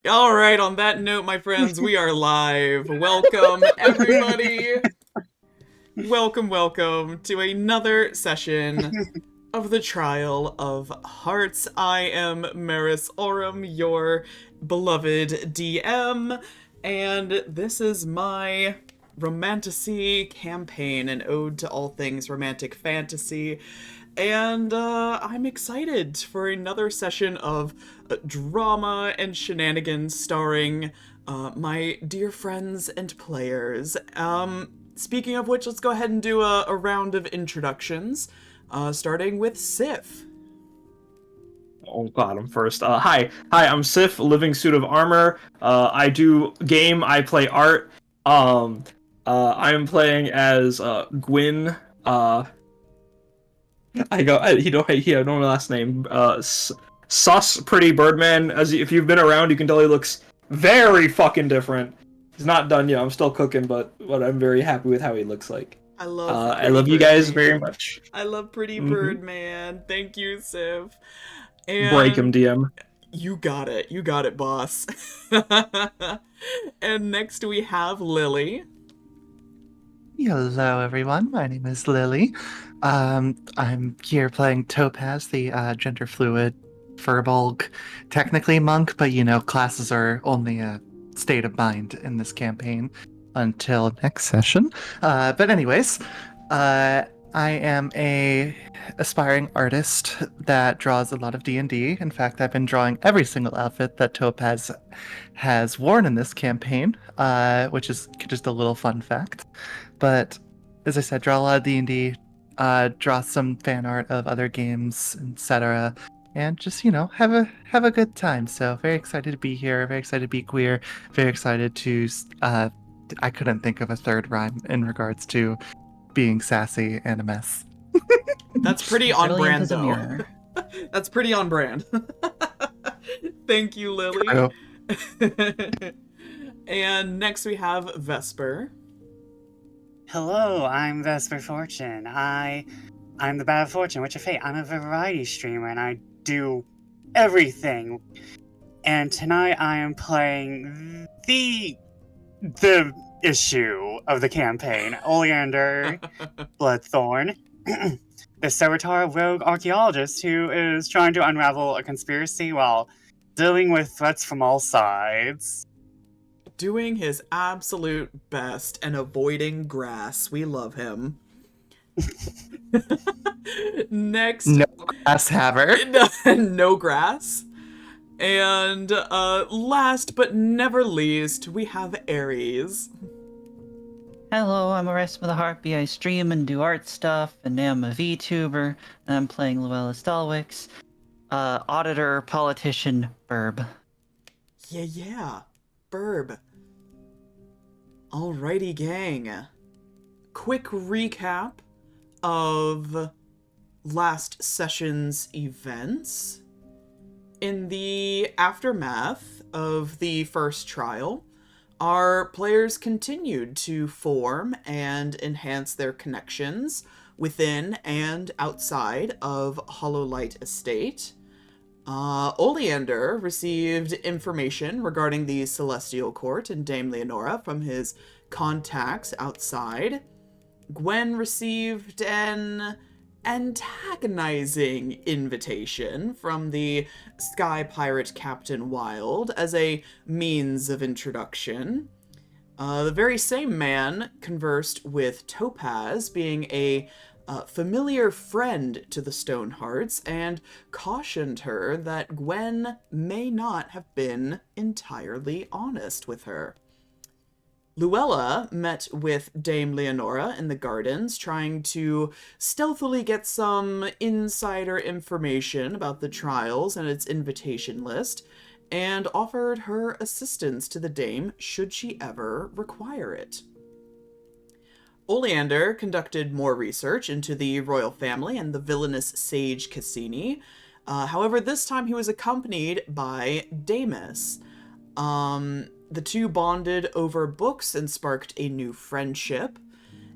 All right, on that note, my friends, we are live. Welcome, everybody. Welcome to another session of the Trial of Hearts. I am Maris Oram, your beloved DM, and this is my romantasy campaign, an ode to all things romantic fantasy. And I'm excited for another session of drama and shenanigans starring my dear friends and players. Speaking of which, let's go ahead and do a round of introductions, starting with Sif. Oh god, I'm first. I'm Sif, living suit of armor. I do game. I play art. Um, I am playing as Gwyn. He had no last name. Sus, pretty Birdman. If you've been around, you can tell he looks very fucking different. He's not done yet. I'm still cooking, but I'm very happy with how he looks like. I love I Pretty love you guys very Birdman. much. I love Pretty Hmm. Birdman. Thank you, Sif. Break him, And DM. you got it. You got it, boss. And next we have Lily. Hello, everyone. My name is Lily. I'm here playing Topaz, the gender fluid furbolg, technically monk, but classes are only a state of mind in this campaign until next session. But anyways, I am a aspiring artist that draws a lot of D&D. In fact, I've been drawing every single outfit that Topaz has worn in this campaign, which is just a little fun fact. But as I said, draw a lot of D&D, draw some fan art of other games, etc. And just, have a good time. So very excited to be here, very excited to be queer, very excited to I couldn't think of a third rhyme in regards to being sassy and a mess. That's pretty on Brilliant brand, as a though. mirror. That's pretty on brand. Thank you, Lily. True. And next we have Vesper. Hello, I'm Vesper Fortune. I'm the Bad Fortune, Witch of Fate. I'm a variety streamer and I do everything. And tonight I am playing the issue of the campaign, Oleander, Bloodthorne, the Servitor rogue archaeologist who is trying to unravel a conspiracy while dealing with threats from all sides. Doing his absolute best and avoiding grass. We love him. Next. No grass haver. No grass. And last but never least, we have Ares. Hello, I'm ArestheHarpy. I stream and do art stuff, and now I'm a VTuber, and I'm playing Luella Stalwix, auditor, politician, burb. Yeah. Burb. Alrighty, gang. Quick recap of last session's events. In the aftermath of the first trial, our players continued to form and enhance their connections within and outside of Hollowlight Estate. Oleander received information regarding the Celestial Court and Dame Leonora from his contacts outside. Gwyn received an antagonizing invitation from the Sky Pirate Captain Wilde as a means of introduction. The very same man conversed with Topaz, being a familiar friend to the Stonehearts, and cautioned her that Gwyn may not have been entirely honest with her. Luella met with Dame Leonora in the gardens, trying to stealthily get some insider information about the trials and its invitation list, and offered her assistance to the dame should she ever require it. Oleander conducted more research into the royal family and the villainous Sage Cassini. However, this time he was accompanied by Damus. The two bonded over books and sparked a new friendship.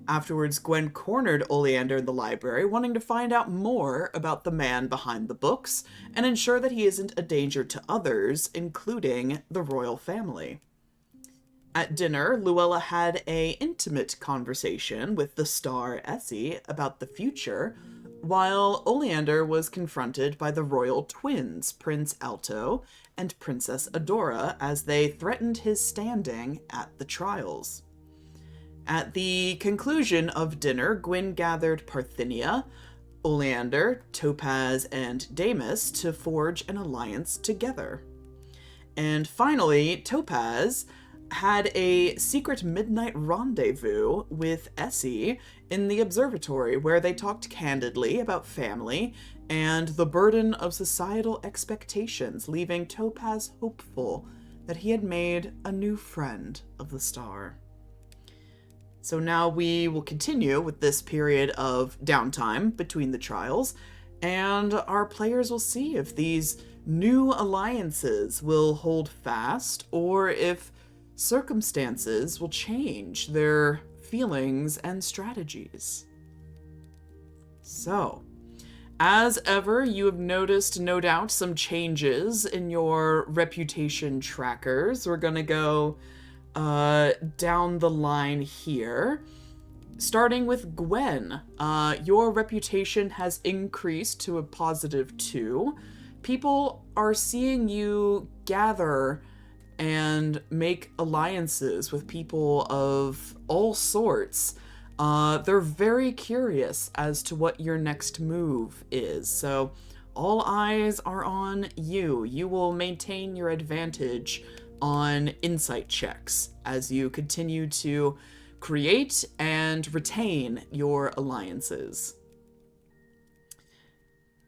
Afterwards, Gwyn cornered Oleander in the library, wanting to find out more about the man behind the books and ensure that he isn't a danger to others, including the royal family. At dinner, Luella had a intimate conversation with the star Essie about the future, while Oleander was confronted by the royal twins, Prince Alto and Princess Adora, as they threatened his standing at the trials. At the conclusion of dinner, Gwyn gathered Parthenia, Oleander, Topaz, and Damus to forge an alliance together. And finally, Topaz had a secret midnight rendezvous with Essie in the observatory, where they talked candidly about family and the burden of societal expectations, leaving Topaz hopeful that he had made a new friend of the star. So now we will continue with this period of downtime between the trials, and our players will see if these new alliances will hold fast or if circumstances will change their feelings and strategies. So, as ever, you have noticed, no doubt, some changes in your reputation trackers. We're gonna go down the line here. Starting with Gwyn, your reputation has increased to a +2. People are seeing you gather and make alliances with people of all sorts. They're very curious as to what your next move is, so all eyes are on you. You will maintain your advantage on insight checks as you continue to create and retain your alliances.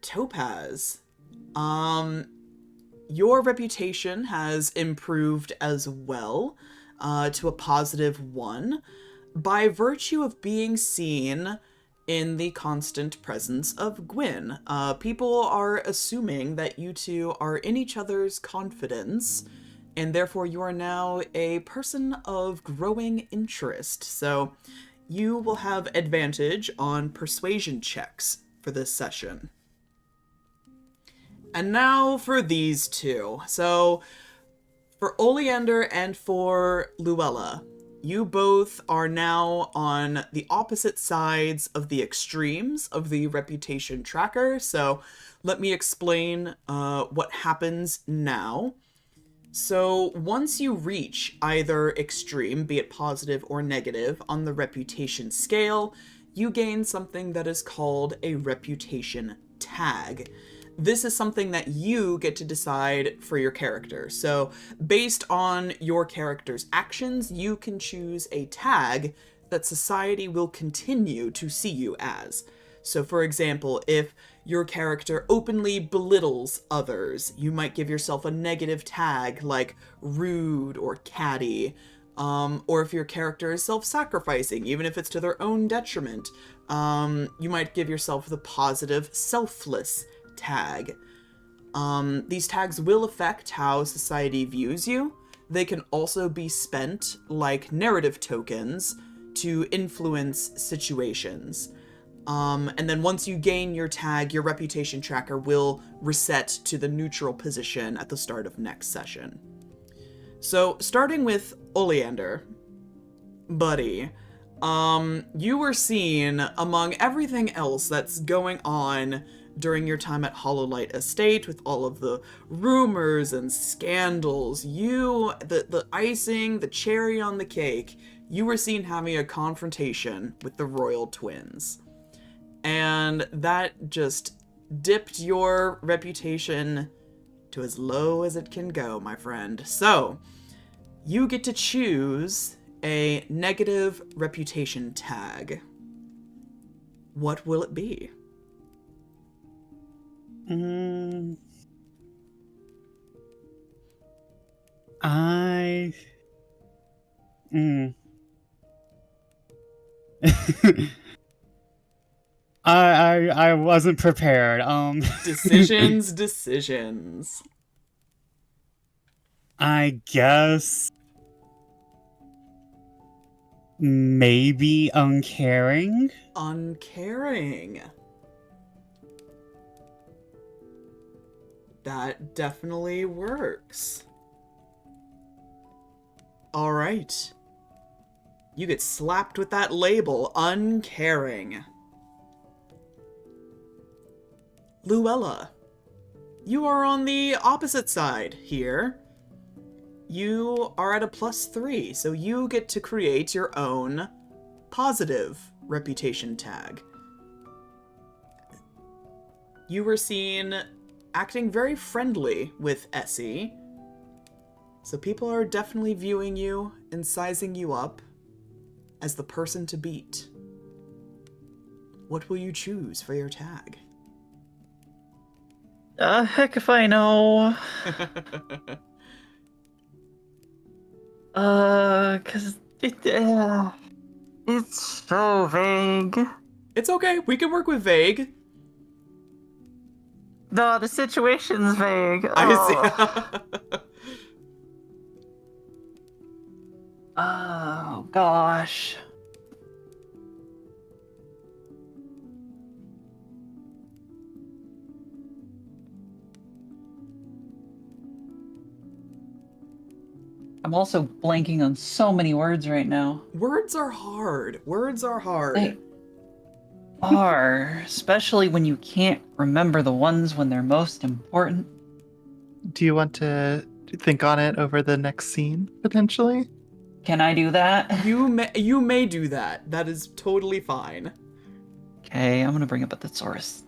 Topaz, your reputation has improved as well, to a +1, by virtue of being seen in the constant presence of Gwyn. People are assuming that you two are in each other's confidence, and therefore you are now a person of growing interest. So you will have advantage on persuasion checks for this session. And now for these two. So for Oleander and for Luella, you both are now on the opposite sides of the extremes of the reputation tracker. So let me explain what happens now. So once you reach either extreme, be it positive or negative, on the reputation scale, you gain something that is called a reputation tag. This is something that you get to decide for your character. So based on your character's actions, you can choose a tag that society will continue to see you as. So for example, if your character openly belittles others, you might give yourself a negative tag like rude or catty. Or if your character is self-sacrificing, even if it's to their own detriment, you might give yourself the positive selfless tag. These tags will affect how society views you. They can also be spent like narrative tokens to influence situations. And then once you gain your tag, your reputation tracker will reset to the neutral position at the start of next session. So, starting with Oleander, buddy, you were seen among everything else that's going on during your time at Hollowlight Estate with all of the rumors and scandals. The icing, the cherry on the cake, you were seen having a confrontation with the royal twins. And that just dipped your reputation to as low as it can go, my friend. So, you get to choose a negative reputation tag. What will it be? I wasn't prepared. Decisions. I guess Maybe uncaring? Uncaring. That definitely works. All right. You get slapped with that label, uncaring. Luella, you are on the opposite side here. You are at a +3, so you get to create your own positive reputation tag. You were seen acting very friendly with Essie, so people are definitely viewing you and sizing you up as the person to beat. What will you choose for your tag? Heck if I know. Cause it's so vague. It's okay, we can work with vague. No, the situation's vague. I see. Oh, gosh. I'm also blanking on so many words right now. Words are hard. Words are hard. They are, especially when you can't remember the ones when they're most important. Do you want to think on it over the next scene, potentially? Can I do that? You may do that. That is totally fine. Okay, I'm gonna bring up a thesaurus.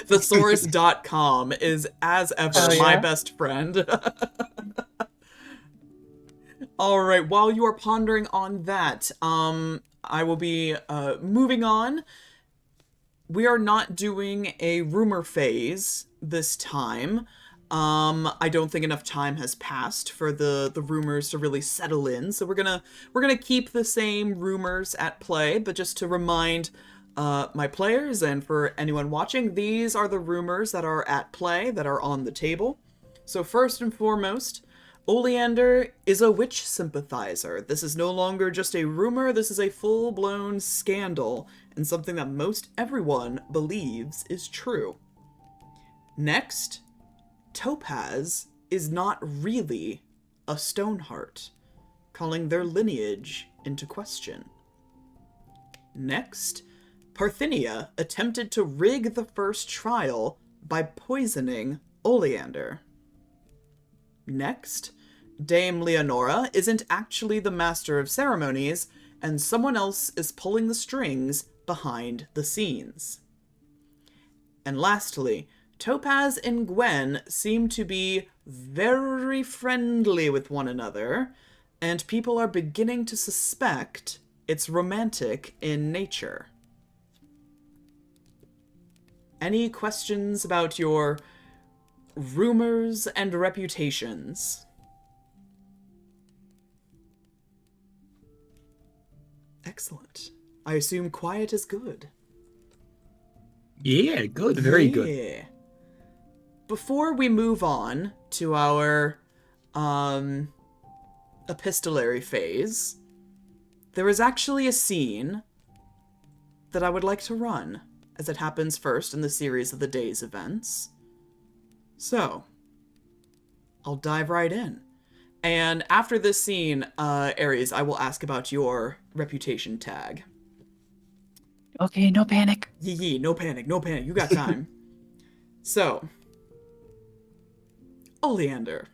Thesaurus.com is, as ever, Oh, my yeah? best friend. Alright, while you are pondering on that, I will be moving on. We are not doing a rumor phase this time. I don't think enough time has passed for the rumors to really settle in, so we're gonna keep the same rumors at play, but just to remind my players and for anyone watching, these are the rumors that are at play, that are on the table. So first and foremost, Oleander is a witch sympathizer. This is no longer just a rumor, this is a full-blown scandal, and something that most everyone believes is true. Next, Topaz is not really a Stoneheart, calling their lineage into question. Next, Parthenia attempted to rig the first trial by poisoning Oleander. Next, Dame Leonora isn't actually the master of ceremonies, and someone else is pulling the strings behind the scenes. And lastly, Topaz and Gwyn seem to be very friendly with one another, and people are beginning to suspect it's romantic in nature. Any questions about your rumors and reputations? Excellent. I assume quiet is good. Yeah, good. Very good. Yeah. Before we move on to our epistolary phase, there is actually a scene that I would like to run, as it happens first in the series of the day's events. So, I'll dive right in. And after this scene, Ares, I will ask about your reputation tag. Okay, no panic. Yee, no panic, no panic, you got time. So, Oleander.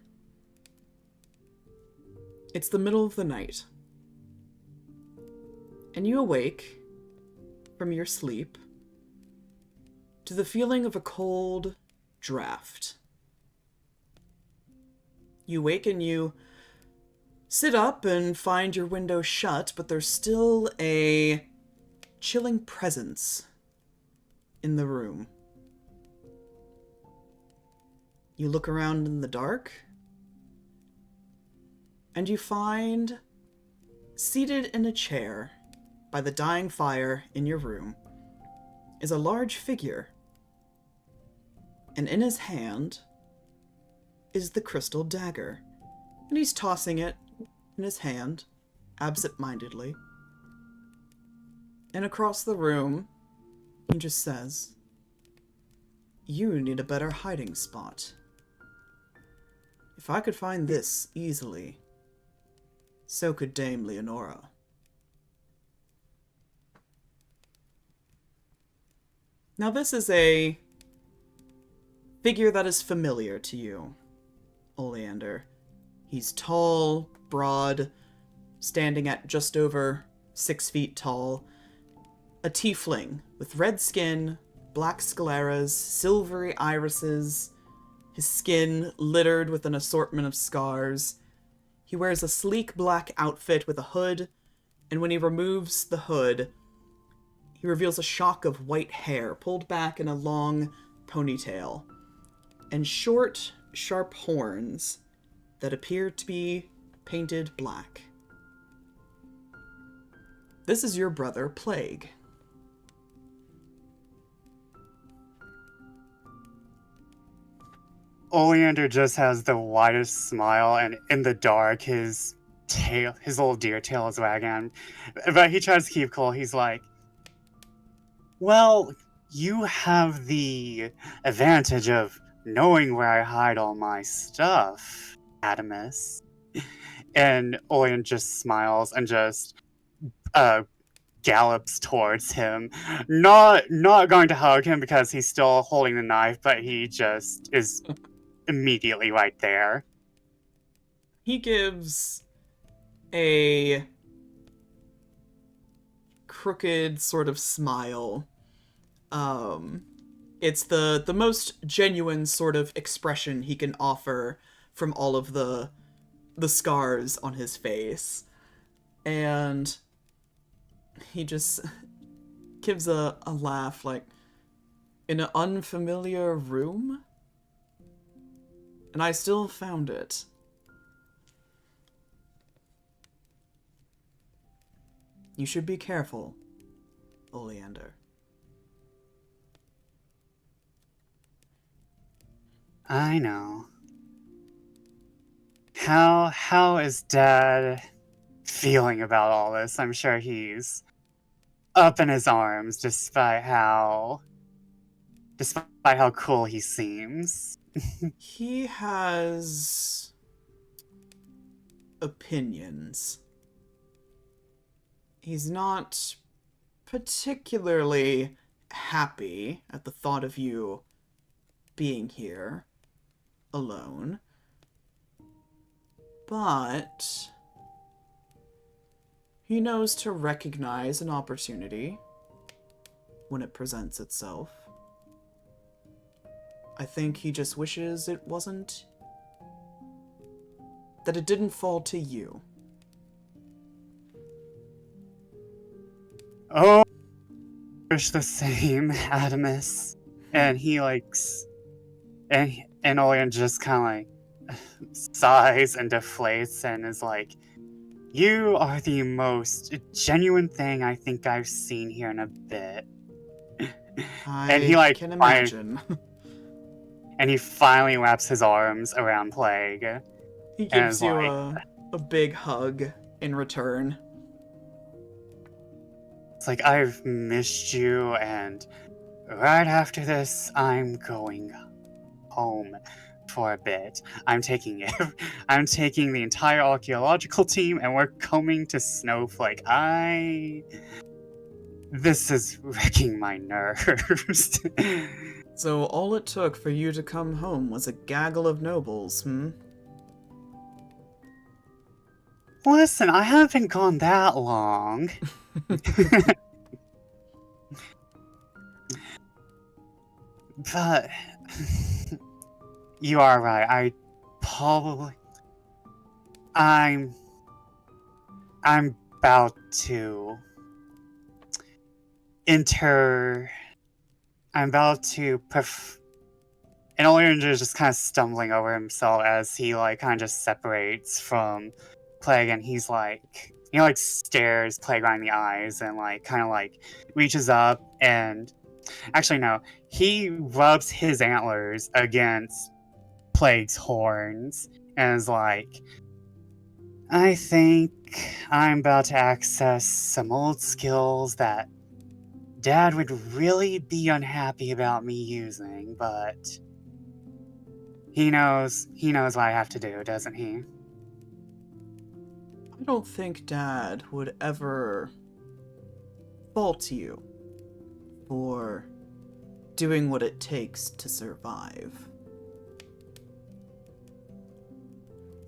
It's the middle of the night. And you awake from your sleep to the feeling of a cold draft. You wake and you sit up and find your window shut, but there's still a chilling presence in the room. You look around in the dark, and you find, seated in a chair by the dying fire in your room, is a large figure. And in his hand is the crystal dagger. And he's tossing it in his hand absent-mindedly. And across the room, he just says, "You need a better hiding spot. If I could find this easily, so could Dame Leonora." Now this is a figure that is familiar to you, Oleander. He's tall, broad, standing at just over 6 feet tall. A tiefling with red skin, black scleras, silvery irises, his skin littered with an assortment of scars. He wears a sleek black outfit with a hood, and when he removes the hood, he reveals a shock of white hair pulled back in a long ponytail, and short, sharp horns that appear to be painted black. This is your brother, Plague. Oleander just has the widest smile, and in the dark, his little deer tail is wagging. But he tries to keep cool. He's like, "Well, you have the advantage of knowing where I hide all my stuff, Adamus." And Oleander just smiles and just gallops towards him. Not going to hug him because he's still holding the knife, but he just is immediately right there. He gives a crooked sort of smile. It's the most genuine sort of expression he can offer from all of the scars on his face. And he just gives a laugh, like, "In an unfamiliar room? And I still found it." You should be careful, Oleander. I know. How is Dad feeling about all this? I'm sure he's up in his arms despite how cool he seems. He has opinions. He's not particularly happy at the thought of you being here alone. But he knows to recognize an opportunity when it presents itself. I think he just wishes it wasn't... that it didn't fall to you. Oh, wish the same, Adamus. And he likes... And Oleander just kind of like sighs and deflates and is like, "You are the most genuine thing I think I've seen here in a bit." And he like can imagine. And he finally wraps his arms around Plague. He gives you a big hug in return. It's like, "I've missed you, and right after this, I'm going home for a bit. I'm taking the entire archaeological team, and we're coming to Snowflake. This is wrecking my nerves." So all it took for you to come home was a gaggle of nobles, Listen, I haven't gone that long. But you are right. I'm about to enter. I'm about to and Oleander is just kind of stumbling over himself as he like kind of just separates from Plague, and he's like, he like stares Plague right in the eyes and like kind of like reaches up and actually no, he rubs his antlers against Plague's horns and is like, I think I'm about to access some old skills that Dad would really be unhappy about me using, but he knows what I have to do, doesn't he? I don't think Dad would ever fault you for doing what it takes to survive.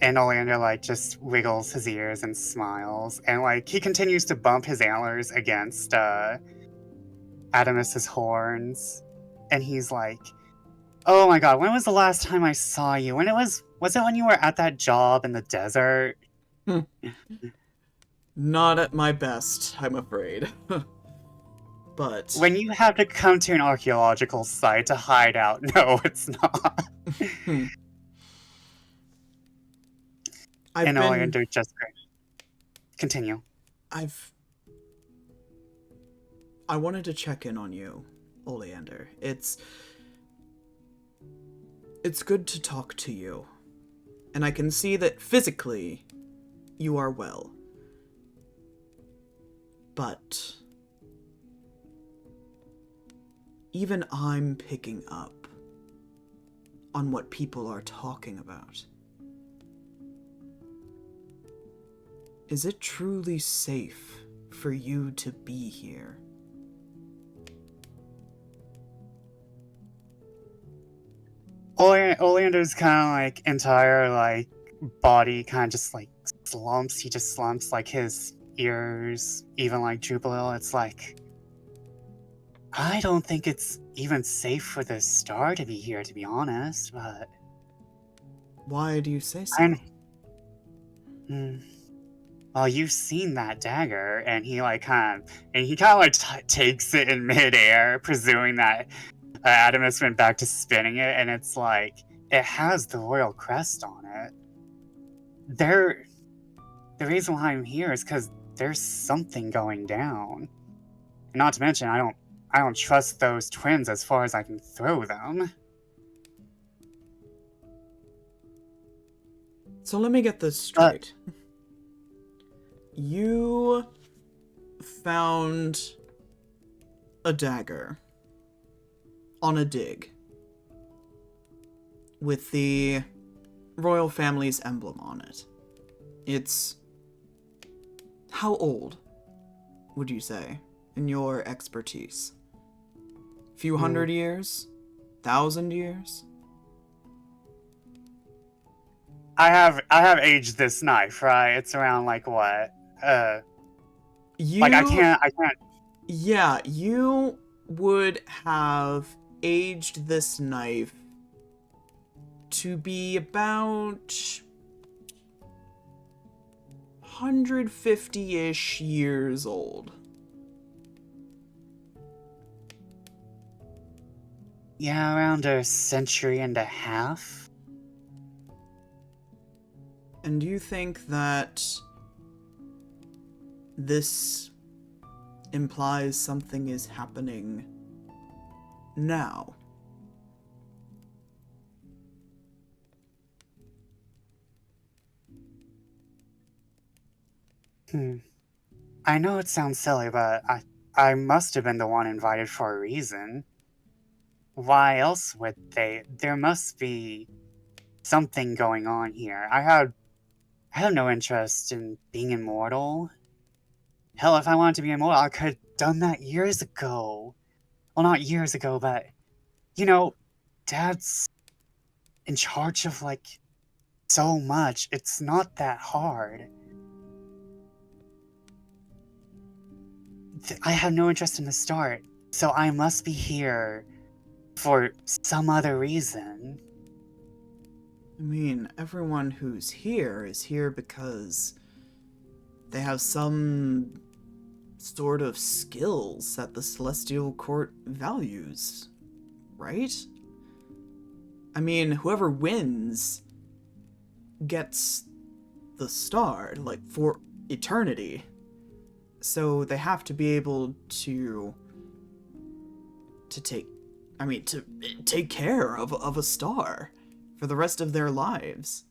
And Oleander, like, just wiggles his ears and smiles, and, like, he continues to bump his antlers against, Adamus's horns, and he's like, "Oh my god, when was the last time I saw you? Was it when you were at that job in the desert?" Not at my best, I'm afraid. But When you have to come to an archaeological site to hide out, no, it's not. And Oleander just continue. I wanted to check in on you, Oleander. It's good to talk to you. And I can see that physically you are well. But even I'm picking up on what people are talking about. Is it truly safe for you to be here? Oleander's kind of like entire like body kind of just like slumps. He just slumps, like his ears even like droop a little. It's like, I don't think it's even safe for the star to be here, to be honest. But why do you say so? Well, you've seen that dagger, and he kind of like takes it in midair, presuming that Adamus went back to spinning it, and it's like, it has the royal crest on it. The reason why I'm here is because there's something going down. And not to mention, I don't trust those twins as far as I can throw them. So let me get this straight. You found a dagger on a dig with the royal family's emblem on it. It's... how old, would you say, in your expertise? Few hundred years? 1,000 years? I have aged this knife, right? It's around like what? I can't. Yeah, you would have aged this knife to be about 150-ish years old. Yeah, around a century and a half. And do you think that this implies something is happening now? I know it sounds silly, but I must have been the one invited for a reason. Why else would they? There must be something going on here. I have no interest in being immortal. Hell, if I wanted to be immortal, I could have done that years ago. Well, not years ago, but, you know, Dad's in charge of, like, so much. It's not that hard. I have no interest in the start, so I must be here for some other reason. I mean, everyone who's here is here because they have some sort of skills that the Celestial Court values, right? I mean, whoever wins gets the star, like, for eternity. So they have to be able to take care of a star for the rest of their lives.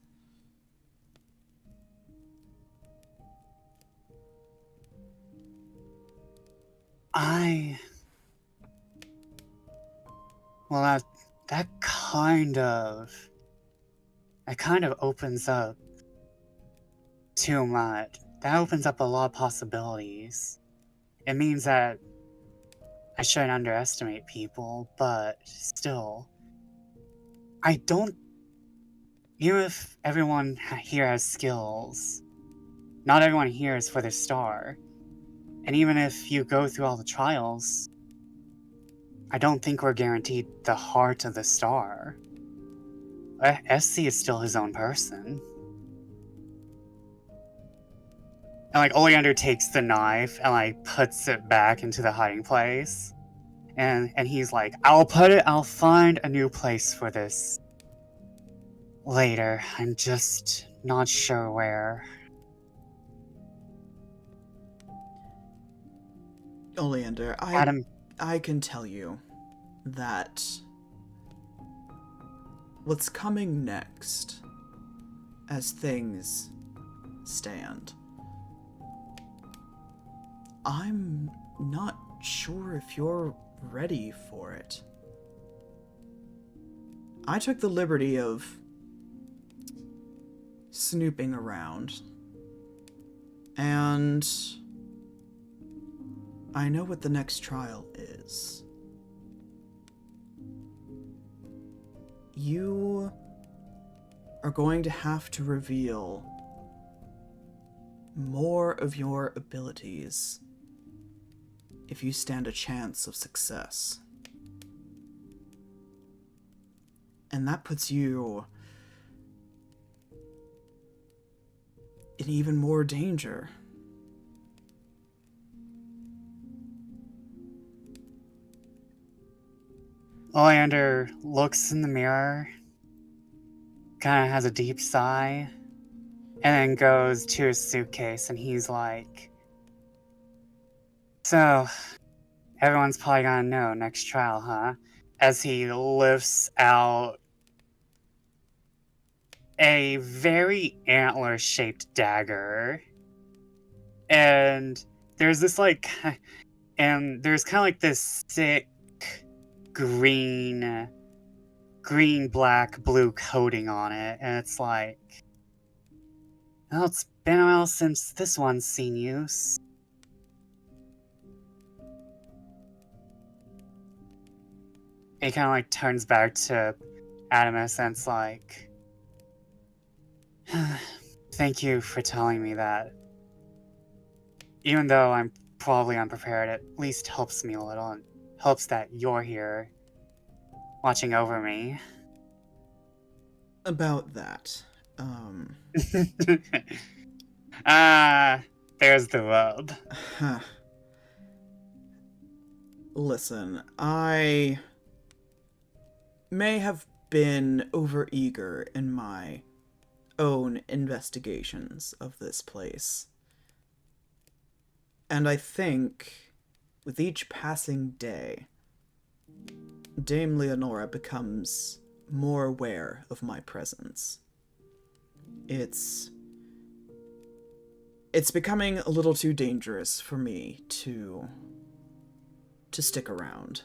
Well, that kind of opens up too much. That opens up a lot of possibilities. It means that I shouldn't underestimate people, but still, I don't. Even if everyone here has skills, not everyone here is for the star. And even if you go through all the trials, I don't think we're guaranteed the heart of the star. SC is still his own person. And like Oleander takes the knife and like puts it back into the hiding place. And he's like, I'll find a new place for this later. I'm just not sure where. Oleander, Adam, I can tell you that what's coming next, as things stand, I'm not sure if you're ready for it. I took the liberty of snooping around, and I know what the next trial is. You are going to have to reveal more of your abilities if you stand a chance of success. And that puts you in even more danger. Oleander looks in the mirror, kind of has a deep sigh, and then goes to his suitcase and he's like, so, everyone's probably gonna know next trial, huh? As he lifts out a very antler-shaped dagger. And there's this like, and there's kind of like this thick green, black, blue coating on it. And it's like, well, it's been a while since this one's seen use. He kind of like turns back to Adamus and it's like, thank you for telling me that. Even though I'm probably unprepared, it at least helps me a little and helps that you're here watching over me. About that, There's the rub. Listen, I may have been overeager in my own investigations of this place. And I think with each passing day, Dame Leonora becomes more aware of my presence. It's becoming a little too dangerous for me to stick around.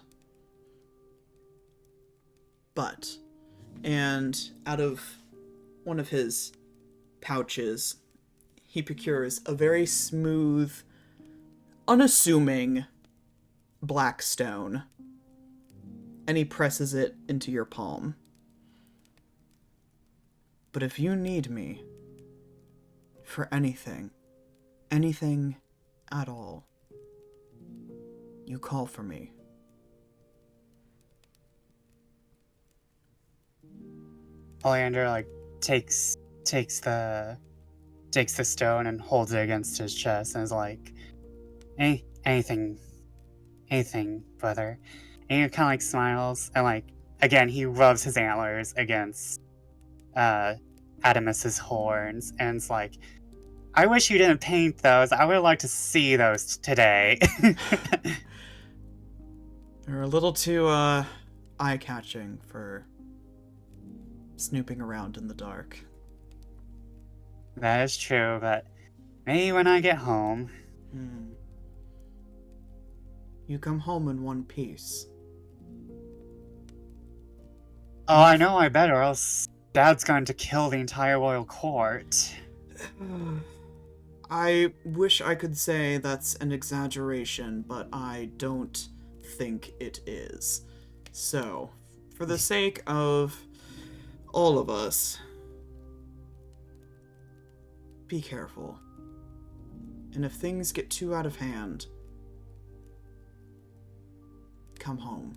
But, and out of one of his pouches, he procures a very smooth, unassuming black stone, and he presses it into your palm. But if you need me for anything at all, you call for me. Oleander like takes the stone and holds it against his chest and is like, anything, brother. And he kind of like smiles and like again he rubs his antlers against Adamus's horns and it's like, I wish you didn't paint those. I would like to see those today. They're a little too eye-catching for snooping around in the dark. That is true, but maybe when I get home. you come home in one piece. Oh, I know I better, or else Dad's going to kill the entire royal court. I wish I could say that's an exaggeration, but I don't think it is. So, for the sake of all of us, be careful. And if things get too out of hand, come home.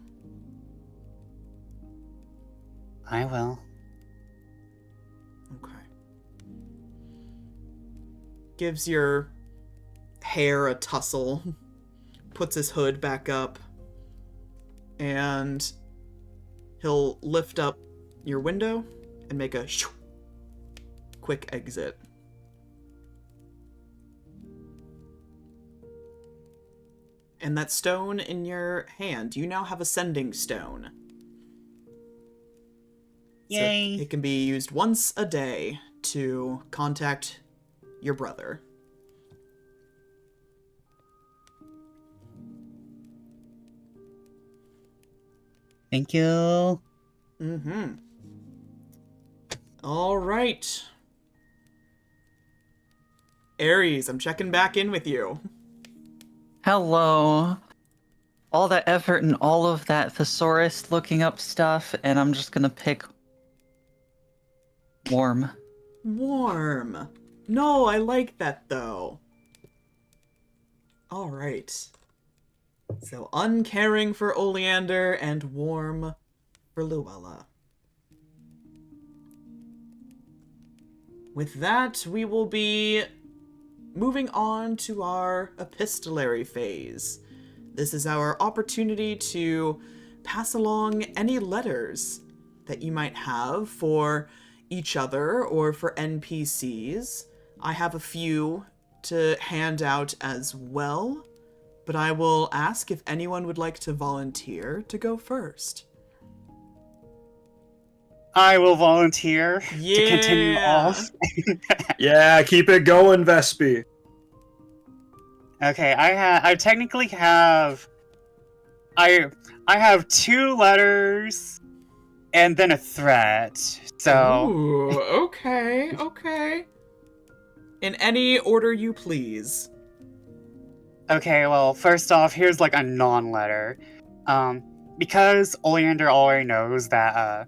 I will. Okay. Gives your hair a tussle, puts his hood back up, and he'll lift up your window and make a quick exit. And that stone in your hand, you now have a sending stone. Yay! So it can be used once a day to contact your brother. Thank you. Mm-hmm. All right. Ares, I'm checking back in with you. Hello. All that effort and all of that thesaurus looking up stuff, and I'm just gonna pick warm. Warm. No, I like that, though. All right. So, uncaring for Oleander and warm for Luella. With that, we will be moving on to our epistolary phase. This is our opportunity to pass along any letters that you might have for each other or for NPCs. I have a few to hand out as well, but I will ask if anyone would like to volunteer to go first. I will volunteer to continue off. Yeah, keep it going, Vespi. Okay, I technically have I have 2 letters and then a threat. So Ooh, okay. In any order you please. okay, well, first off, here's like a non-letter. Because Oleander already knows that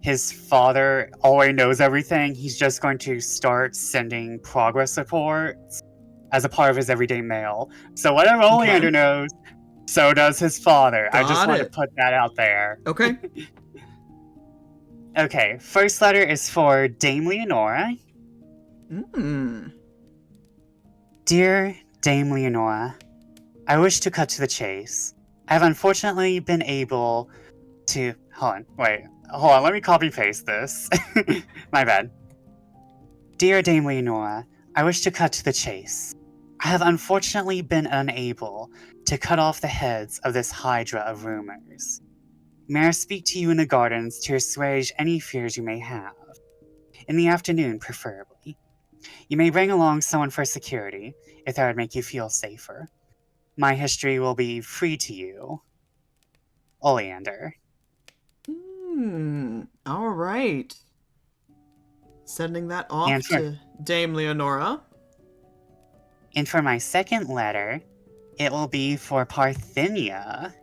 his father already knows everything, he's just going to start sending progress reports as a part of his everyday mail. So whatever Oleander knows, so does his father. I just Got want to it. put that out there. Okay. Okay, first letter is for Dame Leonora. Dear Dame Leonora, I wish to cut to the chase. I have unfortunately been able to... Hold on, let me copy paste this. My bad. Dear Dame Leonora, I wish to cut to the chase. I have unfortunately been unable to cut off the heads of this hydra of rumors. May I speak to you in the gardens to assuage any fears you may have? In the afternoon, preferably. You may bring along someone for security, if that would make you feel safer. My history will be free to you. Oleander. All right. Sending that off And for- to Dame Leonora. And for my second letter, it will be for Parthenia.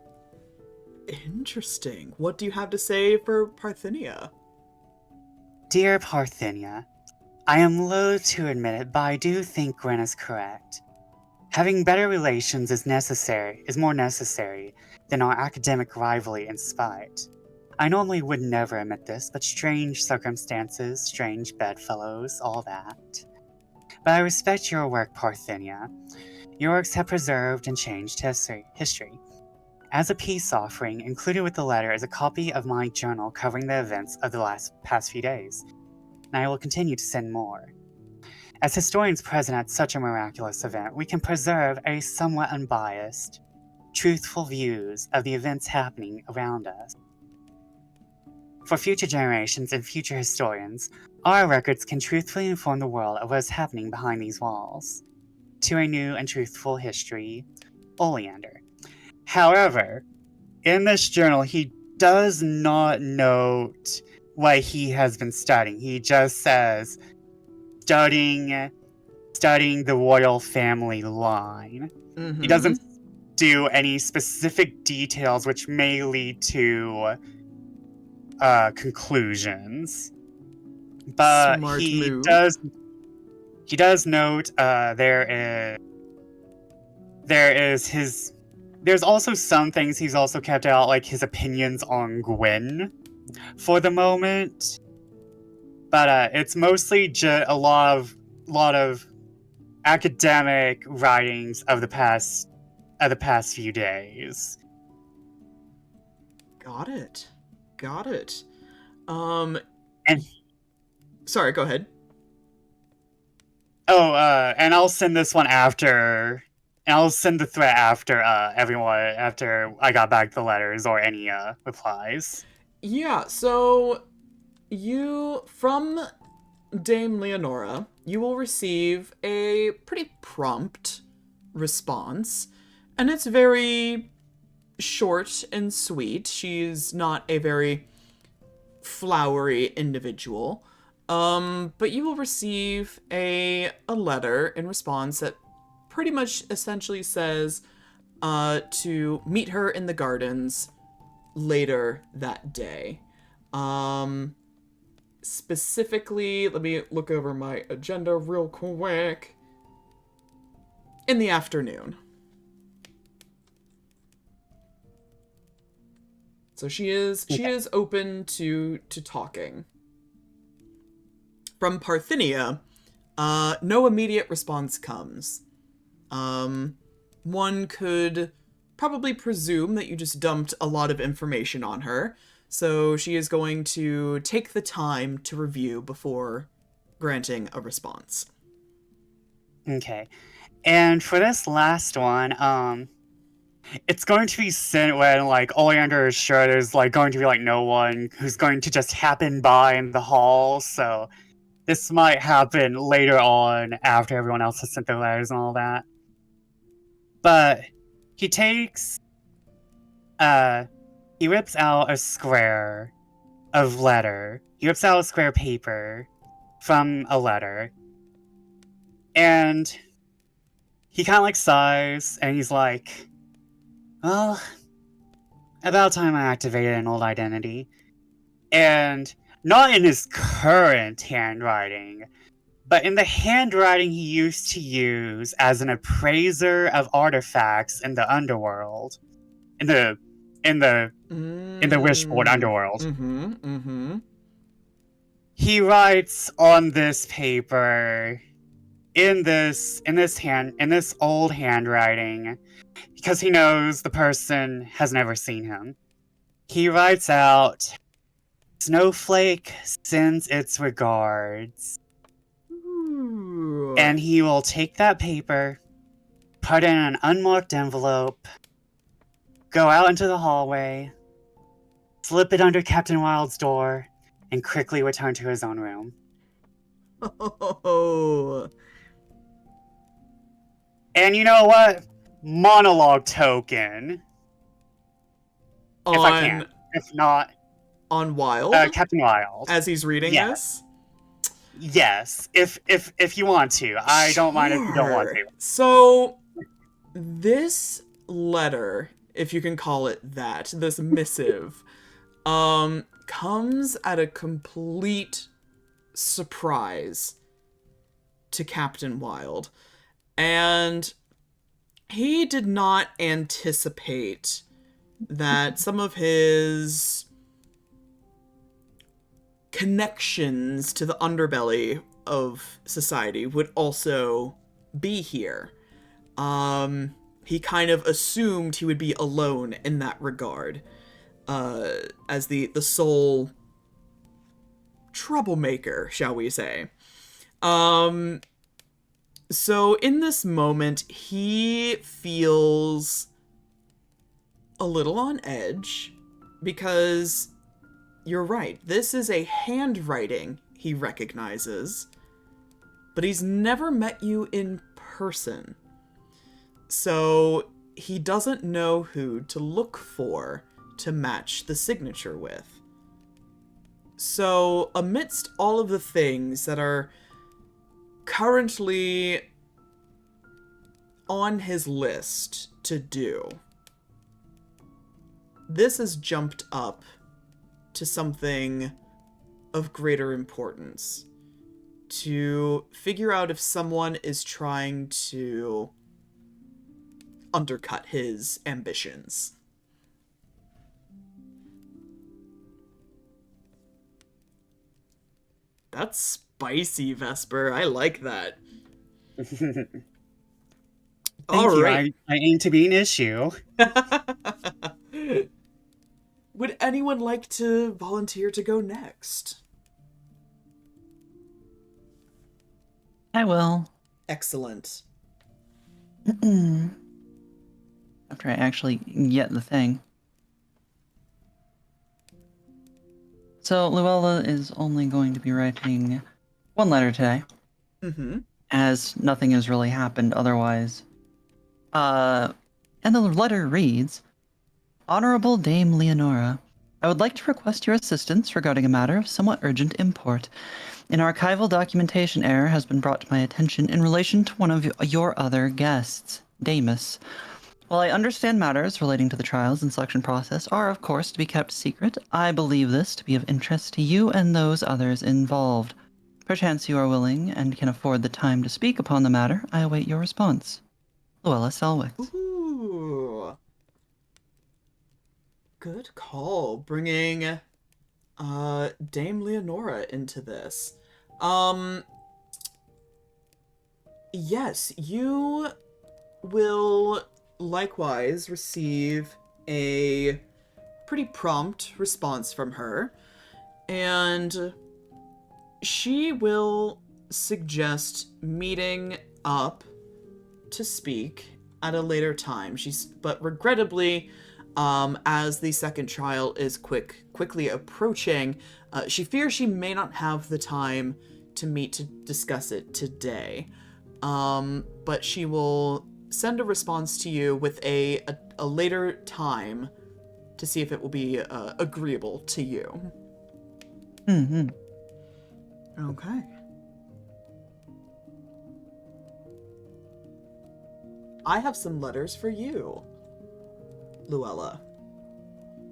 Interesting. What do you have to say for Parthenia? Dear Parthenia, I am loath to admit it, but I do think Gwyn is correct. Having better relations is more necessary than our academic rivalry and spite. I normally would never admit this, but strange circumstances, strange bedfellows, all that. But I respect your work, Parthenia. Your works have preserved and changed history. As a peace offering, included with the letter is a copy of my journal covering the events of the past few days, and I will continue to send more. As historians present at such a miraculous event, we can preserve a somewhat unbiased, truthful views of the events happening around us. For future generations and future historians, our records can truthfully inform the world of what is happening behind these walls. To a new and truthful history, Oleander. However, in this journal, he does not note what he has been studying. He just says, studying the royal family line. Mm-hmm. He doesn't do any specific details which may lead to conclusions. But Smart he move. does note there's also some things he's also kept out, like his opinions on Gwyn for the moment. But it's mostly just a lot of academic writings of the past few days. Got it. And Sorry, go ahead. and I'll send this one after. And I'll send the threat after after I got back the letters or any replies. Yeah, so you, from Dame Leonora, you will receive a pretty prompt response, and it's very short and sweet. She's not a very flowery individual, but you will receive a letter in response that pretty much essentially says to meet her in the gardens later that day. Specifically, let me look over my agenda real quick. In the afternoon. So she is open to talking. From Parthenia, no immediate response comes. One could probably presume that you just dumped a lot of information on her, so she is going to take the time to review before granting a response. Okay. And for this last one, it's going to be sent when, like, Oleander is sure there's, like, going to be, like, no one who's going to just happen by in the hall, so this might happen later on after everyone else has sent their letters and all that. But he takes, he rips out a square of letter. He rips out a square paper from a letter, and he kind of, like, sighs, and he's like, well, about time I activated an old identity. And not in his current handwriting, but in the handwriting he used to use as an appraiser of artifacts in the underworld. In the Wishboard underworld. He writes on this paper in this old handwriting, because he knows the person has never seen him. He writes out, Snowflake sends its regards. Ooh. And he will take that paper, put it in an unmarked envelope, go out into the hallway, slip it under Captain Wilde's door, and quickly return to his own room. Oh. And you know what? Monologue token. If I can. If not, On Wilde? Captain Wilde. As he's reading this? Yes. If you want to. I don't mind if you don't want to. So, this letter, if you can call it that, this missive, comes at a complete surprise to Captain Wilde. And he did not anticipate that some of his connections to the underbelly of society would also be here. He kind of assumed he would be alone in that regard, as the sole troublemaker, shall we say. So in this moment, he feels a little on edge, because you're right, this is a handwriting he recognizes, but he's never met you in person. So he doesn't know who to look for to match the signature with. So, amidst all of the things that are currently on his list to do, this has jumped up to something of greater importance. To figure out if someone is trying to undercut his ambitions. That's spicy, Vesper. I like that. Thank All you. right. I aim to be an issue. Would anyone like to volunteer to go next? I will. Excellent. After I actually get the thing. So Luella is only going to be writing one letter today, Mm-hmm. as nothing has really happened otherwise. And the letter reads, Honorable Dame Leonora, I would like to request your assistance regarding a matter of somewhat urgent import. An archival documentation error has been brought to my attention in relation to one of your other guests, Damus. While I understand matters relating to the trials and selection process are, of course, to be kept secret, I believe this to be of interest to you and those others involved. Perchance you are willing and can afford the time to speak upon the matter. I await your response. Luella Stalwix. Ooh. Good call. Bringing Dame Leonora into this. Yes, you will likewise receive a pretty prompt response from her, and she will suggest meeting up to speak at a later time. But regrettably, as the second trial is quickly approaching, she fears she may not have the time to meet to discuss it today. But she will send a response to you with a later time to see if it will be agreeable to you. Mm-hmm. Okay. I have some letters for you, Luella.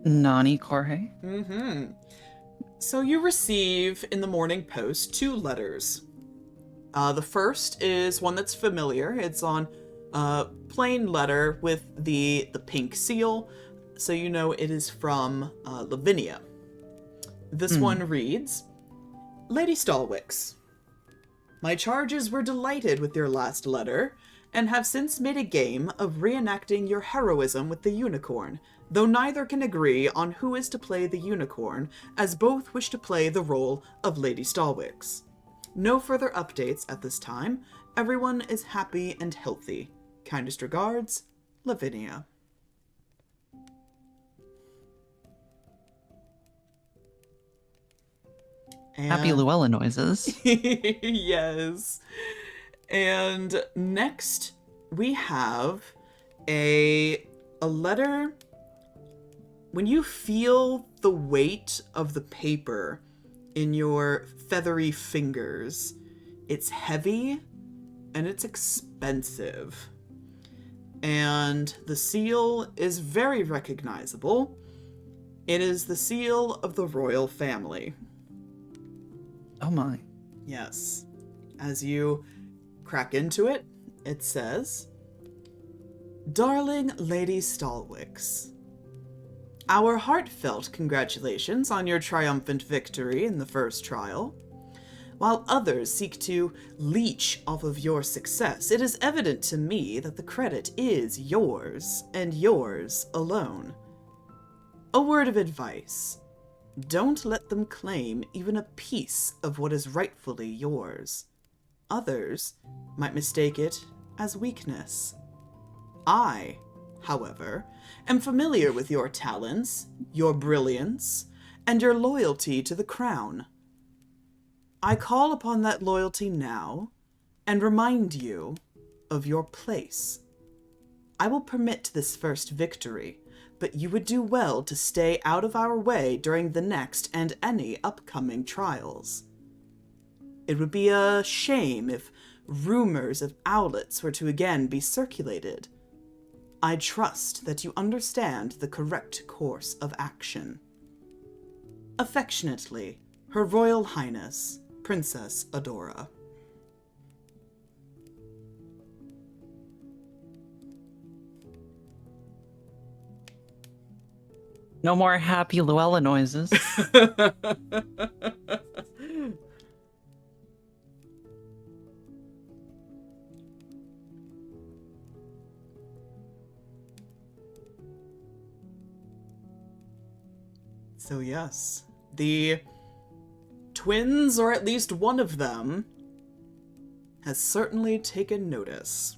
Nani Jorge? Mm-hmm. So you receive in the Morning Post 2 letters. The first is one that's familiar. It's on plain letter with the pink seal, so you know it is from Lavinia. This one reads, Lady Stalwix, my charges were delighted with your last letter, and have since made a game of reenacting your heroism with the unicorn, though neither can agree on who is to play the unicorn, as both wish to play the role of Lady Stalwix. No further updates at this time. Everyone is happy and healthy. Kindest regards, Lavinia. Happy Luella noises. Yes. And next, we have a letter. When you feel the weight of the paper in your feathery fingers, it's heavy and it's expensive. And the seal is very recognizable. It is the seal of the royal family. Oh my. Yes. As you crack into it, it says, Darling Lady Stalwix, our heartfelt congratulations on your triumphant victory in the first trial. While others seek to leech off of your success, it is evident to me that the credit is yours, and yours alone. A word of advice. Don't let them claim even a piece of what is rightfully yours. Others might mistake it as weakness. I, however, am familiar with your talents, your brilliance, and your loyalty to the crown. I call upon that loyalty now and remind you of your place. I will permit this first victory, but you would do well to stay out of our way during the next and any upcoming trials. It would be a shame if rumors of owlets were to again be circulated. I trust that you understand the correct course of action. Affectionately, Her Royal Highness, Princess Adora. No more happy Luella noises. So yes, the twins, or at least one of them, has certainly taken notice.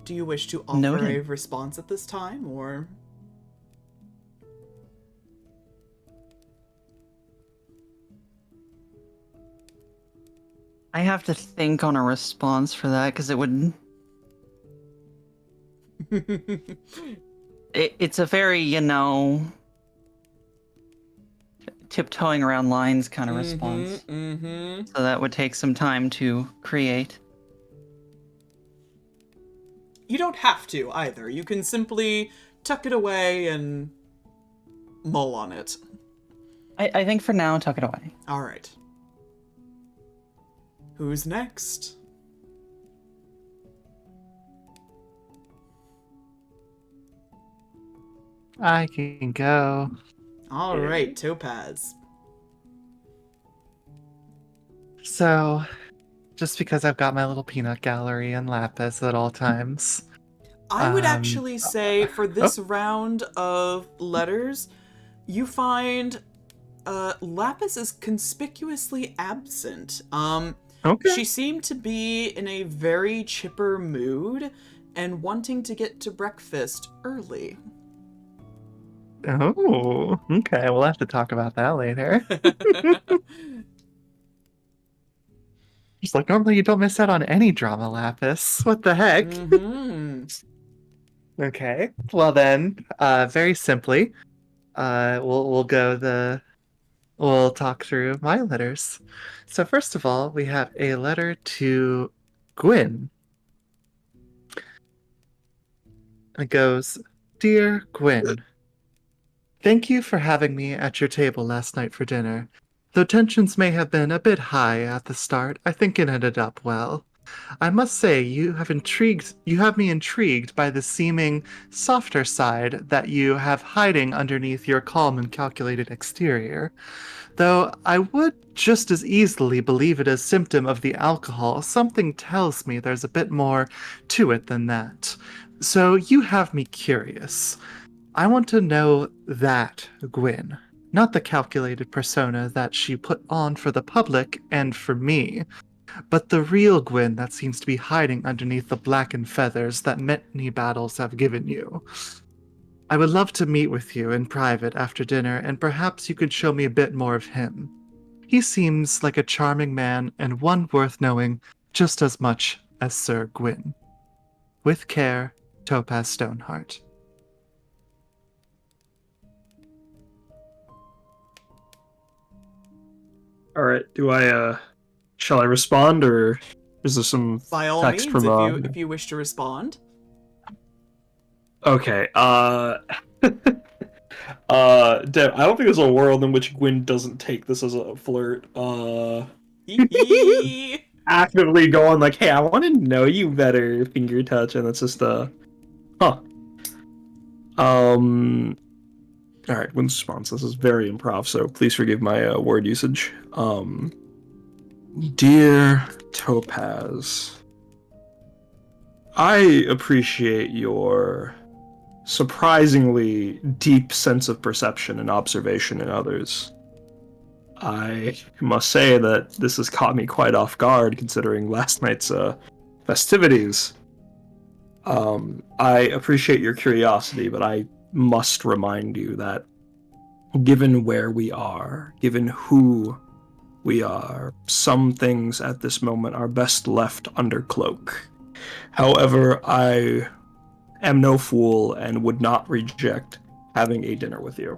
Do you wish to offer Noted. a response at this time, or...? I have to think on a response for that, because it would... It's a very, tiptoeing around lines kind of response. So that would take some time to create. You don't have to, either. You can simply tuck it away and mull on it. I think for now, tuck it away. Alright. Who's next? I can go. Alright, Topaz. So, just because I've got my little peanut gallery and lapis at all times. I would actually say for this round of letters, you find Lapis is conspicuously absent. Okay. She seemed to be in a very chipper mood and wanting to get to breakfast early. Oh, okay. We'll have to talk about that later. Just like, normally you don't miss out on any drama, Lapis. What the heck? Okay. Well then, very simply, we'll talk through my letters. So first of all, we have a letter to Gwyn. It goes, Dear Gwyn, thank you for having me at your table last night for dinner. Though tensions may have been a bit high at the start, I think it ended up well. I must say you have me intrigued by the seeming softer side that you have hiding underneath your calm and calculated exterior. Though I would just as easily believe it a symptom of the alcohol, something tells me there's a bit more to it than that. So you have me curious. I want to know that Gwyn, not the calculated persona that she put on for the public and for me, but the real Gwyn that seems to be hiding underneath the blackened feathers that many battles have given you. I would love to meet with you in private after dinner, and perhaps you could show me a bit more of him. He seems like a charming man and one worth knowing just as much as Sir Gwyn. With care, Topaz Stoneheart. Alright, shall I respond, or is there some By all text means, from, if you wish to respond. Okay, Deb, I don't think there's a world in which Gwyn doesn't take this as a flirt. Actively going like, hey, I want to know you better, finger touch, and it's just, Alright, Gwyn's response. This is very improv, so please forgive my word usage. Dear Topaz, I appreciate your surprisingly deep sense of perception and observation in others. I must say that this has caught me quite off guard considering last night's festivities. I appreciate your curiosity, but I must remind you that given where we are, given who we are, some things at this moment are best left under cloak. However, I am no fool and would not reject having a dinner with you.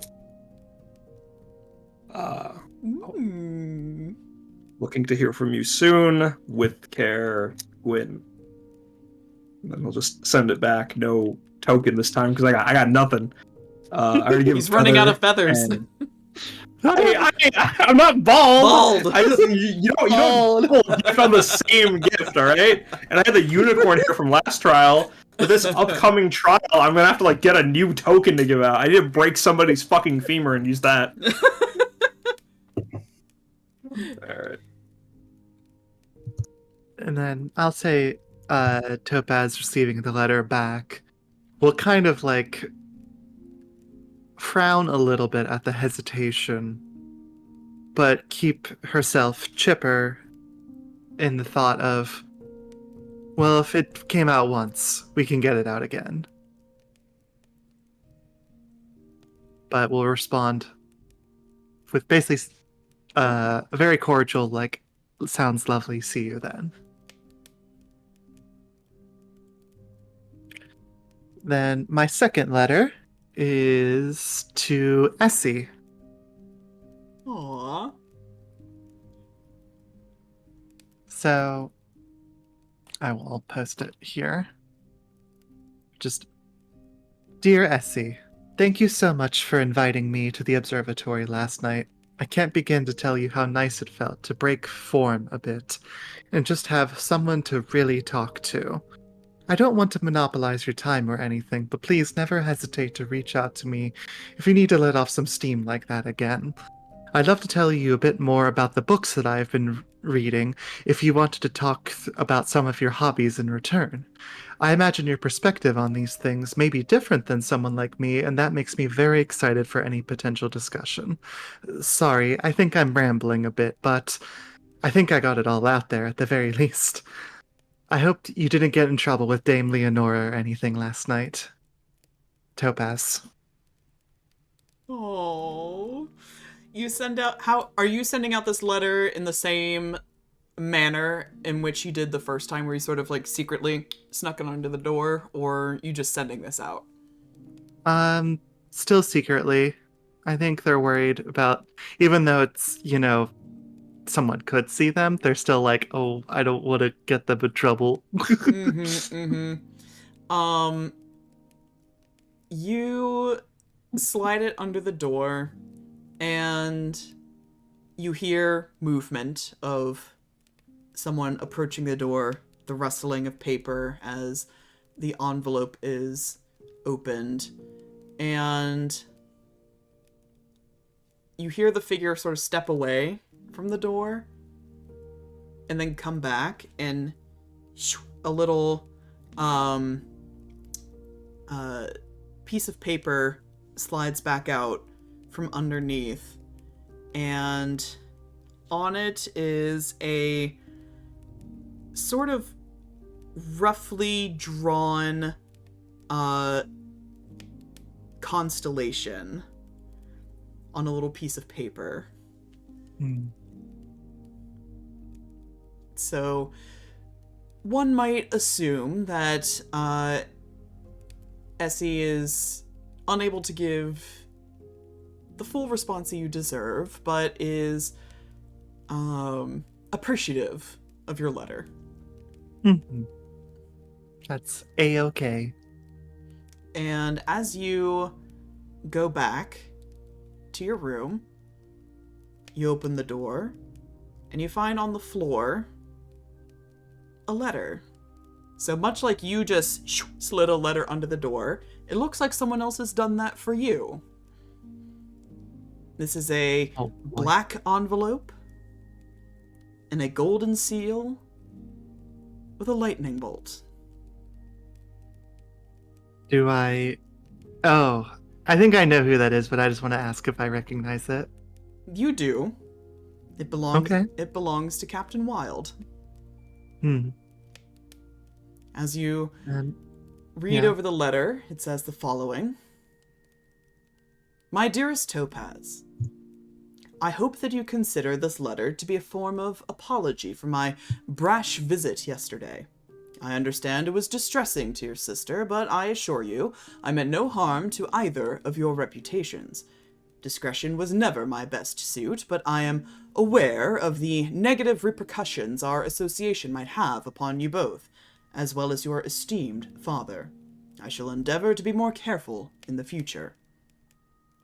Looking to hear from you soon. With care, Gwyn. And then we'll just send it back. No token this time because I got nothing. I already gave He's running out of feathers. and- I'm not bald. Bald. I just you don't gift on the same gift, all right? And I had the unicorn here from last trial. For this upcoming trial, I'm gonna have to get a new token to give out. I need to break somebody's fucking femur and use that. Alright. And then I'll say Topaz receiving the letter back will kind of frown a little bit at the hesitation, but keep herself chipper in the thought of, well, if it came out once, we can get it out again. But we'll respond with basically a very cordial, sounds lovely, see you then. Then my second letter is to Essie. Aww. So I will post it here. Just, dear Essie, thank you so much for inviting me to the observatory last night. I can't begin to tell you how nice it felt to break form a bit and just have someone to really talk to. I don't want to monopolize your time or anything, but please never hesitate to reach out to me if you need to let off some steam like that again. I'd love to tell you a bit more about the books that I've been reading if you wanted to talk about some of your hobbies in return. I imagine your perspective on these things may be different than someone like me, and that makes me very excited for any potential discussion. Sorry, I think I'm rambling a bit, but I think I got it all out there at the very least. I hope you didn't get in trouble with Dame Leonora or anything last night. Topaz. Oh. Are you sending out this letter in the same manner in which you did the first time, where you sort of secretly snuck it under the door, or you just sending this out? Still secretly. I think they're worried about, even though it's, someone could see them, they're still oh, I don't want to get them in trouble. You slide it under the door, and you hear movement of someone approaching the door, the rustling of paper as the envelope is opened, and you hear the figure sort of step away from the door and then come back, and a little piece of paper slides back out from underneath, and on it is a sort of roughly drawn constellation on a little piece of paper. So one might assume that Essie is unable to give the full response that you deserve, but is appreciative of your letter. That's A-okay. And as you go back to your room, you open the door, and you find on the floor a letter. So much like you just slid a letter under the door, it looks like someone else has done that for you. This is a black envelope and a golden seal with a lightning bolt. Oh, I think I know who that is, but I just want to ask if I recognize it. You do. It belongs. Okay. It belongs to Captain Wilde. As you read over the letter, it says the following: My dearest Topaz, I hope that you consider this letter to be a form of apology for my brash visit yesterday. I understand it was distressing to your sister, but I assure you, I meant no harm to either of your reputations. Discretion was never my best suit, but I am aware of the negative repercussions our association might have upon you both, as well as your esteemed father. I shall endeavor to be more careful in the future.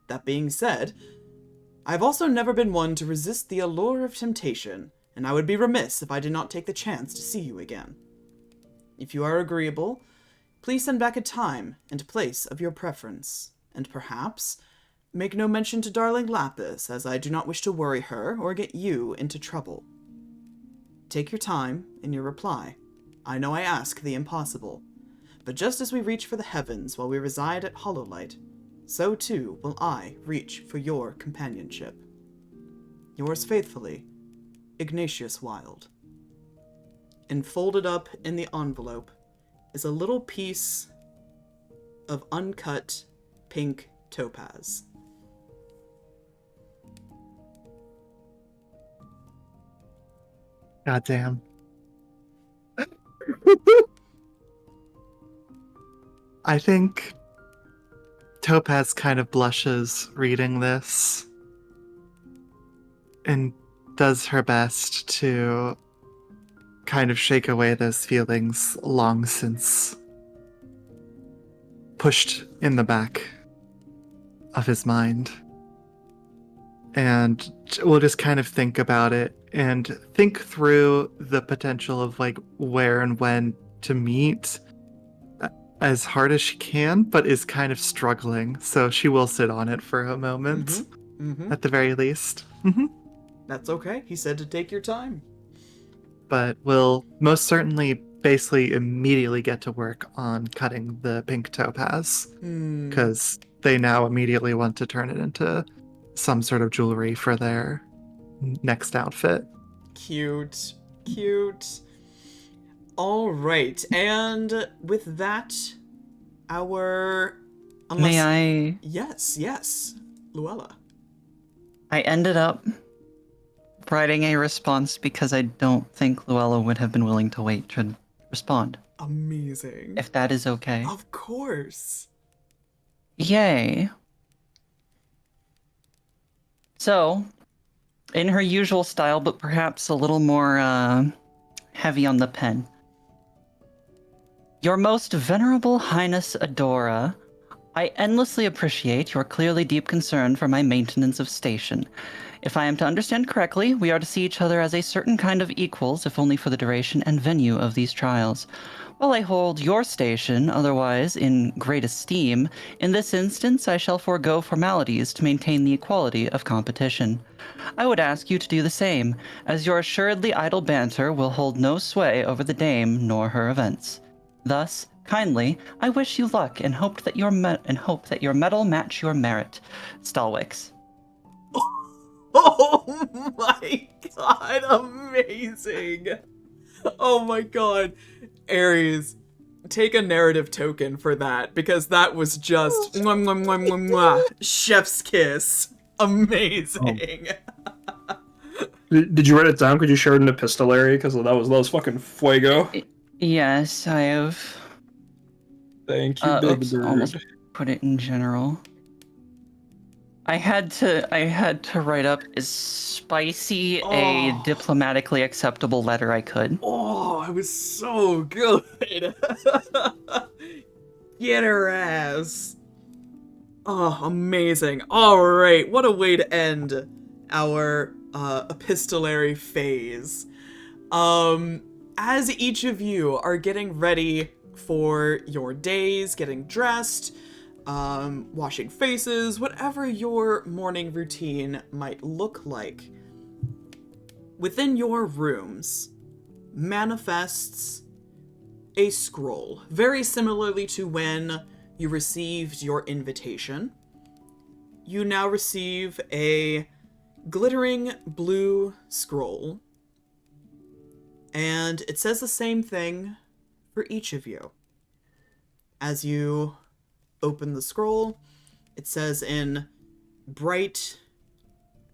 That being said, I have also never been one to resist the allure of temptation, and I would be remiss if I did not take the chance to see you again. If you are agreeable, please send back a time and place of your preference, and perhaps make no mention to darling Lapis, as I do not wish to worry her or get you into trouble. Take your time in your reply. I know I ask the impossible, but just as we reach for the heavens while we reside at Hollowlight, so too will I reach for your companionship. Yours faithfully, Ignatius Wilde. And folded up in the envelope is a little piece of uncut pink topaz. Goddamn. I think Topaz kind of blushes reading this and does her best to kind of shake away those feelings long since pushed in the back of his mind. And we'll just kind of think about it and think through the potential of like where and when to meet as hard as she can, but is kind of struggling. So she will sit on it for a moment, at the very least. That's okay. He said to take your time. But we'll most certainly basically immediately get to work on cutting the pink topaz, because they now immediately want to turn it into some sort of jewelry for their next outfit. Cute. Cute. All right. And with that, May I? Yes. Luella. I ended up writing a response because I don't think Luella would have been willing to wait to respond. Amazing. If that is okay. Of course. Yay. So, in her usual style, but perhaps a little more heavy on the pen. Your most venerable Highness Adora, I endlessly appreciate your clearly deep concern for my maintenance of station. If I am to understand correctly, we are to see each other as a certain kind of equals, if only for the duration and venue of these trials. While I hold your station, otherwise in great esteem, in this instance I shall forego formalities to maintain the equality of competition. I would ask you to do the same, as your assuredly idle banter will hold no sway over the dame nor her events. Thus, kindly, I wish you luck and hope that your medal match your merit. Stalwix. Oh my god, amazing. Oh my god. Ares, take a narrative token for that, because that was just mwah, mwah, mwah, mwah, mwah. Chef's kiss. Amazing. Did you write it down? Could you share it in epistolary? Because that was fucking fuego. Yes, I have. Thank you, big Oops, bird. almost put it in general. I had to write up as spicy a diplomatically acceptable letter I could. Oh, it was so good. Get her ass. Oh, amazing. All right, what a way to end our epistolary phase. As each of you are getting ready for your days, getting dressed, washing faces, whatever your morning routine might look like, within your rooms manifests a scroll, very similarly to when you received your invitation. You now receive a glittering blue scroll, and it says the same thing for each of you. As you open the scroll, it says in bright,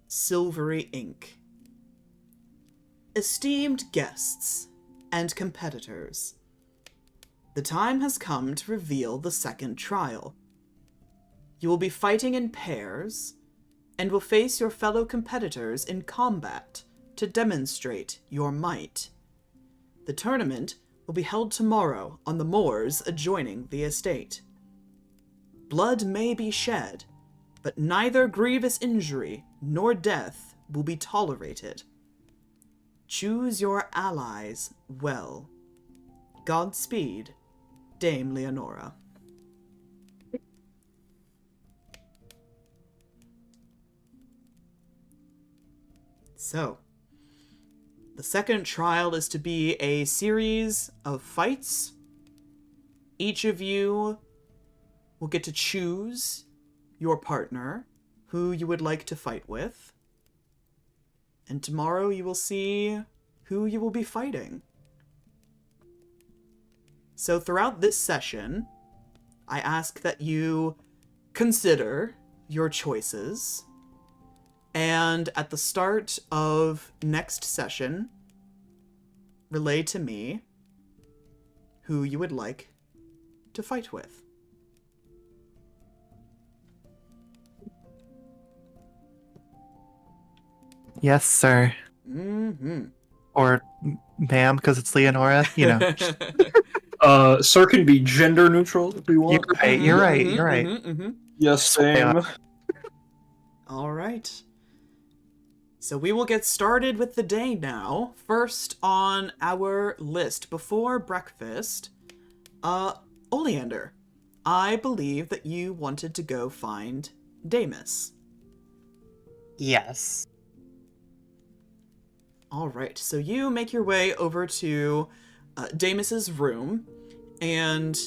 silvery ink. Esteemed guests and competitors, the time has come to reveal the second trial. You will be fighting in pairs, and will face your fellow competitors in combat to demonstrate your might. The tournament will be held tomorrow on the moors adjoining the estate. Blood may be shed, but neither grievous injury nor death will be tolerated. Choose your allies well. Godspeed, Dame Leonora. So, the second trial is to be a series of fights. Each of you will get to choose your partner, who you would like to fight with. And tomorrow you will see who you will be fighting. So throughout this session, I ask that you consider your choices. And at the start of next session, relay to me who you would like to fight with. Yes, sir. Mm-hmm. Or ma'am, because it's Leonora. You know. Sir can be gender neutral if we You're want. right. You're right. You're right. Yes, same. All right. So we will get started with the day now. First on our list, before breakfast, Oleander, I believe that you wanted to go find Damus. Yes. All right, so you make your way over to Damus's room, and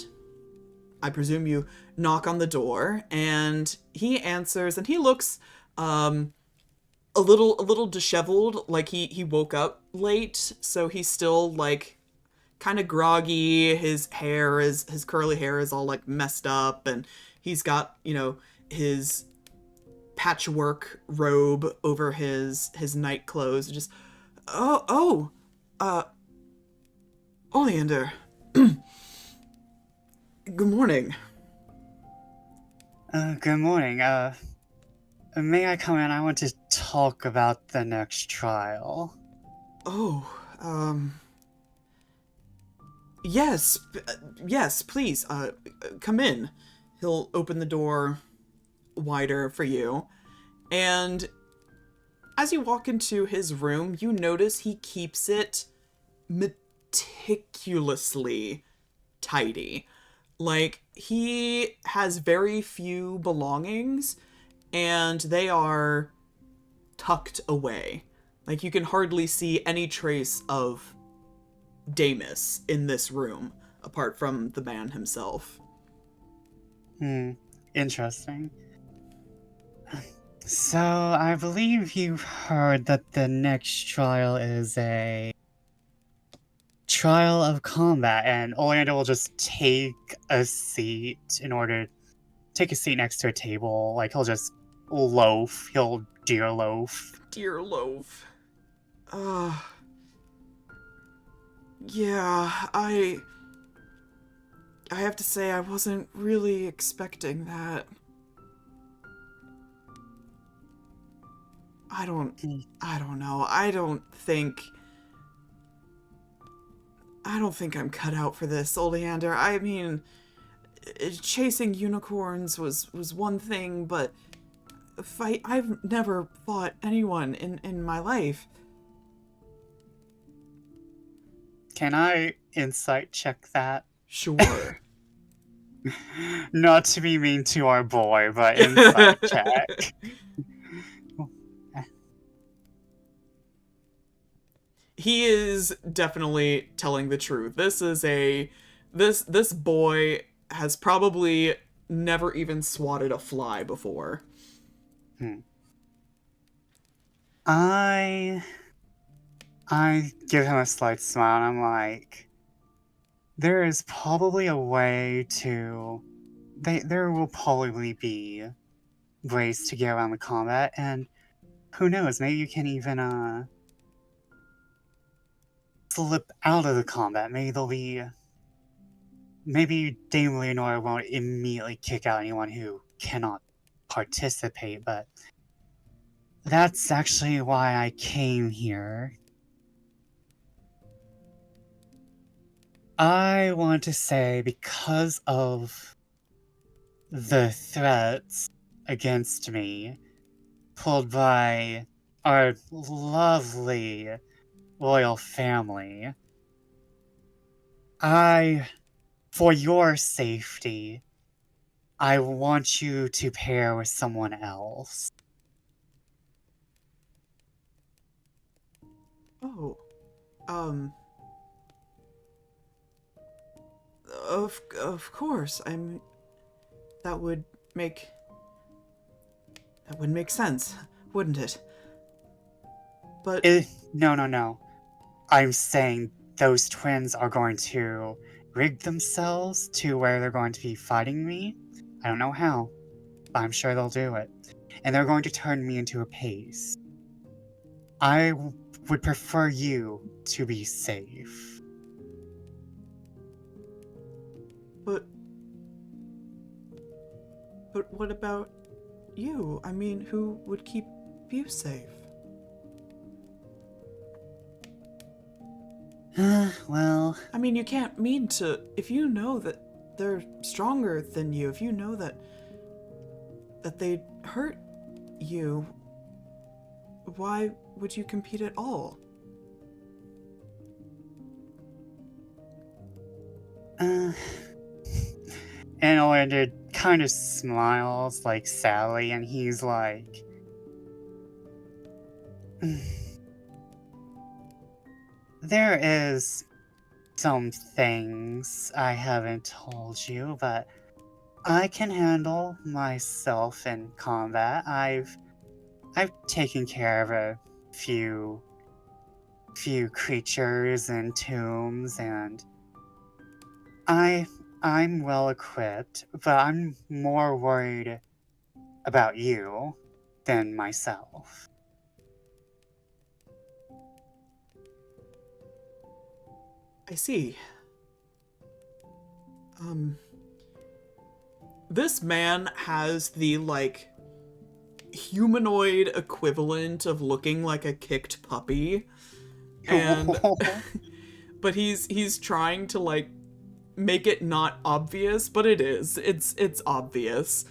I presume you knock on the door, and he answers, and he looks a little disheveled, like he woke up late, so he's still like kind of groggy. His curly hair is all like messed up, and he's got, you know, his patchwork robe over his night clothes. Just Oleander. Good morning. Good morning. May I come in? I want to talk about the next trial. Yes, yes, please, come in. He'll open the door wider for you, and as you walk into his room, you notice he keeps it meticulously tidy. Like, he has very few belongings, and they are tucked away. Like, you can hardly see any trace of Damus in this room, apart from the man himself. Interesting. So, I believe you've heard that the next trial is a trial of combat, and Oleander will just take a seat next to a table. Like, he'll just loaf. He'll dear loaf. Dear loaf. Yeah, I have to say I wasn't really expecting that. I don't know. I don't think I'm cut out for this, Oleander. I mean, chasing unicorns was one thing, but I've never fought anyone in my life. Can I insight check that? Sure. Not to be mean to our boy, but insight check. He is definitely telling the truth. This boy has probably never even swatted a fly before. I give him a slight smile, and I'm like, there is probably a way to... There will probably be ways to get around the combat, and who knows, maybe you can even slip out of the combat. Maybe Dame Leonora won't immediately kick out anyone who cannot participate, but that's actually why I came here. I want to say, because of the threats against me pulled by our lovely royal family, for your safety, I want you to pair with someone else. Oh, of course. That would make sense, wouldn't it? But No. I'm saying those twins are going to rig themselves to where they're going to be fighting me. I don't know how, but I'm sure they'll do it. And they're going to turn me into a paste. I would prefer you to be safe. But what about you? I mean, who would keep you safe? Well... I mean, you can't mean to... If you know that they're stronger than you, if you know that they'd hurt you, why would you compete at all? And Oleander kind of smiles, like, sadly, and he's like... There is some things I haven't told you, but I can handle myself in combat. I've taken care of a few creatures and tombs, and I'm well equipped, but I'm more worried about you than myself. I see. This man has the, like, humanoid equivalent of looking like a kicked puppy. And but he's trying to, like, make it not obvious, but it is. It's obvious.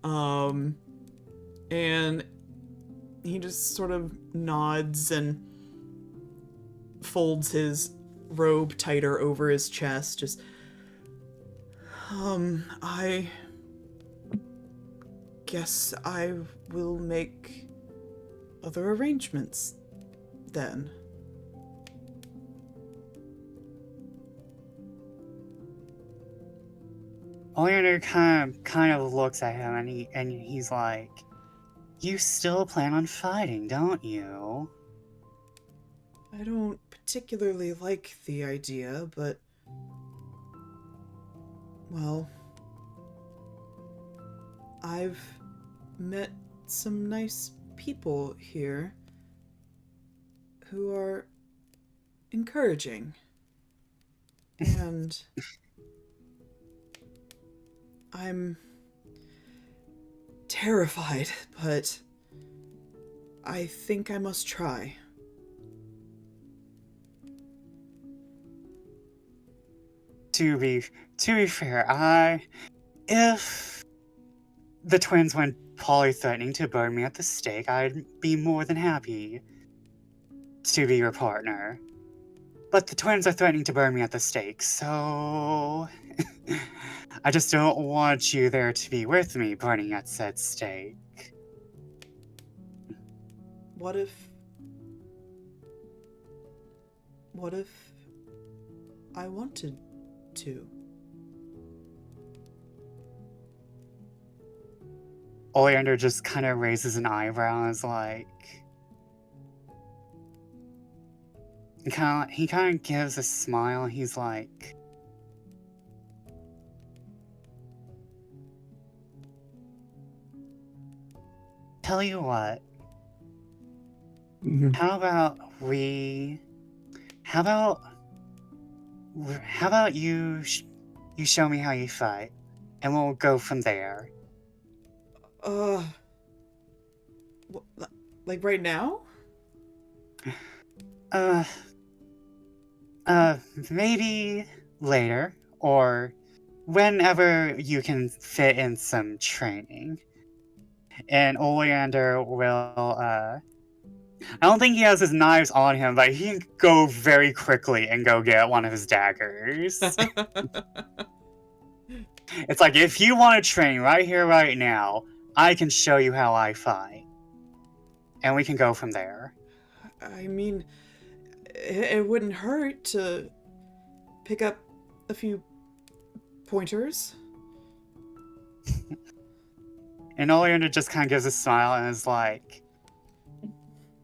And he just sort of nods and folds his robe tighter over his chest, just I guess I will make other arrangements then. Oleander kind of looks at him, and he's like, "You still plan on fighting, don't you?" I don't particularly like the idea, but well, I've met some nice people here who are encouraging, and I'm terrified, but I think I must try. To be fair, if the twins went poly-threatening to burn me at the stake, I'd be more than happy to be your partner. But the twins are threatening to burn me at the stake, so... I just don't want you there to be with me burning at said stake. What if I wanted to? Oleander just kind of raises an eyebrow and is like... He kind of gives a smile, and he's like... tell you what. Mhm. How about you you show me how you fight, and we'll go from there. Uh, like right now? Uh, maybe later, or whenever you can fit in some training. And Oleander will, I don't think he has his knives on him, but he can go very quickly and go get one of his daggers. It's like, if you want to train right here, right now, I can show you how I fight. And we can go from there. I mean, it wouldn't hurt to pick up a few pointers. And Oleander just kind of gives a smile and is like,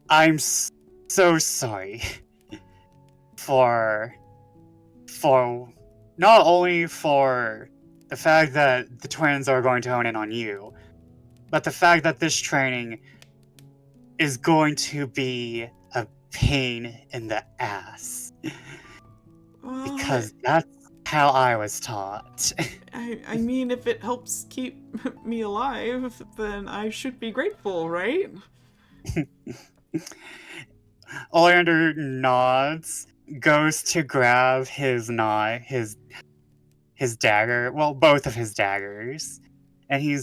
I'm so sorry for not only for the fact that the twins are going to hone in on you, but the fact that this training is going to be a pain in the ass. Because that's how I was taught. I mean, if it helps keep me alive, then I should be grateful, right? Oleander nods, goes to grab his knife, his dagger, well, both of his daggers, and he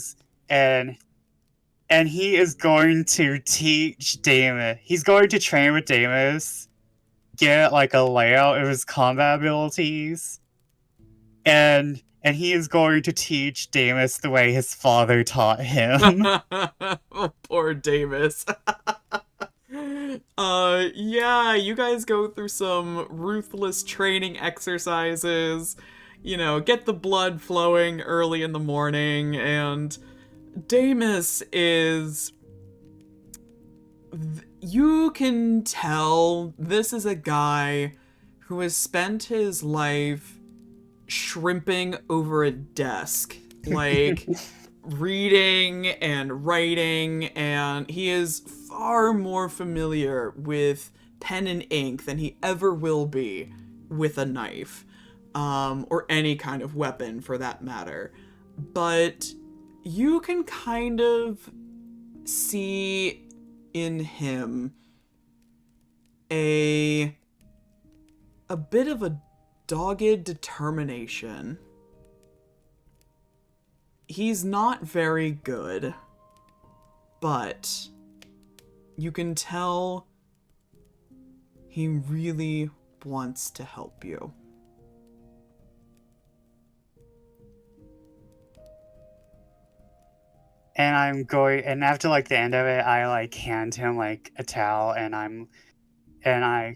is going to teach Damus. He's going to train with Damus, get like a layout of his combat abilities, and he is going to teach Damus the way his father taught him. Oh, poor Davis. Yeah, you guys go through some ruthless training exercises, you know, get the blood flowing early in the morning, and Damus is... You can tell this is a guy who has spent his life shrimping over a desk, like reading and writing, and he is far more familiar with pen and ink than he ever will be with a knife, or any kind of weapon for that matter. But you can kind of see in him a bit of a dogged determination. He's not very good, but you can tell he really wants to help you. And after like the end of it, I like hand him like a towel, and I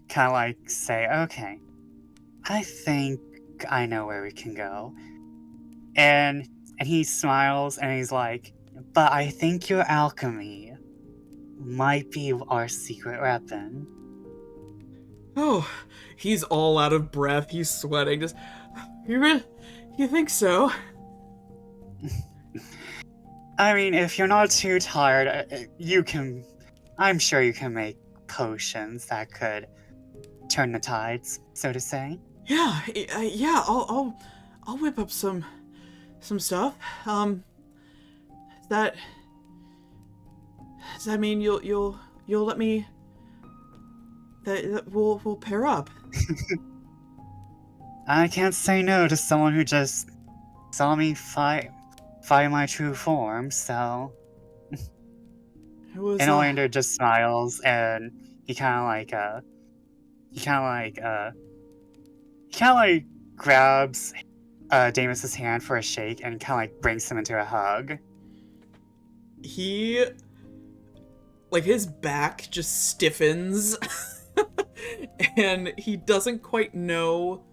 kind of like say, okay, I think I know where we can go. And he smiles and he's like, but I think your alchemy might be our secret weapon. Oh, he's all out of breath. He's sweating. Just, you think so? I mean, if you're not too tired, I'm sure you can make potions that could turn the tides, so to say. Yeah, yeah. I'll whip up some stuff. Does that mean you'll let me? That we'll pair up. I can't say no to someone who just saw me fight my true form, so... It was, and Oleander just smiles, and he kind of grabs Damus's hand for a shake and kind of like brings him into a hug. He, like, his back just stiffens, and he doesn't quite know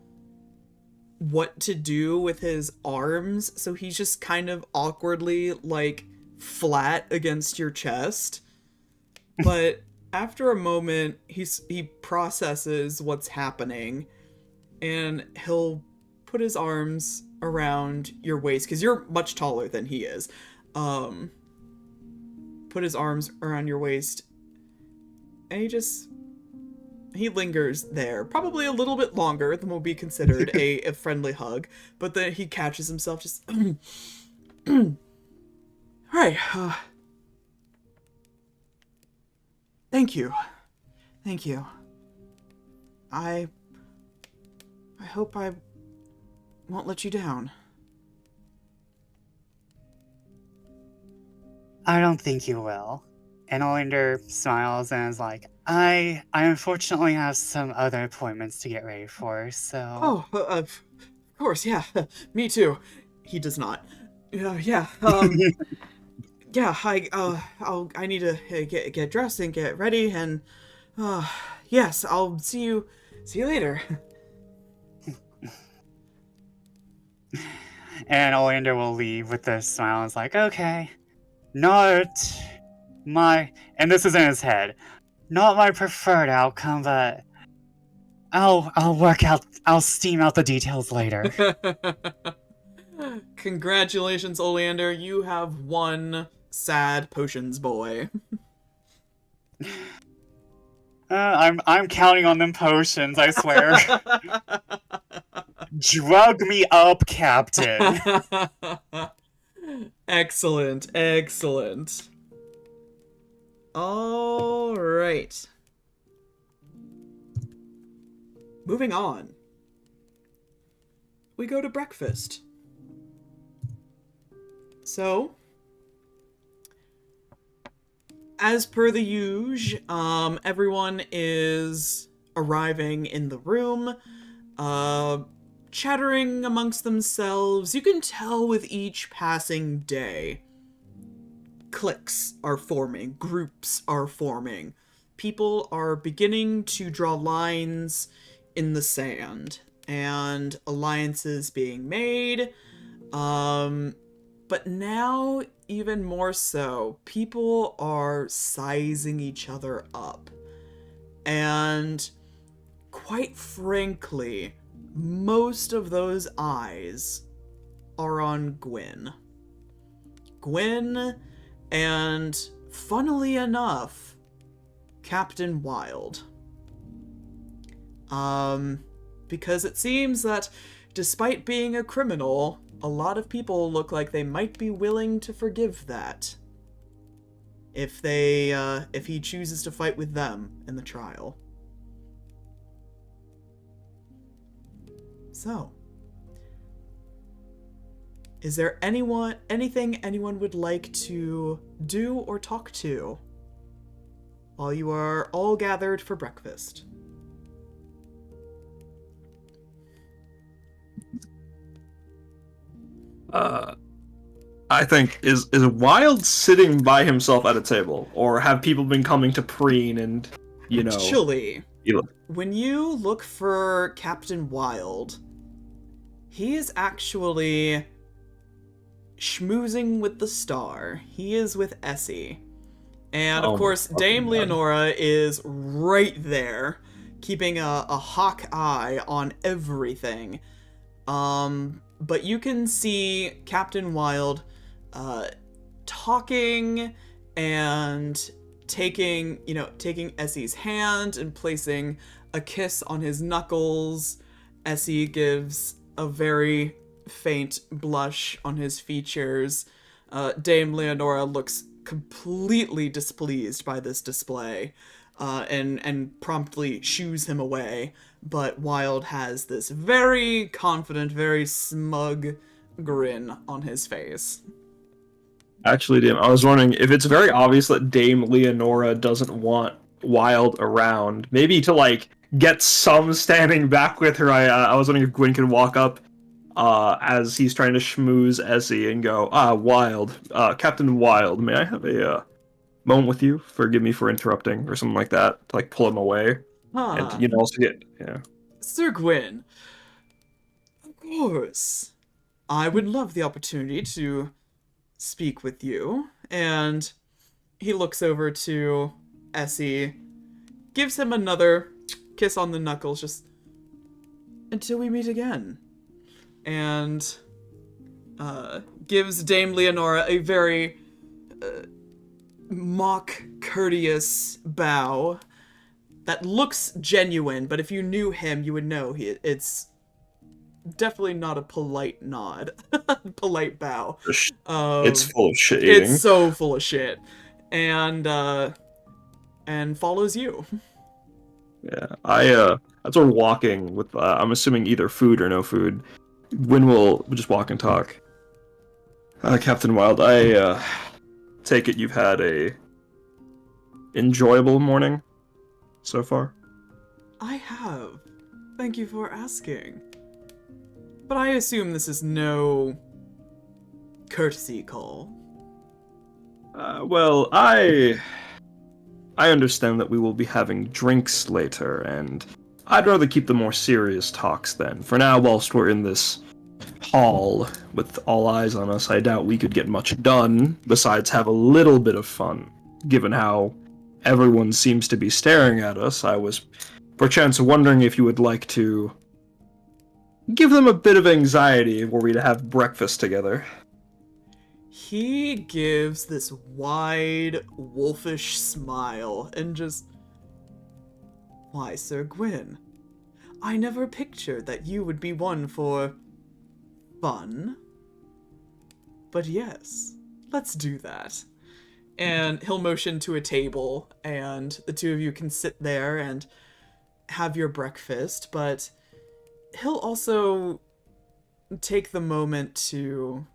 what to do with his arms, so he's just kind of awkwardly, like, flat against your chest. But after a moment, he processes what's happening, and he'll put his arms around your waist, because you're much taller than he is. Put put his arms around your waist, and he lingers there, probably a little bit longer than will be considered a friendly hug, but then he catches himself just, right, thank you. I hope I won't let you down. I don't think you will. And Oleander smiles and is like, I unfortunately have some other appointments to get ready for, so... Oh, of course, yeah. Me too. He does not. Yeah, yeah, I need to get dressed and get ready, and, yes, I'll see you later. And Oleander will leave with this smile and is like, okay, not my... And this is in his head. Not my preferred outcome, but I'll steam out the details later. Congratulations, Oleander. You have one sad potions boy. I'm counting on them potions, I swear. Drug me up, Captain. Excellent. All right. Moving on. We go to breakfast. So, as per the usual, everyone is arriving in the room, chattering amongst themselves. You can tell with each passing day, cliques are forming, groups are forming. People are beginning to draw lines in the sand, and alliances being made. But now, even more so, people are sizing each other up. And quite frankly, most of those eyes are on Gwyn. Gwyn, and funnily enough, Captain Wilde. Because it seems that despite being a criminal, a lot of people look like they might be willing to forgive that. If he chooses to fight with them in the trial. So, is there anything anyone would like to do or talk to while you are all gathered for breakfast? I think is Wilde sitting by himself at a table, or have people been coming to preen and, Actually, you when you look for Captain Wilde, he is actually schmoozing with the star. He is with Essie. And of course, Dame Leonora is right there, keeping a hawk eye on everything. But you can see Captain Wilde talking and taking Essie's hand and placing a kiss on his knuckles. Essie gives a very faint blush on his features. Dame Leonora looks completely displeased by this display, and promptly shoos him away. But Wilde has this very confident, very smug grin on his face. Actually, Dame, I was wondering if it's very obvious that Dame Leonora doesn't want Wilde around. Maybe to get some standing back with her. I was wondering if Gwyn can walk up as he's trying to schmooze Essie and go, Wilde, Captain Wilde, may I have a moment with you? Forgive me for interrupting, or something like that, to pull him away. And also get Sir Gwyn, of course, I would love the opportunity to speak with you. And he looks over to Essie, gives him another kiss on the knuckles, just until we meet again. And gives Dame Leonora a very mock courteous bow that looks genuine, but if you knew him, you would know it's definitely not a polite nod. Polite bow. It's full of shit It's eating. so full of shit. And follows you. Yeah, as we're walking with, I'm assuming either food or no food, Gwyn will just walk and talk. Captain Wilde, I take it you've had a enjoyable morning so far? I have. Thank you for asking. But I assume this is no courtesy call. Well, I understand that we will be having drinks later, and I'd rather keep the more serious talks then. For now, whilst we're in this hall with all eyes on us, I doubt we could get much done besides have a little bit of fun. Given how everyone seems to be staring at us, I was perchance wondering if you would like to give them a bit of anxiety were we to have breakfast together. He gives this wide, wolfish smile and just... Why, Sir Gwyn, I never pictured that you would be one for... fun. But yes, let's do that. And he'll motion to a table, and the two of you can sit there and have your breakfast, but he'll also take the moment to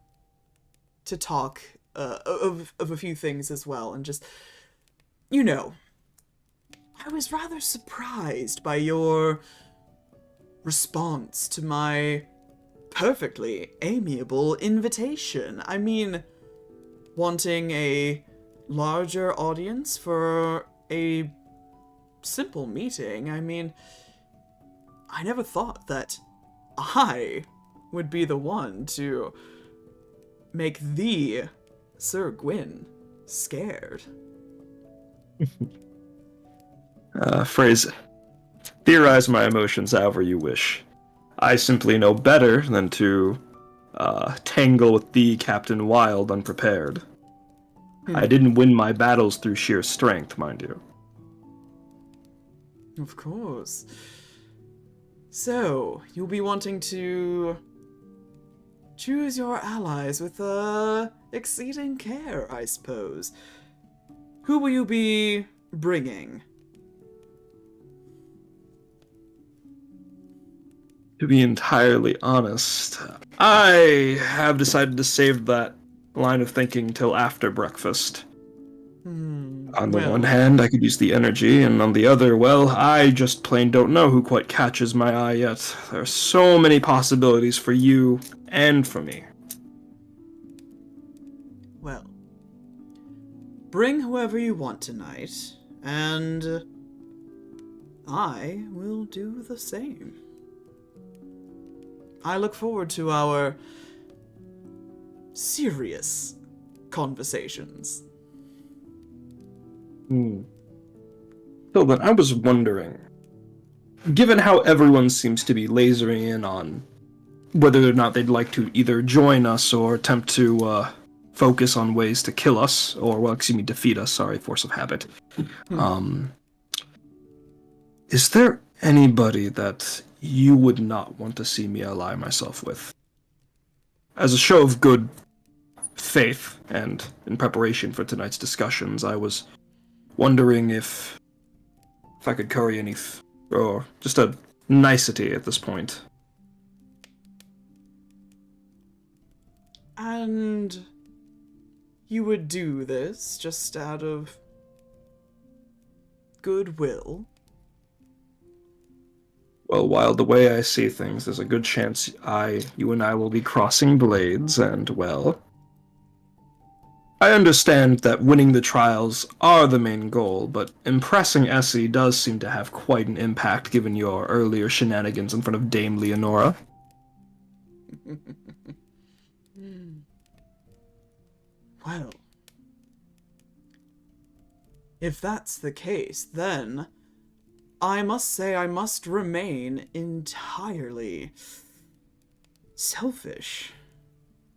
talk of a few things as well, and just, you know, I was rather surprised by your response to my perfectly amiable invitation. I mean, wanting a larger audience for a simple meeting. I mean, I never thought that I would be the one to make the Sir Gwyn scared. Phrase, theorize my emotions however you wish. I simply know better than to tangle with the Captain Wilde unprepared. I didn't win my battles through sheer strength, mind you. Of course. So, you'll be wanting to choose your allies with exceeding care, I suppose. Who will you be bringing? To be entirely honest, I have decided to save that line of thinking till after breakfast. On the one hand, I could use the energy, and on the other, well, I just plain don't know who quite catches my eye yet. There are so many possibilities for you and for me. Well, bring whoever you want tonight, and I will do the same. I look forward to our serious conversations. So then, I was wondering, given how everyone seems to be lasering in on whether or not they'd like to either join us or attempt to focus on ways to kill us, or, well, excuse me, defeat us, sorry, force of habit. Is there anybody that you would not want to see me ally myself with? As a show of good faith, and in preparation for tonight's discussions, I was wondering if I could curry any, or just a nicety at this point. And you would do this just out of goodwill? Well, while the way I see things, there's a good chance you and I will be crossing blades, and, well, I understand that winning the trials are the main goal, but impressing Essie does seem to have quite an impact given your earlier shenanigans in front of Dame Leonora. Well, if that's the case, then I must say I must remain entirely selfish.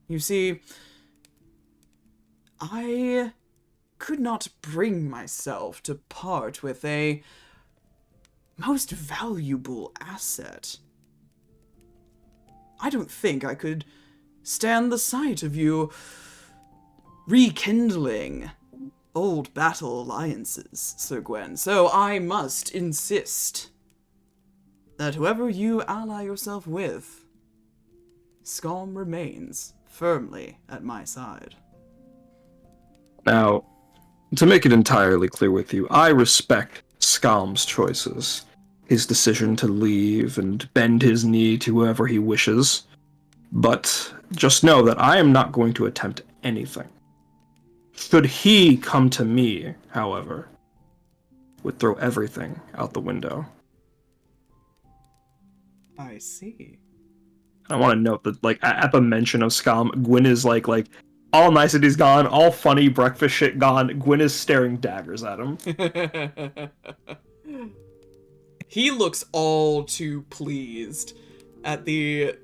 You see, I could not bring myself to part with a most valuable asset. I don't think I could stand the sight of you rekindling old battle alliances, Sir Gwyn, so I must insist that whoever you ally yourself with, Skalm remains firmly at my side. Now, to make it entirely clear with you, I respect Skalm's choices. His decision to leave and bend his knee to whoever he wishes. But just know that I am not going to attempt anything. Should he come to me, however, would throw everything out the window. I see. I want to note that, like, at the mention of Skalm, Gwyn is like all niceties gone, all funny breakfast shit gone. Gwyn is staring daggers at him. He looks all too pleased at the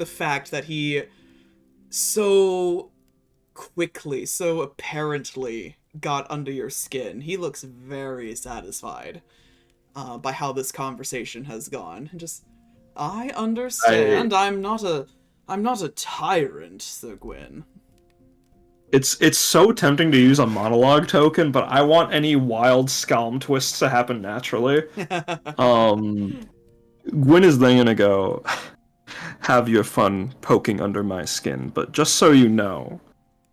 fact that he so quickly, so apparently got under your skin. He looks very satisfied by how this conversation has gone. Just, I understand. I'm not a tyrant, Sir Gwyn. It's so tempting to use a monologue token, but I want any wild Skalm twists to happen naturally. Gwyn is then gonna go, have your fun poking under my skin, but just so you know,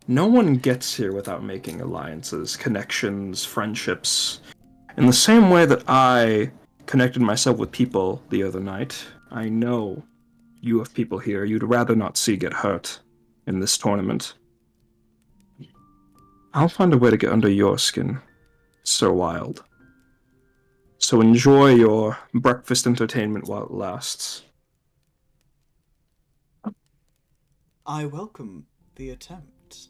no one gets here without making alliances, connections, friendships. In the same way that I connected myself with people the other night, I know you have people here you'd rather not see get hurt in this tournament. I'll find a way to get under your skin, Sir Wilde. So enjoy your breakfast entertainment while it lasts. I welcome the attempt.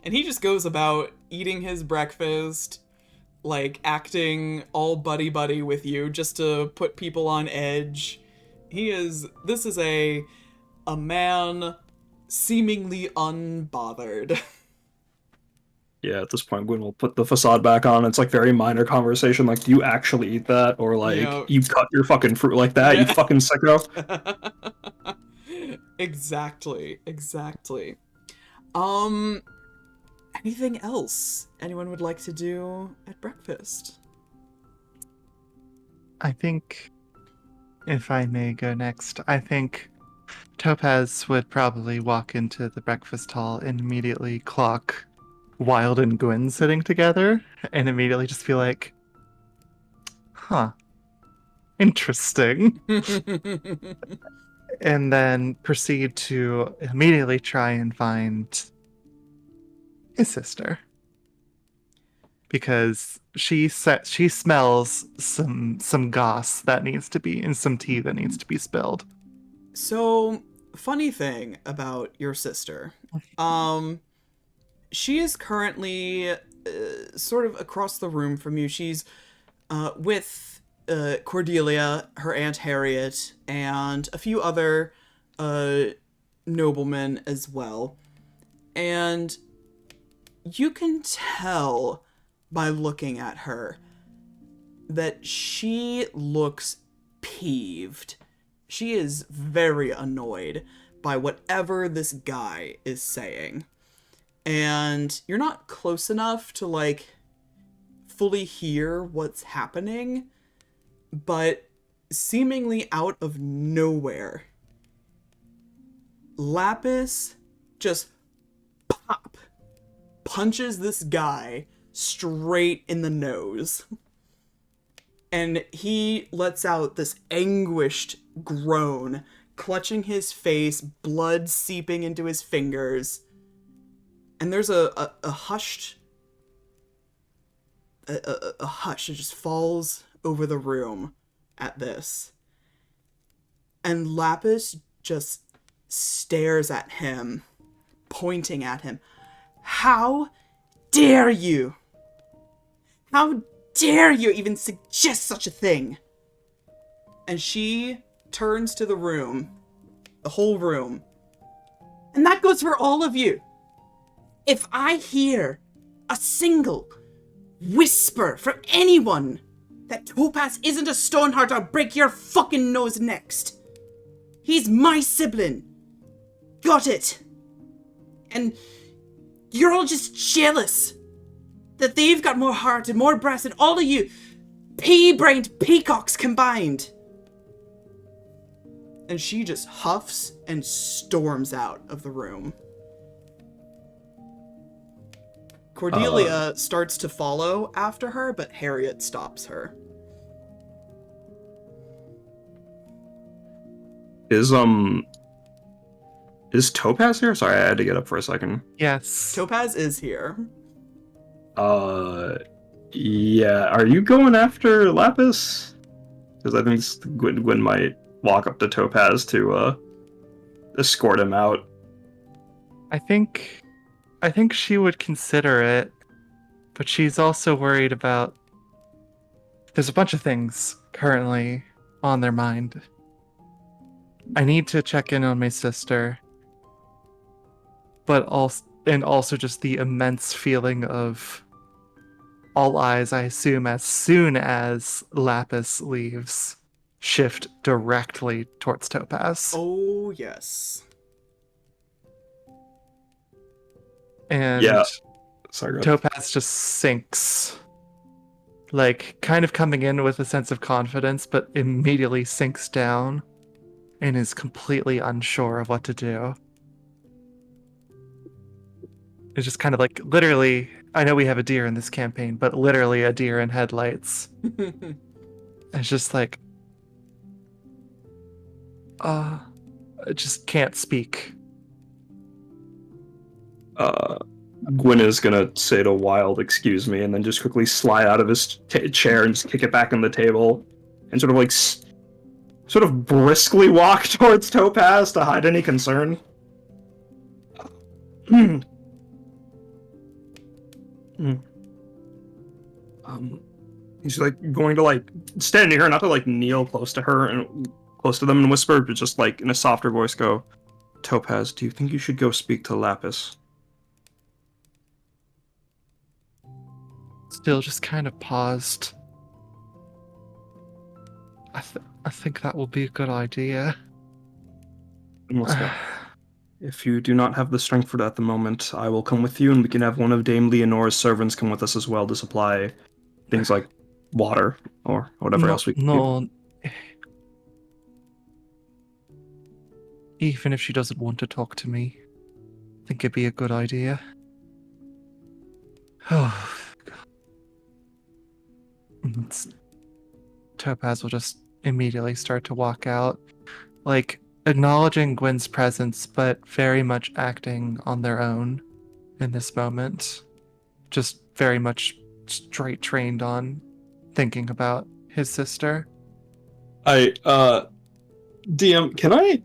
And he just goes about eating his breakfast, like acting all buddy-buddy with you just to put people on edge. This is a man seemingly unbothered. Yeah, at this point, Gwyn will put the facade back on. It's like very minor conversation, like, do you actually eat that? Or like, Yeah. you cut your fucking fruit like that, you fucking sicko? Exactly. Anything else anyone would like to do at breakfast? I think, if I may go next, I think Topaz would probably walk into the breakfast hall and immediately clock Wilde and Gwyn sitting together and immediately just be like, huh, interesting. And then proceed to immediately try and find his sister. Because she smells some goss that needs to be, and some tea that needs to be spilled. So, funny thing about your sister. She is currently sort of across the room from you. She's with Cordelia, her Aunt Harriet, and a few other noblemen as well. And you can tell by looking at her that she looks peeved. She is very annoyed by whatever this guy is saying. And you're not close enough to, like, fully hear what's happening, but seemingly out of nowhere, Lapis just punches this guy straight in the nose. And he lets out this anguished groan, clutching his face, blood seeping into his fingers. And there's a hush that just falls over the room at this. And Lapis just stares at him, pointing at him. How dare you? How dare you even suggest such a thing? And she turns to the room the whole room. And that goes for all of you. If I hear a single whisper from anyone that Topaz isn't a Stoneheart, I'll break your fucking nose next. He's my sibling. Got it? And you're all just jealous that they've got more heart and more brass than all of you pea-brained peacocks combined. And she just huffs and storms out of the room. Cordelia starts to follow after her, but Harriet stops her. Is Topaz here? Sorry, I had to get up for a second. Yes. Topaz is here. Yeah. Are you going after Lapis? Because I think Gwyn might walk up to Topaz to escort him out. I think she would consider it, but she's also worried about... There's a bunch of things currently on their mind. I need to check in on my sister, but also just the immense feeling of all eyes, I assume, as soon as Lapis leaves, shift directly towards Topaz. Oh, yes. And Yeah. Sorry, go ahead. Topaz just sinks. Like, kind of coming in with a sense of confidence, but immediately sinks down and is completely unsure of what to do. It's just kind of like, literally, I know we have a deer in this campaign, but literally a deer in headlights. It's just like, I just can't speak. Gwyn is gonna say to Wilde, "Excuse me," and then just quickly slide out of his chair and just kick it back on the table, and sort of like, sort of briskly walk towards Topaz to hide any concern. He's like going to like stand near her, not to like kneel close to her and close to them and whisper, but just like in a softer voice go, "Topaz, do you think you should go speak to Lapis?" Still just kind of paused. I think that will be a good idea. And let's go. If you do not have the strength for that at the moment, I will come with you, and we can have one of Dame Leonora's servants come with us as well to supply things like water or whatever else we can do. No. Even if she doesn't want to talk to me, I think it'd be a good idea. Oh. Topaz will just immediately start to walk out, like acknowledging Gwyn's presence, but very much acting on their own in this moment. Just very much straight trained on thinking about his sister. DM, can I,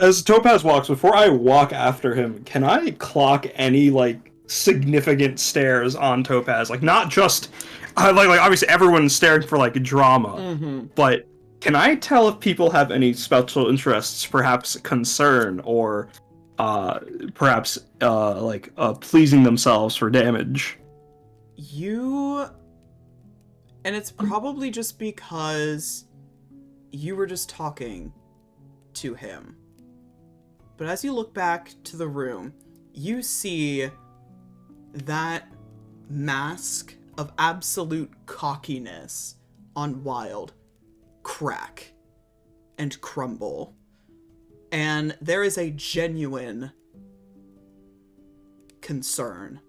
as Topaz walks, before I walk after him, can I clock any like significant stares on Topaz? Like not just, like obviously everyone's staring for like drama, but can I tell if people have any special interests, perhaps concern, or perhaps pleasing themselves for damage? And it's probably just because you were just talking to him. But as you look back to the room, you see that mask of absolute cockiness on Wilde crack and crumble. And there is a genuine concern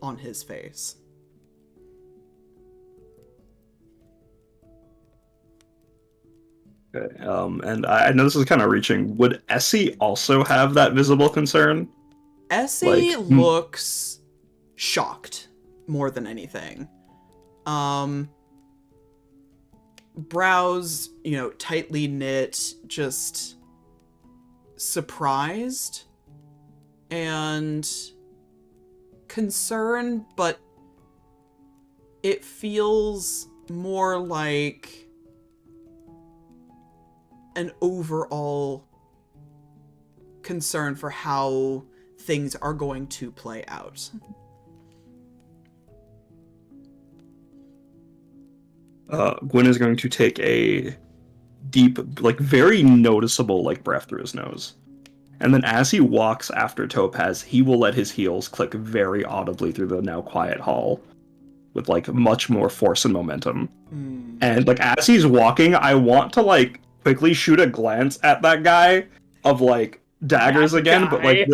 on his face. Okay, and I know this is kind of reaching. Would Essie also have that visible concern? Essie looks shocked more than anything. Brows, tightly knit, just surprised and concerned, but it feels more like an overall concern for how things are going to play out. Gwyn is going to take a deep, like very noticeable, like breath through his nose. And then as he walks after Topaz, he will let his heels click very audibly through the now quiet hall with like much more force and momentum. And like as he's walking, I want to like quickly shoot a glance at that guy of like daggers That again, but like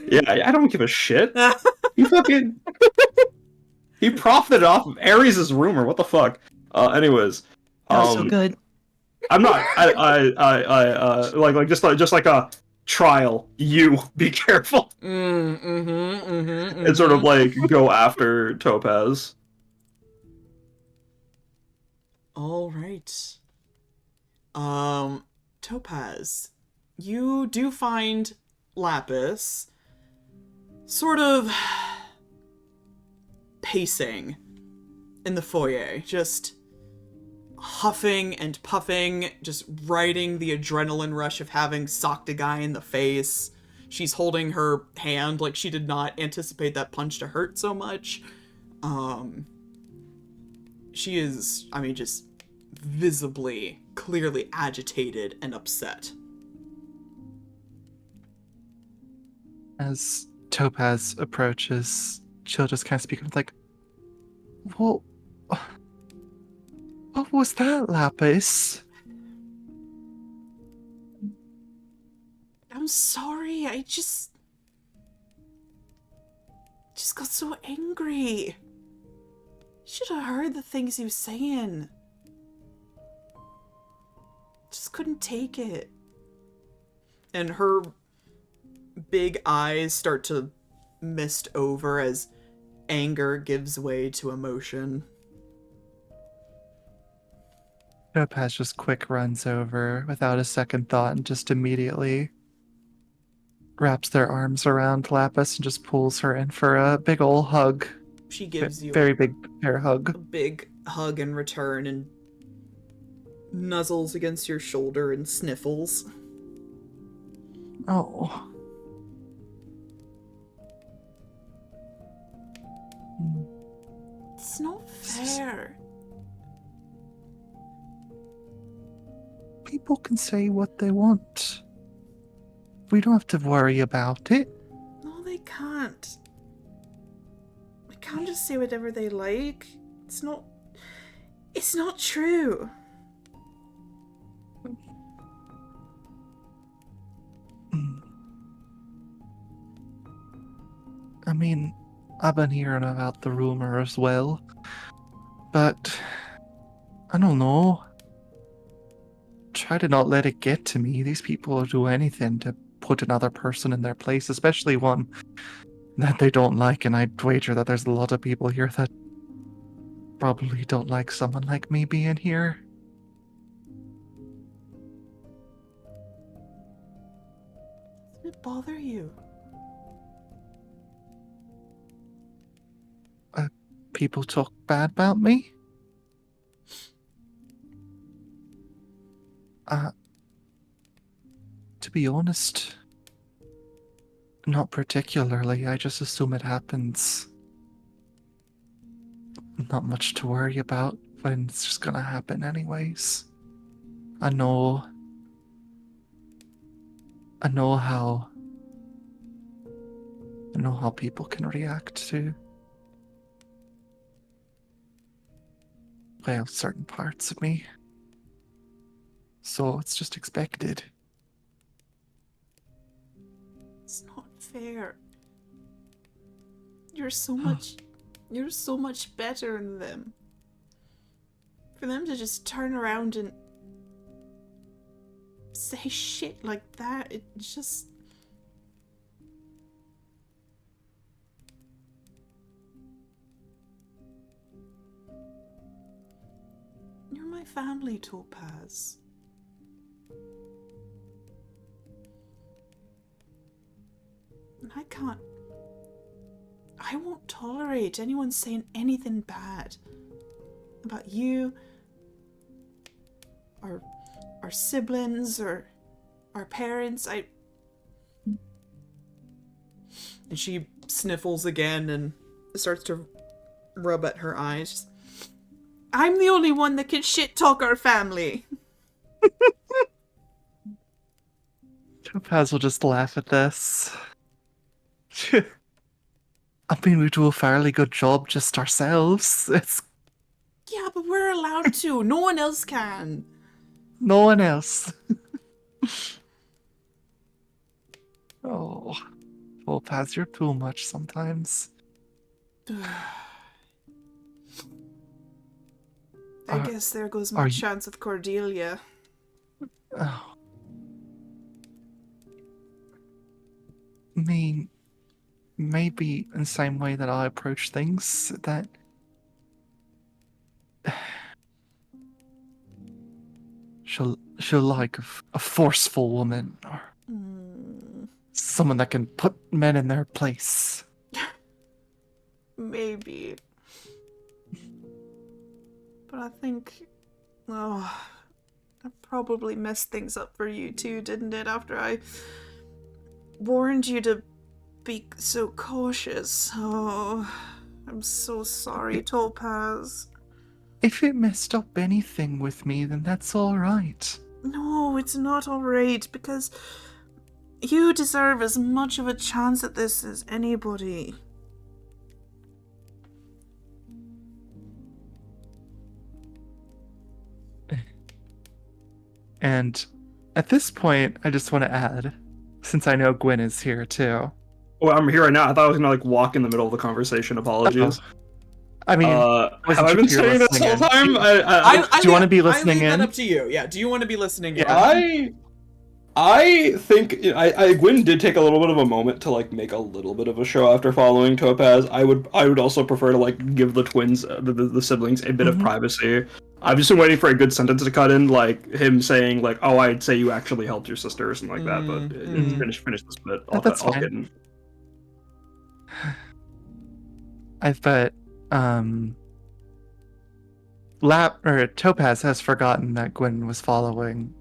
yeah, I don't give a shit. He fucking he profited off of Ares' rumor. What the fuck? Anyways, That was so good. I'm not. Like just like a trial. You be careful. And sort of like go after Topaz. All right. Topaz, you do find Lapis sort of pacing in the foyer, just huffing and puffing, just riding the adrenaline rush of having socked a guy in the face. She's holding her hand like she did not anticipate that punch to hurt so much. She is, I mean, just visibly, clearly agitated and upset. As Topaz approaches, she'll just kind of speak like, What was that, Lapis? I'm sorry, I just got so angry. Should have heard the things he was saying. Just couldn't take it. And her big eyes start to mist over as anger gives way to emotion. Topaz just quick runs over without a second thought and just immediately wraps their arms around Lapis and just pulls her in for a big ol' hug. She gives you Very big air a hug. big hug in return and nuzzles against your shoulder and sniffles. Oh. It's not fair. People can say what they want. We don't have to worry about it. No, they can't. They can't just say whatever they like. It's not true. I mean, I've been hearing about the rumor as well. But, I don't know. Try to not let it get to me. These people will do anything to put another person in their place, especially one that they don't like, and I'd wager that there's a lot of people here that probably don't like someone like me being here. Doesn't it bother you? People talk bad about me? To be honest, not particularly. I just assume it happens. Not much to worry about, but it's just gonna happen anyways. I know how people can react to, well, certain parts of me. So it's just expected. It's not fair. You're so much better than them. For them to just turn around and say shit like that, it's just... You're my family, Topaz. And I won't tolerate anyone saying anything bad about you, our siblings, or our parents. And she sniffles again and starts to rub at her eyes. I'm the only one that can shit-talk our family. Topaz will just laugh at this. I mean, we do a fairly good job just ourselves. It's Yeah, but we're allowed to. No one else can. no one else. Oh, Topaz, you're too much sometimes. I guess there goes my chance with Cordelia. Oh. I mean, maybe in the same way that I approach things, that she'll like a forceful woman, or someone that can put men in their place. Maybe. But I think, I probably messed things up for you too, didn't it? After I warned you to be so cautious. Oh, I'm so sorry, Topaz. If it messed up anything with me, then that's all right. No, it's not alright, because you deserve as much of a chance at this as anybody. And at this point, I just want to add, since I know Gwyn is here too. Well, I'm here right now. I thought I was gonna like walk in the middle of the conversation. Apologies. I mean, have I been saying this whole time? Do you want to be listening I leave in? that up to you. Yeah. Do you want to be listening in? I think Gwyn did take a little bit of a moment to like make a little bit of a show after following Topaz. I would also prefer to like give the twins, the siblings, a bit of privacy. I've just been waiting for a good sentence to cut in, like him saying like, "Oh, I'd say you actually helped your sister" or something like that. But finish this bit. That's fine. Get in. I bet Topaz has forgotten that Gwyn was following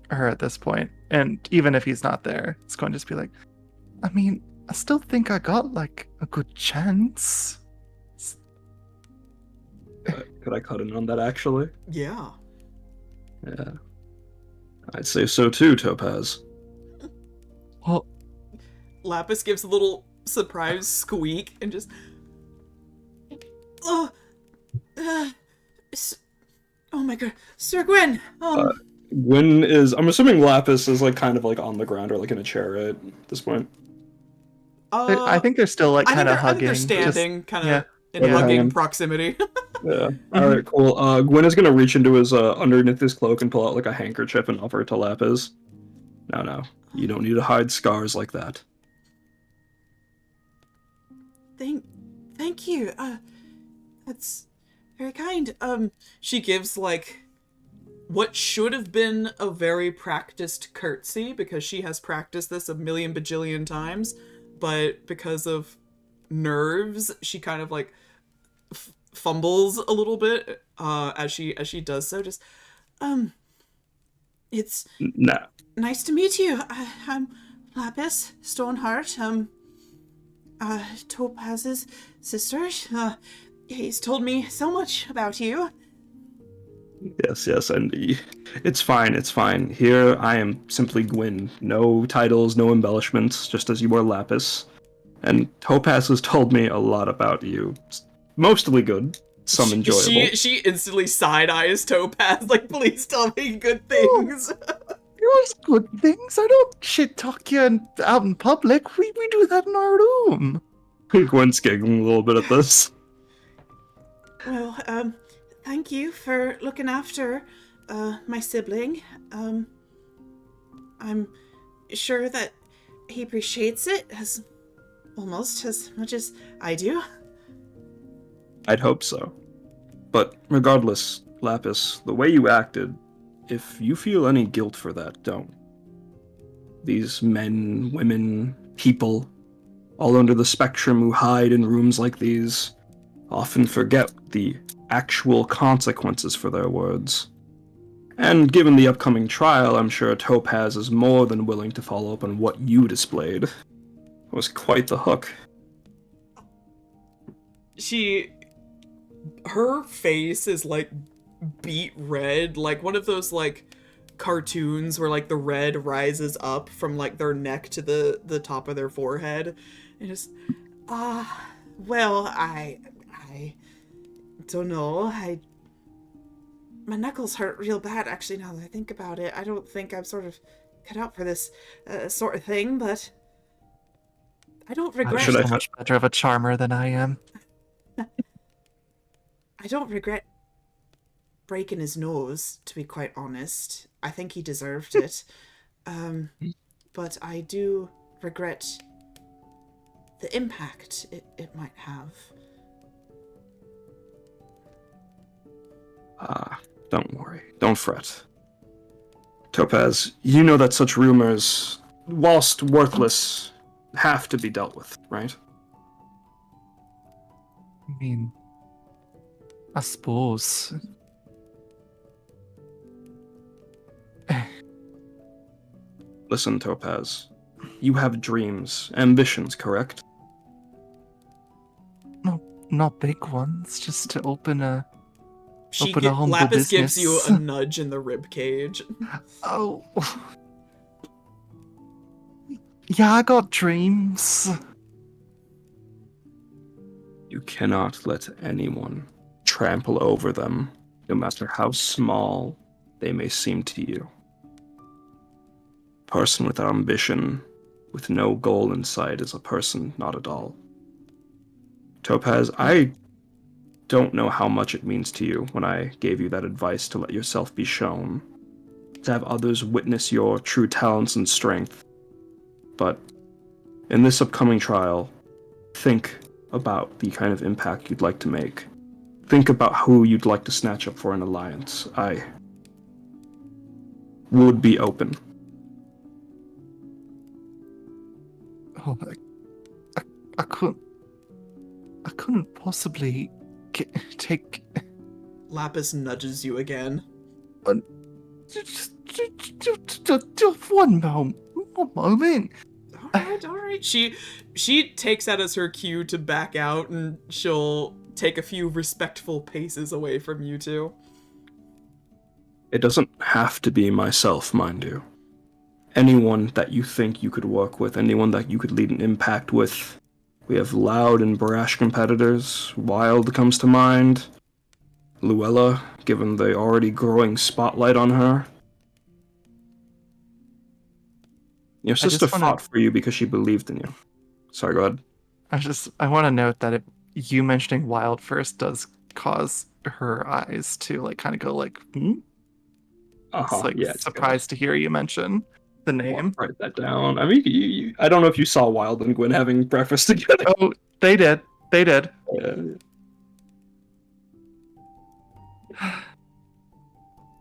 her at this point, and even if he's not there, it's going to just be like, I mean, I still think I got like a good chance. Could I cut in on that actually? Yeah. Yeah. I'd say so too, Topaz. Well, Lapis gives a little surprised squeak and just. Oh my god, Sir Gwyn. Gwyn is. I'm assuming Lapis is like kind of like on the ground or like in a chair right, at this point. I think they're still like kind of hugging. I think they're standing, kind of in Yeah. hugging proximity. Yeah. All right. Cool. Gwyn is gonna reach into his underneath his cloak and pull out like a handkerchief and offer it to Lapis. No. You don't need to hide scars like that. Thank you. That's very kind. She gives like what should have been a very practiced curtsy, because she has practiced this a million bajillion times, but because of nerves, she kind of like fumbles a little bit as she does so. Just it's nice to meet you. I'm Lapis Stoneheart, Topaz's sister. He's told me so much about you. Yes, and it's fine. Here I am simply Gwyn. No titles, no embellishments, just as you are Lapis. And Topaz has told me a lot about you. Mostly good, some enjoyable. She instantly side-eyes Topaz, like, please tell me good things. Yours good things? I don't shit talk you out in public. We do that in our room. Gwyn's giggling a little bit at this. Well, thank you for looking after my sibling. I'm sure that he appreciates it almost as much as I do. I'd hope so. But regardless, Lapis, the way you acted, if you feel any guilt for that, don't. These men, women, people, all under the spectrum who hide in rooms like these, often forget the actual consequences for their words. And given the upcoming trial, I'm sure Topaz is more than willing to follow up on what you displayed. It was quite the hook. Her face is like beet red, like one of those like cartoons where like the red rises up from like their neck to the top of their forehead. And just well, I don't know. My knuckles hurt real bad actually now that I think about it. I don't think I'm sort of cut out for this sort of thing, but I don't regret. You're so much better of a charmer than I am. I don't regret breaking his nose, to be quite honest. I think he deserved it. But I do regret the impact it might have. Don't worry. Don't fret. Topaz, you know that such rumors, whilst worthless, have to be dealt with, right? I mean, I suppose. Listen, Topaz. You have dreams, ambitions, correct? No, not big ones. Just to open a humble Lapis business. gives you a nudge in the rib cage. Oh. Yeah, I got dreams. You cannot let anyone trample over them, no matter how small they may seem to you. A person without ambition, with no goal in sight, is a person not at all. Topaz, I don't know how much it means to you when I gave you that advice to let yourself be shown, to have others witness your true talents and strength. But in this upcoming trial, think about the kind of impact you'd like to make. Think about who you'd like to snatch up for an alliance. I would be open. Oh, I couldn't possibly take. Lapis nudges you again. Just one moment. All right. She takes that as her cue to back out, and she'll take a few respectful paces away from you two. It doesn't have to be myself, mind you. Anyone that you think you could work with, anyone that you could lead an impact with. We have loud and brash competitors. Wilde comes to mind. Luella, given the already growing spotlight on her. Your sister fought for you because she believed in you. Sorry, go ahead. I want to note that you mentioning Wild first does cause her eyes to like kind of go like, It's like surprised to hear you mention the name. Write that down. I mean, I don't know if you saw Wild and Gwyn having breakfast together. Oh, they did. They did.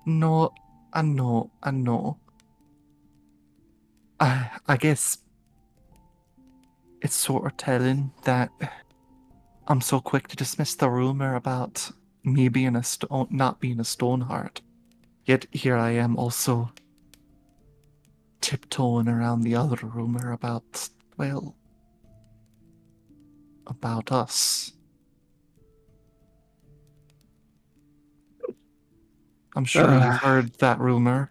No, I know. I guess it's sort of telling that I'm so quick to dismiss the rumor about me being not being a Stoneheart. Yet here I am also tiptoeing around the other rumor about, well, about us. I'm sure you've heard that rumor.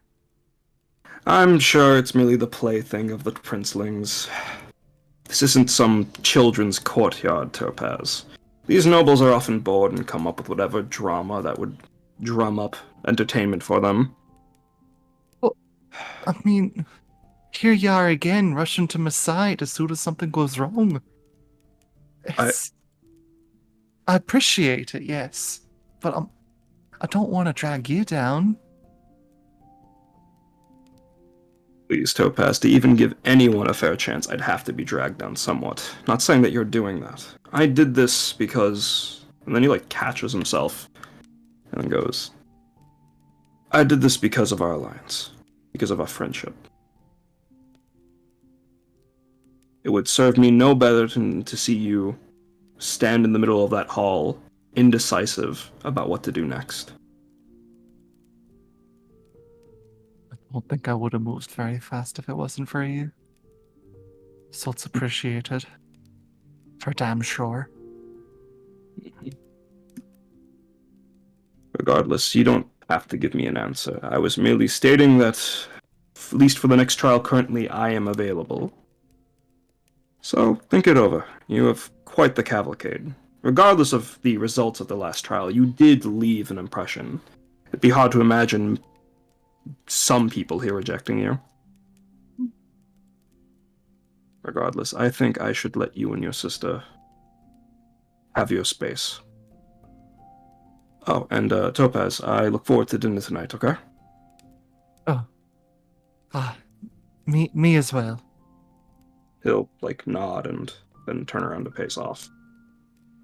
I'm sure it's merely the plaything of the princelings. This isn't some children's courtyard, Topaz. These nobles are often bored and come up with whatever drama that would drum up entertainment for them. Well, I mean, here you are again, rushing to my side as soon as something goes wrong. I appreciate it, yes, but I don't want to drag you down. Please, Topaz, to even give anyone a fair chance, I'd have to be dragged down somewhat. Not saying that you're doing that. I did this because... And then he, catches himself and then goes, I did this because of our alliance. Because of our friendship. It would serve me no better to see you stand in the middle of that hall, indecisive about what to do next. I don't think I would have moved very fast if it wasn't for you. So it's appreciated. For damn sure. Regardless, you don't have to give me an answer. I was merely stating that, at least for the next trial currently, I am available. So, think it over. You have quite the cavalcade. Regardless of the results of the last trial, you did leave an impression. It'd be hard to imagine some people here rejecting you. Regardless, I think I should let you and your sister have your space. Oh, and Topaz, I look forward to dinner tonight, okay? Me as well. He'll, nod and then turn around to pace off.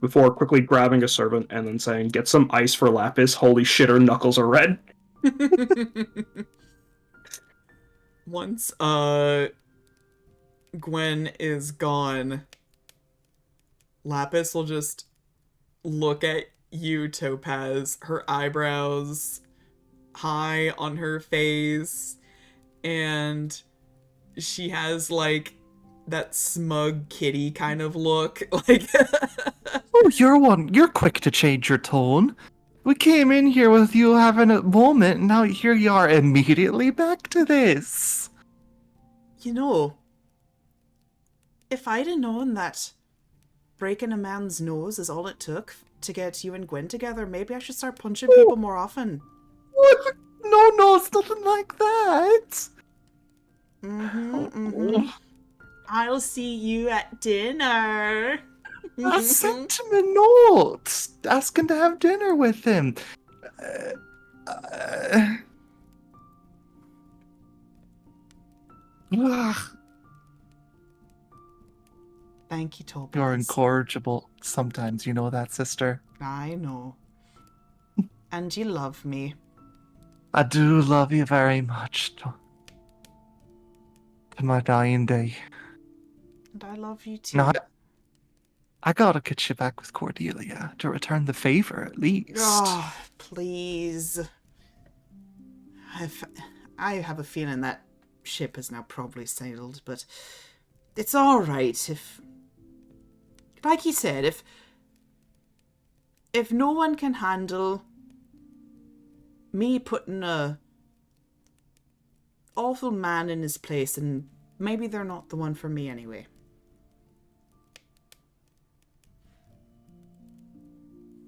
Before quickly grabbing a servant and then saying, "Get some ice for Lapis, holy shit, her knuckles are red." Once, Gwyn is gone, Lapis will just look at you, Topaz, her eyebrows high on her face, and she has, that smug kitty kind of look. Oh, you're quick to change your tone. We came in here with you having a moment, and now here you are immediately back to this. You know, if I'd have known that breaking a man's nose is all it took to get you and Gwyn together, maybe I should start punching people more often. No, it's nothing like that. I'll see you at dinner. I sent him a note asking to have dinner with him. Thank you, Topaz. You're incorrigible sometimes, you know that, sister. I know. And you love me. I do love you very much. To my dying day. And I love you too. No, I gotta get you back with Cordelia to return the favor, at least. Oh, please. I have a feeling that ship is now probably sailed, but it's alright if... Like he said, if no one can handle me putting a awful man in his place, and maybe they're not the one for me anyway.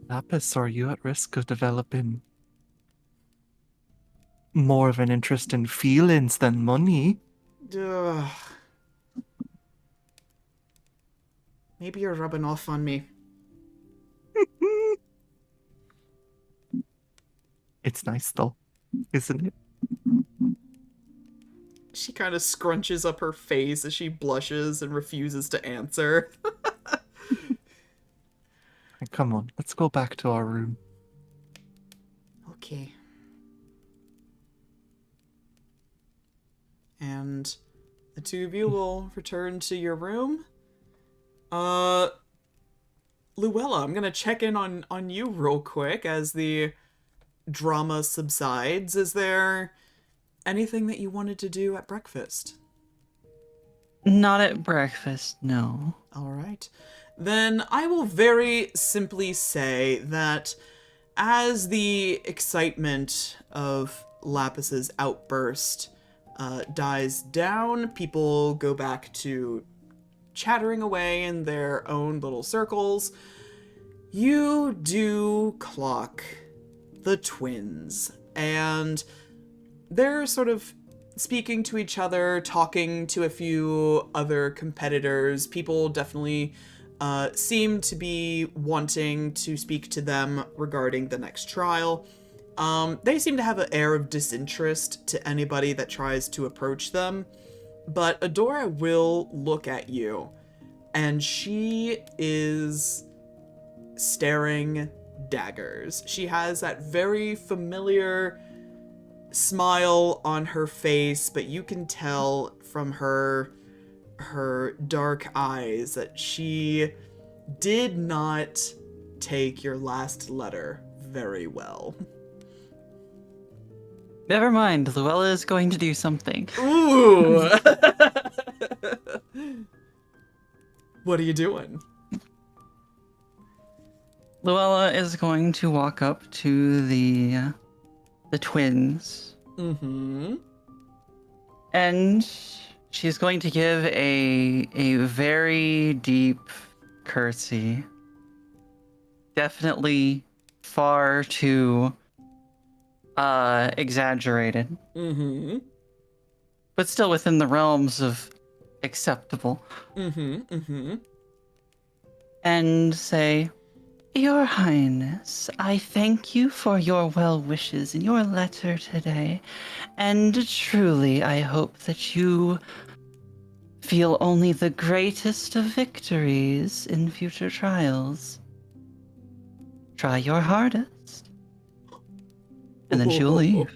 Lapis, are you at risk of developing more of an interest in feelings than money? Ugh. Maybe you're rubbing off on me. It's nice though, isn't it? She kind of scrunches up her face as she blushes and refuses to answer. Come on, let's go back to our room. Okay. And the two of you will return to your room. Luella, I'm gonna check in on you real quick as the drama subsides. Is there anything that you wanted to do at breakfast? Not at breakfast, no. All right. Then I will very simply say that as the excitement of Lapis's outburst dies down, people go back to chattering away in their own little circles. You do clock the twins, and they're sort of speaking to each other, talking to a few other competitors. People definitely seem to be wanting to speak to them regarding the next trial. They seem to have an air of disinterest to anybody that tries to approach them, but Adora will look at you, and she is staring daggers. She has that very familiar smile on her face, but you can tell from her dark eyes that she did not take your last letter very well. Never mind, Luella is going to do something. Ooh! What are you doing? Luella is going to walk up to the twins, Mm-hmm. and she's going to give a very deep curtsy. Definitely far too exaggerated, Mm-hmm. but still within the realms of acceptable. Mm-hmm. Mm-hmm. And say, Your Highness, I thank you for your well wishes in your letter today, and truly I hope that you feel only the greatest of victories in future trials. Try your hardest. And then she'll leave.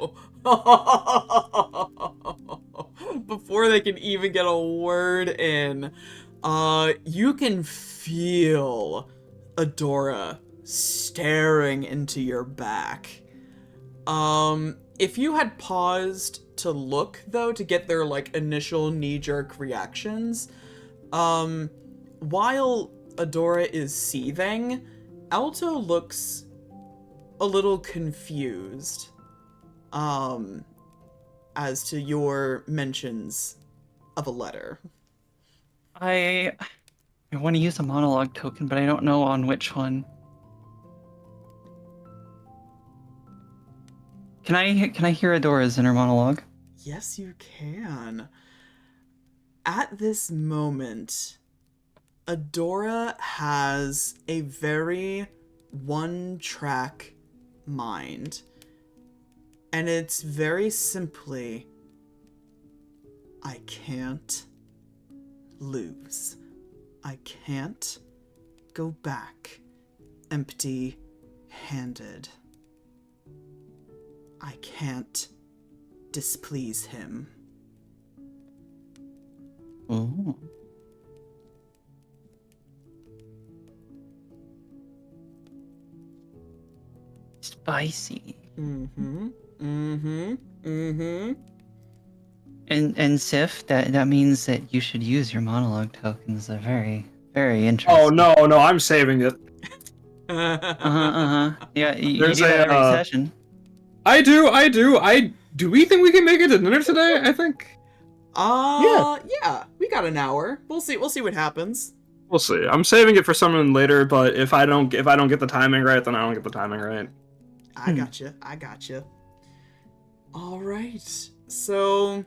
Before they can even get a word in, you can feel Adora staring into your back. If you had paused to look, though, to get their, like, initial knee-jerk reactions, while Adora is seething, Alto looks a little confused, as to your mentions of a letter. I want to use a monologue token, but I don't know on which one. Can I hear Adora's inner monologue? Yes, you can. At this moment, Adora has a very one-track mind. And it's very simply, I can't lose. I can't go back empty-handed. I can't displease him. Ooh. Spicy. Mm-hmm. Mm-hmm. Mm-hmm. And Sif, that means that you should use your monologue tokens. They're very, very interesting. Oh no, I'm saving it. Yeah, you There's do that every a, session. I do we think we can make it to dinner today? I think. Yeah, we got an hour. We'll see what happens. We'll see. I'm saving it for someone later, but if I don't get the timing right, then I don't get the timing right. I gotcha. All right. So,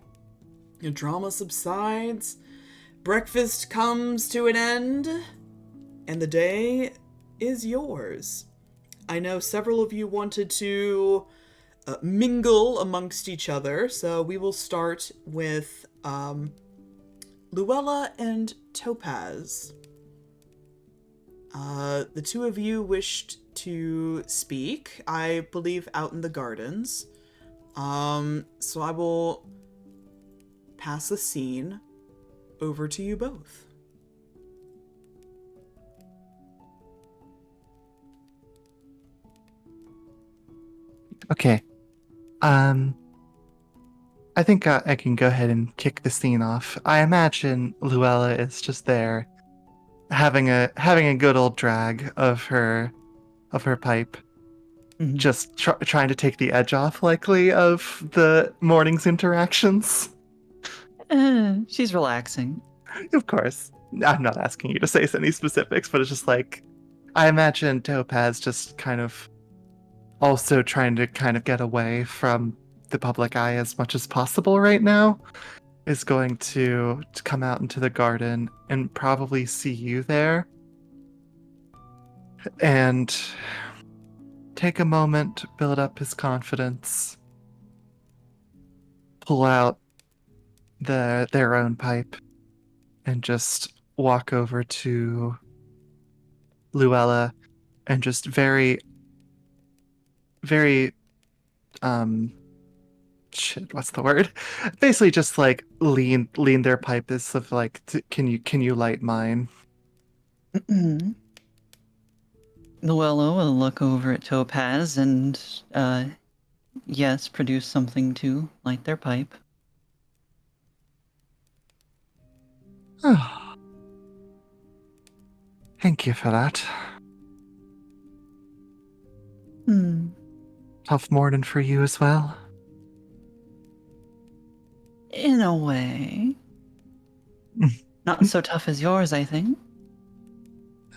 your drama subsides, breakfast comes to an end, and the day is yours. I know several of you wanted to mingle amongst each other, so we will start with Luella and Topaz. The two of you wished to speak, I believe, out in the gardens. So I will pass the scene over to you both. Okay. I think I can go ahead and kick the scene off. I imagine Luella is just there, having a good old drag of her pipe, Mhm. just trying to take the edge off, likely, of the morning's interactions. She's relaxing. Of course, I'm not asking you to say any specifics, but it's just like I imagine Topaz just kind of also trying to kind of get away from the public eye as much as possible right now, is going to come out into the garden and probably see you there and take a moment, build up his confidence, pull out their own pipe, and just walk over to Luella and just very, very shit, what's the word? Basically, just like lean their pipe as of like, can you light mine? Luella will look over at Topaz and, yes, produce something to light their pipe. Thank you for that. Hmm. Tough morning for you as well. In a way. Not so tough as yours, I think.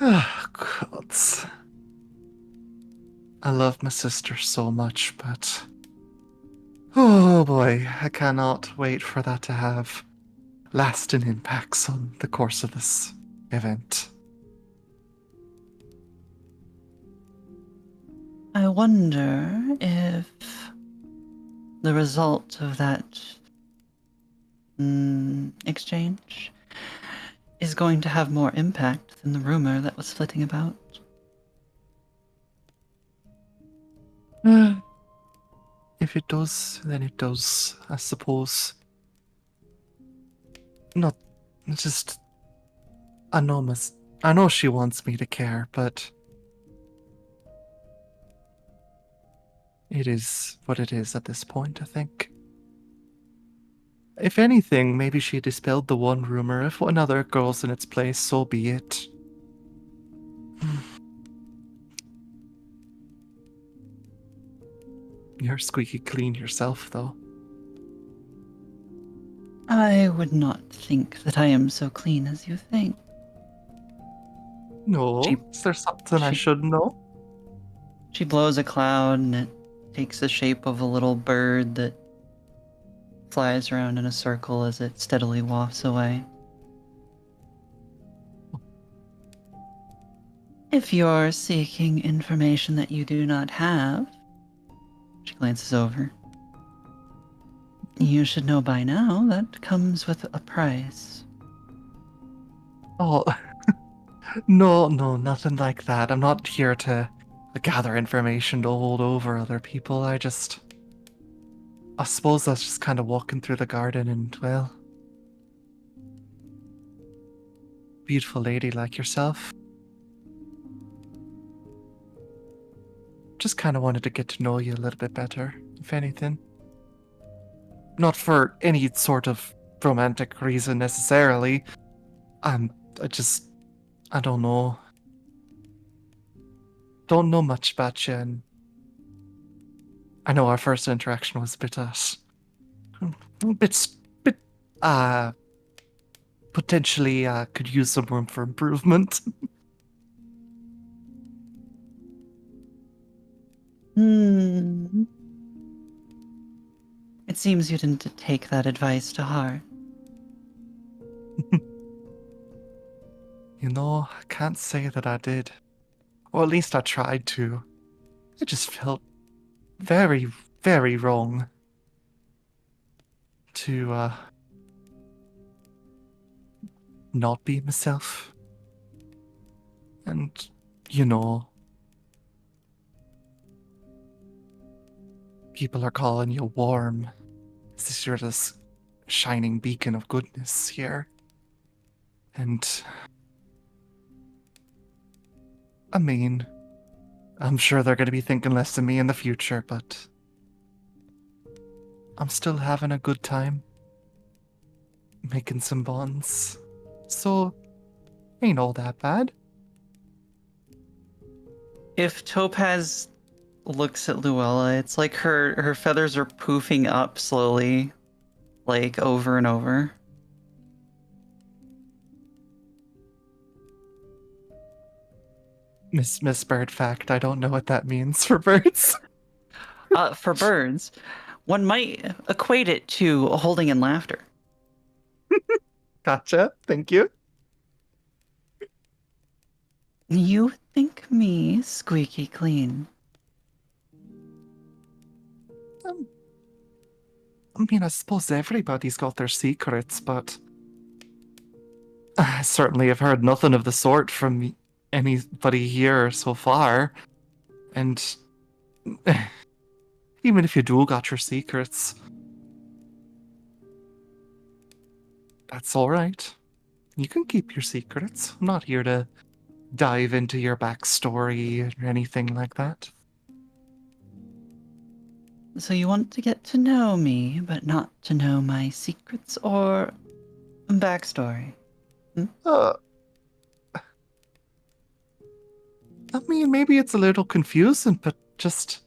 Oh, gods. I love my sister so much, but... Oh boy, I cannot wait for that to have lasting impacts on the course of this event. I wonder if the result of that exchange is going to have more impact than the rumor that was flitting about. If it does, then it does, I suppose. Not just... I know she wants me to care, but... It is what it is at this point, I think. If anything, maybe she dispelled the one rumor. If another girl's in its place, so be it. You're squeaky clean yourself, though. I would not think that I am so clean as you think. No, She- is there something I she- should know? She blows a cloud and it takes the shape of a little bird that flies around in a circle as it steadily wafts away. If you're seeking information that you do not have, she glances over. You should know by now that comes with a price. Oh, no, nothing like that. I'm not here to gather information to hold over other people. I suppose I was just kind of walking through the garden and, well, beautiful lady like yourself. Just kind of wanted to get to know you a little bit better, if anything. Not for any sort of romantic reason necessarily. I don't know. Don't know much about you, and I know our first interaction was a bit, potentially could use some room for improvement. It seems you didn't take that advice to heart. You know, I can't say that I did. Or at least I tried to. It just felt very, very wrong to, not be myself. And, you know, people are calling you warm. As if you're this shining beacon of goodness here. And I mean, I'm sure they're going to be thinking less of me in the future, but I'm still having a good time. Making some bonds. So, ain't all that bad. If Topaz looks at Luella, it's like her feathers are poofing up slowly, like over and over. Miss Bird fact, I don't know what that means for birds. For birds, one might equate it to holding in laughter. Gotcha, thank you. You think me squeaky clean? I mean, I suppose everybody's got their secrets, but I certainly have heard nothing of the sort from anybody here so far. And even if you do got your secrets, that's alright. You can keep your secrets. I'm not here to dive into your backstory or anything like that. So you want to get to know me, but not to know my secrets or backstory? Uh, I mean, maybe it's a little confusing, but just...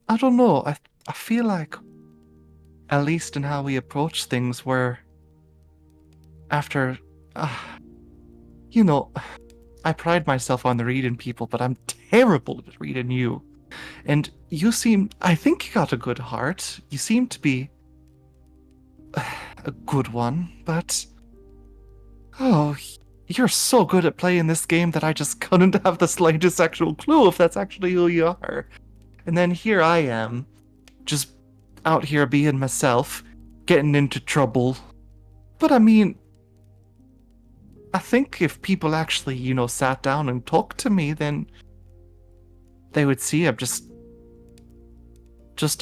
I don't know. I feel like, at least in how we approach things, where after... Uh, you know, I pride myself on the reading people, but I'm terrible at reading you. And you seem... I think you got a good heart. You seem to be a good one, but... Oh, you're so good at playing this game that I just couldn't have the slightest actual clue if that's actually who you are. And then here I am, just out here being myself, getting into trouble. But I mean, I think if people actually, sat down and talked to me, then they would see I'm just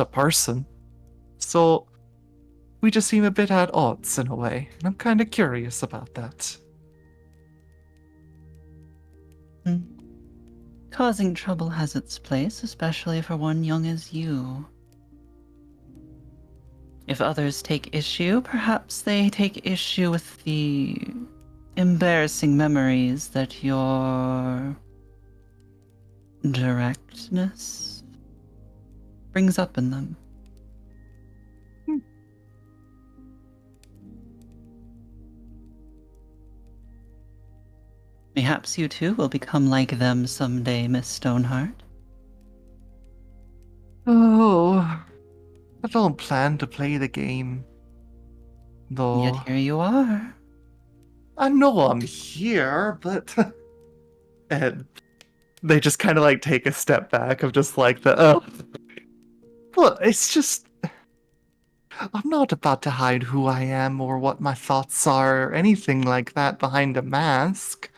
a person. So we just seem a bit at odds in a way, and I'm kind of curious about that. Causing trouble has its place, especially for one young as you. If others take issue, perhaps they take issue with the embarrassing memories that your directness brings up in them. Perhaps you too will become like them someday, Miss Stoneheart. Oh, I don't plan to play the game, though. Yet here you are. I know I'm here, but... and they just kind of take a step back of just Well, it's just... I'm not about to hide who I am or what my thoughts are or anything like that behind a mask.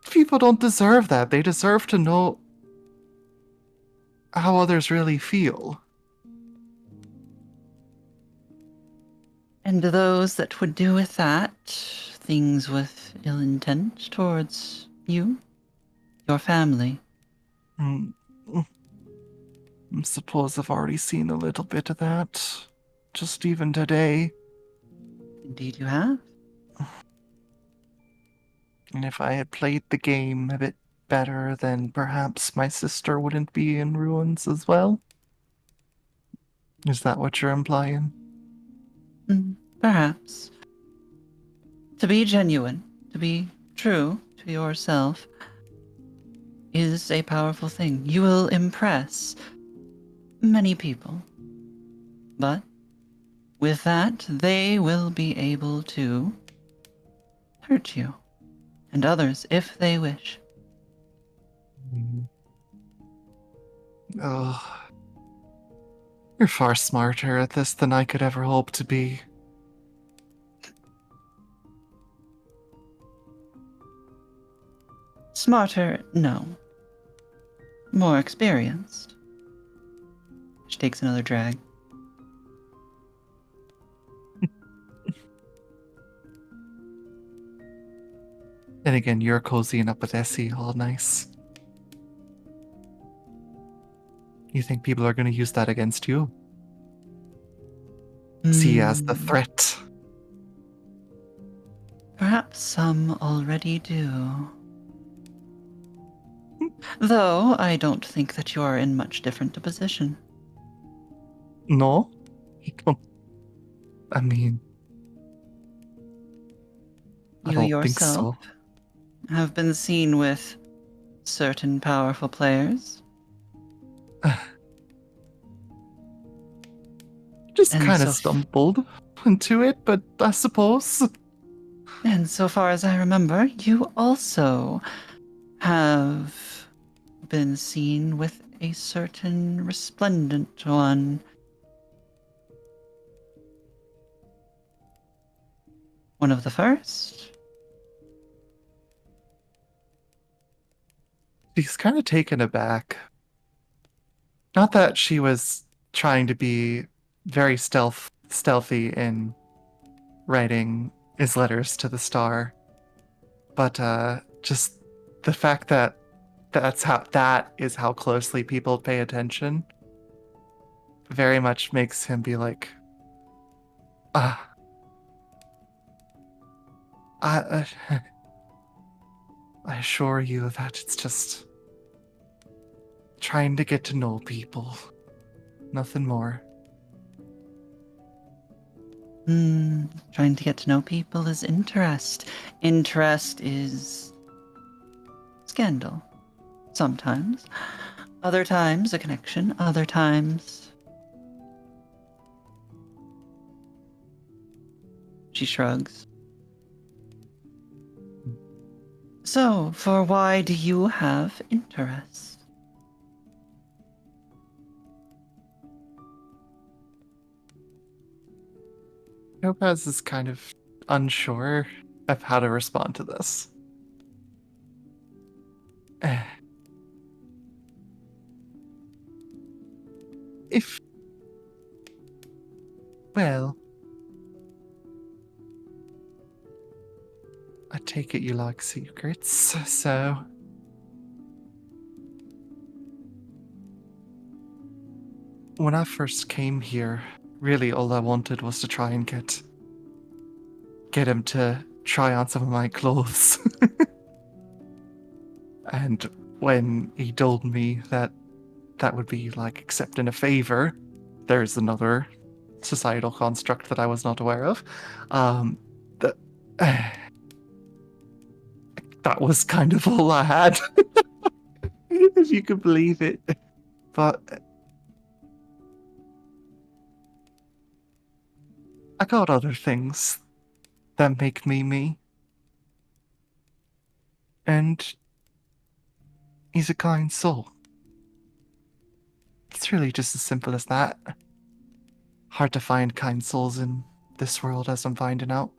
People don't deserve that. They deserve to know how others really feel. And those that would do with that things with ill intent towards you, your family. I suppose I've already seen a little bit of that. Just even today. Indeed you have. And if I had played the game a bit better, then perhaps my sister wouldn't be in ruins as well? Is that what you're implying? Perhaps. To be genuine, to be true to yourself, is a powerful thing. You will impress many people. But with that, they will be able to hurt you. And others, if they wish. Oh, you're far smarter at this than I could ever hope to be. Smarter, no. More experienced. She takes another drag. And again, you're cozying up with Essie, all nice. You think people are going to use that against you? See as the threat. Perhaps some already do. Though I don't think that you are in much different a position. No? I mean... I You don't think yourself so. have been seen with certain powerful players. Just And kind of so stumbled into it, but I suppose. And so far as I remember, you also have been seen with a certain resplendent one. One of the first? She's kind of taken aback. Not that she was trying to be very stealthy in writing his letters to the star, but just the fact that that is how closely people pay attention very much makes him be like, ah, I assure you that it's just trying to get to know people. Nothing more. Trying to get to know people is interest. Interest is scandal. Sometimes. Other times, a connection. Other times... She shrugs. So, for why do you have interest? Topaz is kind of unsure of how to respond to this. If... Well... I take it you like secrets, so... When I first came here, really all I wanted was to try and get him to try on some of my clothes. And when he told me that that would be like accepting a favor, there's another societal construct that I was not aware of. That that was kind of all I had, if you could believe it. But I got other things that make me me. And he's a kind soul. It's really just as simple as that. Hard to find kind souls in this world, as I'm finding out.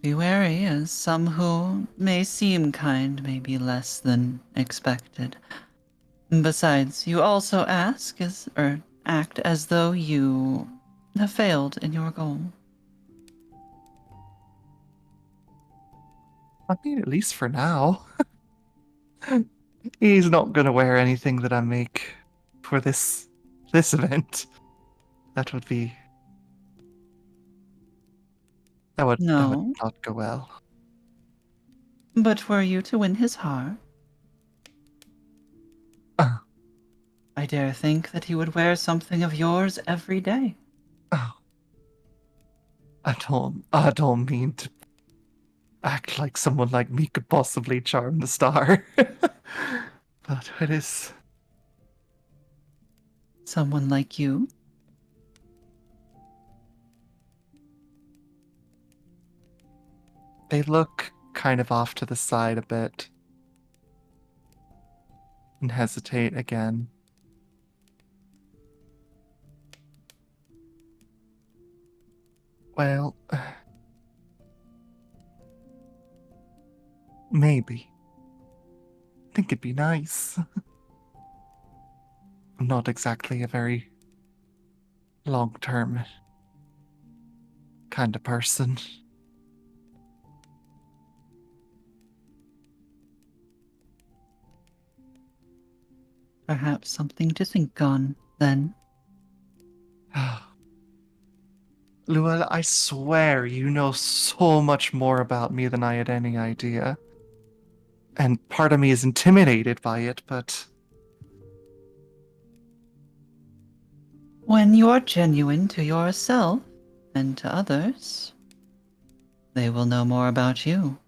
Be wary, as some who may seem kind may be less than expected. Besides, you also act as though you have failed in your goal. I mean, at least for now. He's not gonna wear anything that I make for this event. That would be... That would No. not go well. But were you to win his heart, Oh, I dare think that he would wear something of yours every day. oh. I don't mean to act like someone like me could possibly charm the star. But it is... Someone like you? They look kind of off to the side a bit. And hesitate again. Well... Maybe. I think it'd be nice. I'm not exactly a very long-term kind of person. Perhaps something to think on, then. Luella, I swear you know so much more about me than I had any idea. And part of me is intimidated by it, but... When you are genuine to yourself and to others, they will know more about you.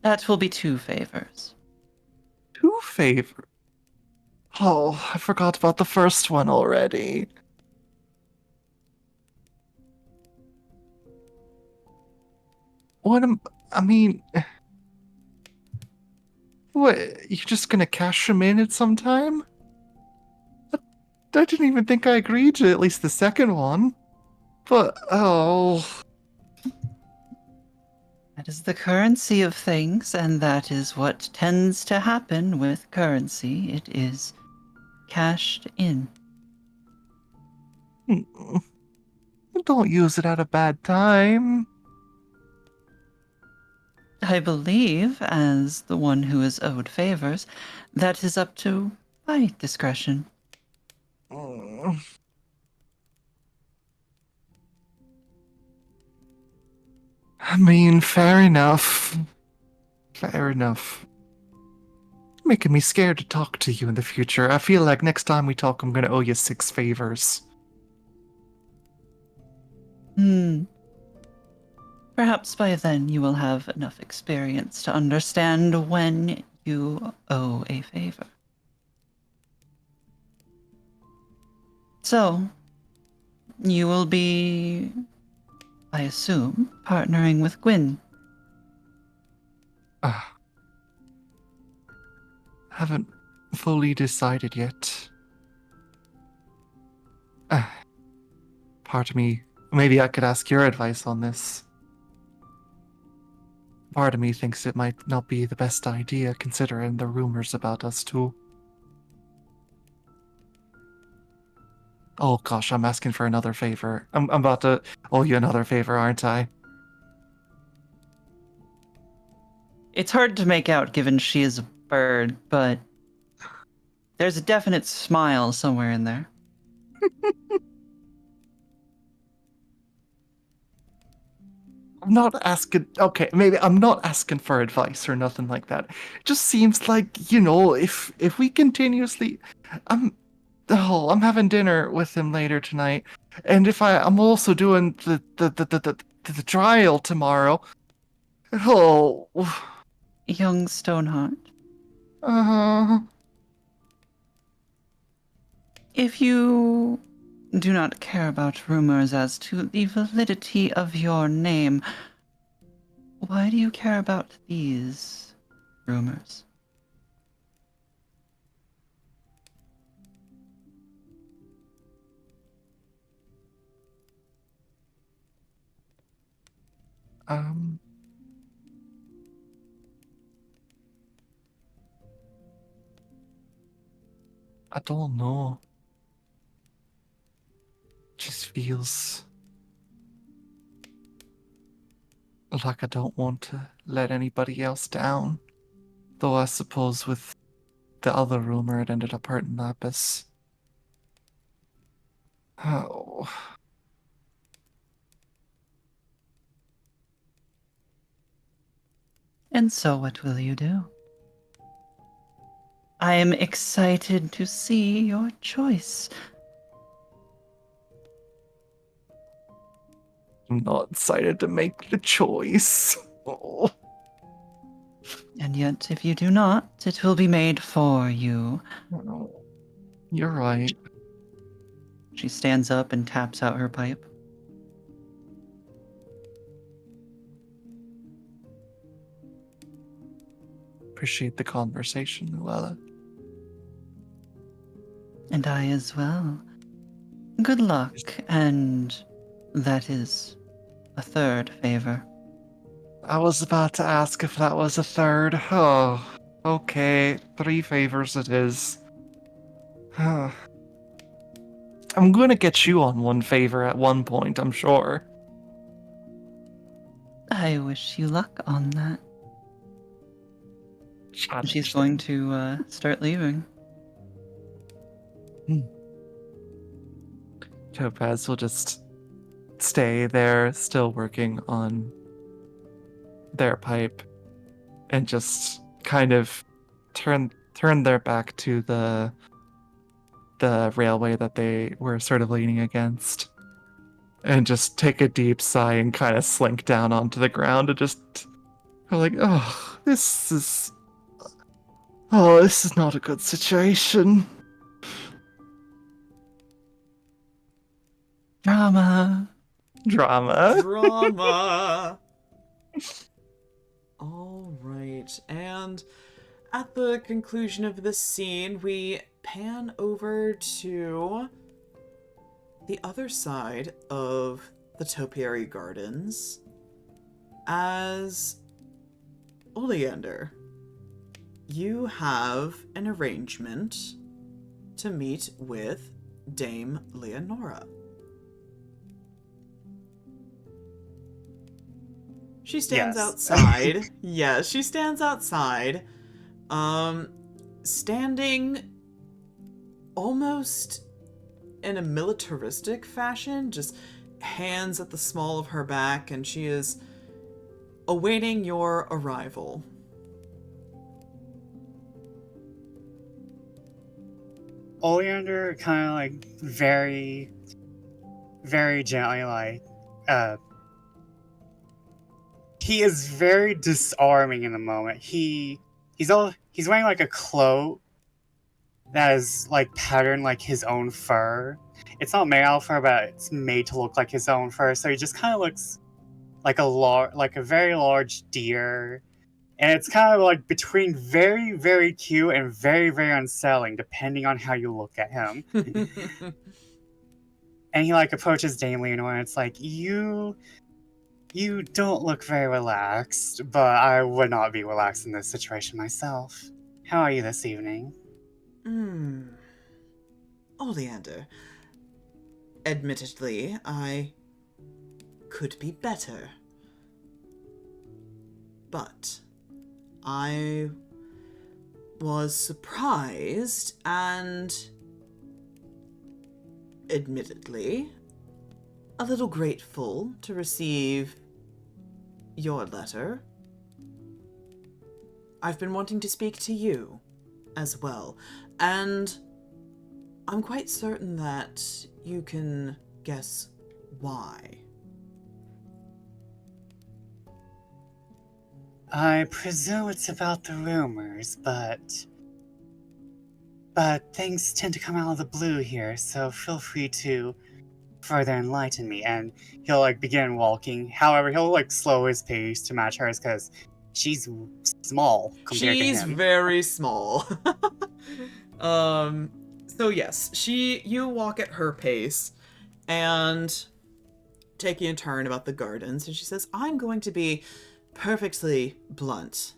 That will be 2 favors. 2 favors? Oh, I forgot about the first one already. I mean... What, you just gonna cash him in at some time? I didn't even think I agreed to at least the second one. But, oh... That is the currency of things, and that is what tends to happen with currency. It is cashed in. Don't use it at a bad time. I believe, as the one who is owed favors, that is up to my discretion. I mean, fair enough. Fair enough. Making me scared to talk to you in the future. I feel like next time we talk, I'm gonna owe you 6 favors. Perhaps by then you will have enough experience to understand when you owe a favor. So, you will be, I assume, partnering with Gwyn. Haven't fully decided yet. Part of me, maybe I could ask your advice on this. Part of me thinks it might not be the best idea considering the rumors about us two. Oh gosh, I'm asking for another favor. I'm about to owe you another favor, aren't I? It's hard to make out given she is a bird, but there's a definite smile somewhere in there. I'm not asking. Okay, maybe I'm not asking for advice or nothing like that. It just seems like, if we continuously, I'm having dinner with him later tonight, and if I'm also doing the trial tomorrow. Oh, Young Stoneheart, uh, if you do not care about rumors as to the validity of your name, why do you care about these rumors? um, I don't know. Just feels like I don't want to let anybody else down. Though I suppose with the other rumor it ended up hurting Lapis. Oh. And so what will you do? I am excited to see your choice. I'm not excited to make the choice. Oh. And yet, if you do not, it will be made for you. Oh. You're right. She stands up and taps out her pipe. Appreciate the conversation, Luella. And I as well. Good luck, and that is a third favor. I was about to ask if that was a third. Oh, okay. 3 favors it is. I'm gonna get you on 1 favor at one point, I'm sure. I wish you luck on that. She's going to start leaving. Topaz will just stay there, still working on their pipe, and just kind of turn their back to the railway that they were sort of leaning against, and just take a deep sigh and kind of slink down onto the ground and just like, this is not a good situation. Drama. Drama. All right, and at the conclusion of this scene, we pan over to the other side of the topiary gardens as Oleander. You have an arrangement to meet with Dame Leonora. She stands Yes. outside. Yes, she stands outside. Standing almost in a militaristic fashion, just hands at the small of her back, and she is awaiting your arrival. Oleander kind of like very, very gently, like, he is very disarming in the moment. He's wearing like a cloak that is like patterned like his own fur. It's not made out of fur, but it's made to look like his own fur. So he just kind of looks like a very large deer, and it's kind of like between very, very cute and very, very unsettling, depending on how you look at him. And he like approaches Dame Leonore, and it's like, you don't look very relaxed, but I would not be relaxed in this situation myself. How are you this evening? Oleander. Admittedly, I could be better. But I was surprised and, admittedly, a little grateful to receive your letter. I've been wanting to speak to you as well, and I'm quite certain that you can guess why. I presume it's about the rumors, but things tend to come out of the blue here, so feel free to further enlighten me. And he'll like begin walking. However, he'll like slow his pace to match hers because she's small compared to She's him. very small. So yes, you walk at her pace and taking a turn about the gardens, and she says, I'm going to be perfectly blunt.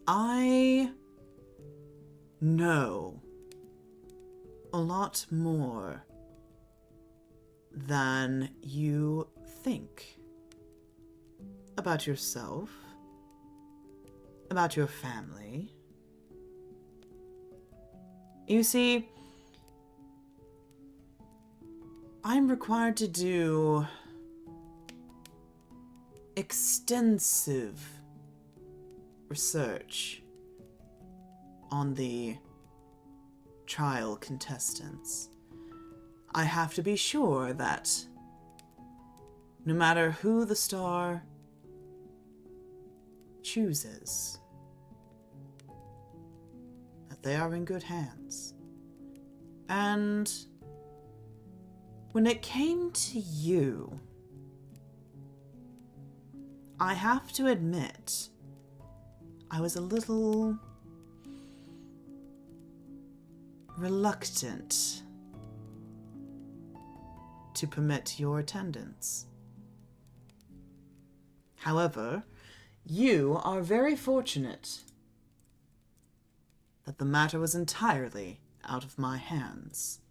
I know a lot more than you think about yourself, about your family. You see, I'm required to do extensive research on the trial contestants. I have to be sure that no matter who the star chooses, that they are in good hands. And when it came to you, I have to admit, I was a little reluctant to permit your attendance. However, you are very fortunate that the matter was entirely out of my hands.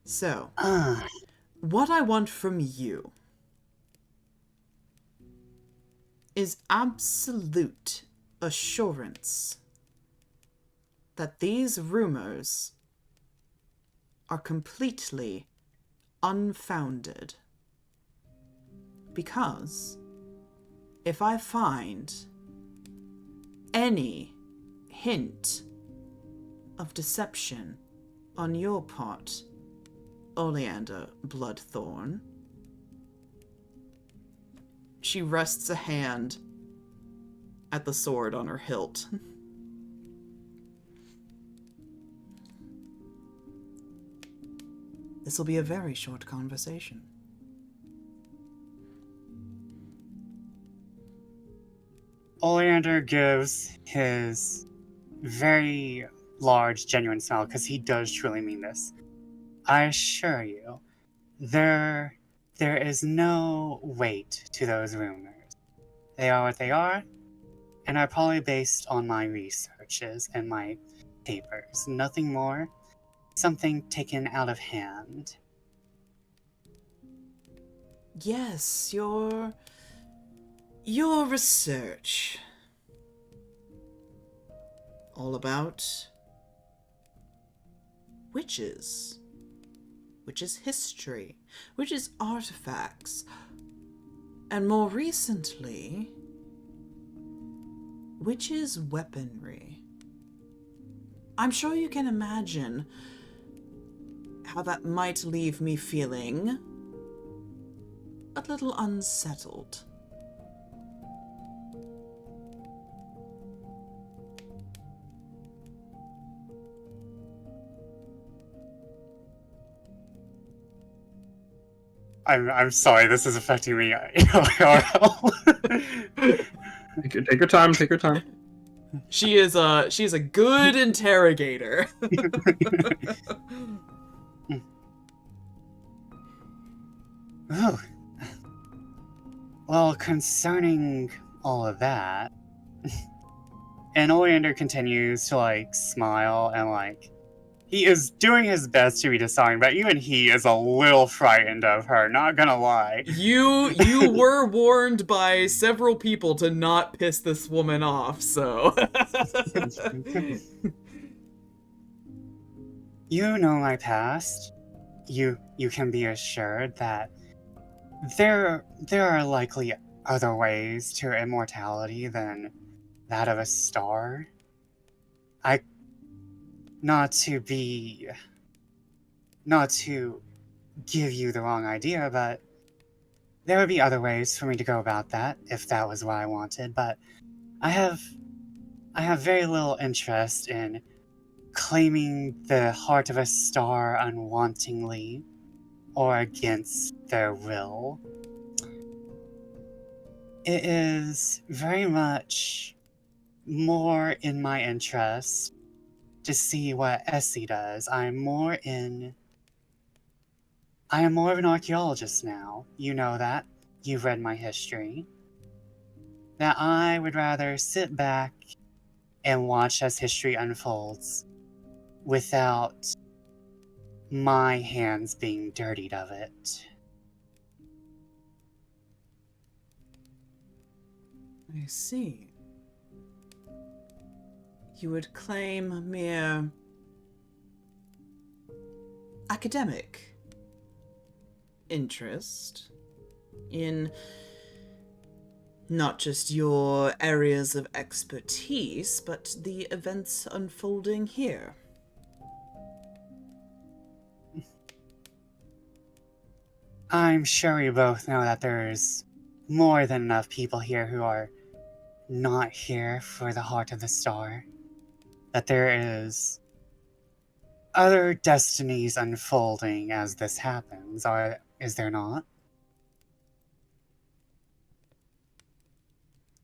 So, what I want from you is absolute assurance that these rumors are completely unfounded. Because if I find any hint of deception on your part, Oleander Bloodthorne, she rests a hand at the sword on her hilt. This will be a very short conversation. Oleander gives his very large, genuine smile, because he does truly mean this. I assure you, there is no weight to those rumors. They are what they are, and are probably based on my researches and my papers. Nothing more. Something taken out of hand. Yes, your research. All about witches. which is history, which is artifacts, and more recently, which is weaponry. I'm sure you can imagine how that might leave me feeling a little unsettled. I'm sorry, this is affecting me. IRL. Take your time. Take your time. She is a good interrogator. Oh. Well, concerning all of that, and Oleander continues to like smile and like he is doing his best to be disarming, but even he is a little frightened of her, not gonna lie. You were warned by several people to not piss this woman off, so. You know my past. You can be assured that there are likely other ways to immortality than that of a star. Not to give you the wrong idea, but there would be other ways for me to go about that if that was what I wanted, but I have very little interest in claiming the heart of a star unwantingly or against their will. It is very much more in my interest to see what Essie does. I am more of an archaeologist now. You know that. You've read my history. That I would rather sit back and watch as history unfolds without my hands being dirtied of it. I see. You would claim a mere academic interest in not just your areas of expertise, but the events unfolding here. I'm sure we both know that there's more than enough people here who are not here for the heart of the star. That there is other destinies unfolding as this happens, or is there not?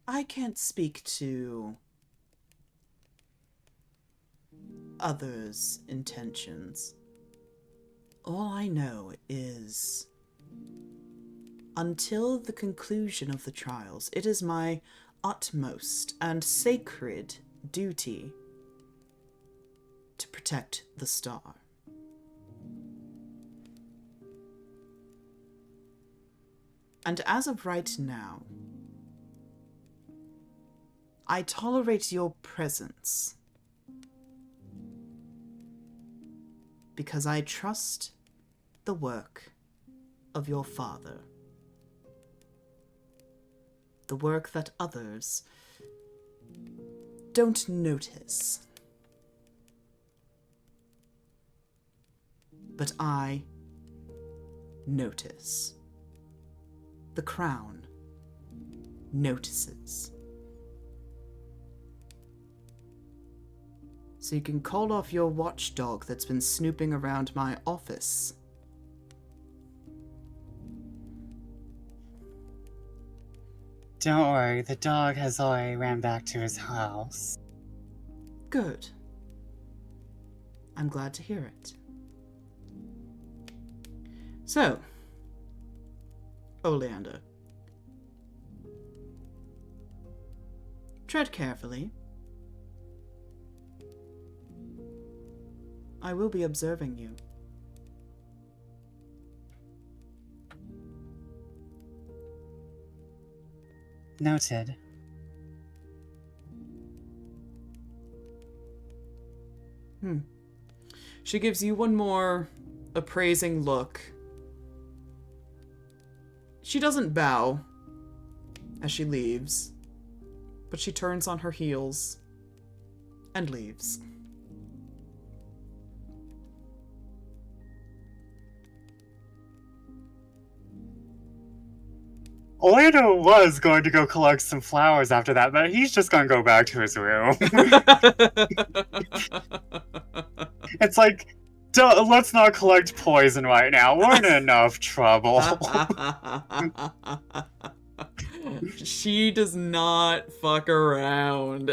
I can't speak to others' intentions. All I know is, until the conclusion of the trials, it is my utmost and sacred duty to protect the star. And as of right now, I tolerate your presence because I trust the work of your father. The work that others don't notice. But I notice. The crown notices. So you can call off your watchdog that's been snooping around my office. Don't worry, the dog has already ran back to his house. Good. I'm glad to hear it. So, Oleander. Tread carefully. I will be observing you. Noted. She gives you one more appraising look. She doesn't bow as she leaves, but she turns on her heels and leaves. Oleander was going to go collect some flowers after that, but he's just going to go back to his room. It's like, let's not collect poison right now. We're in enough trouble. She does not fuck around.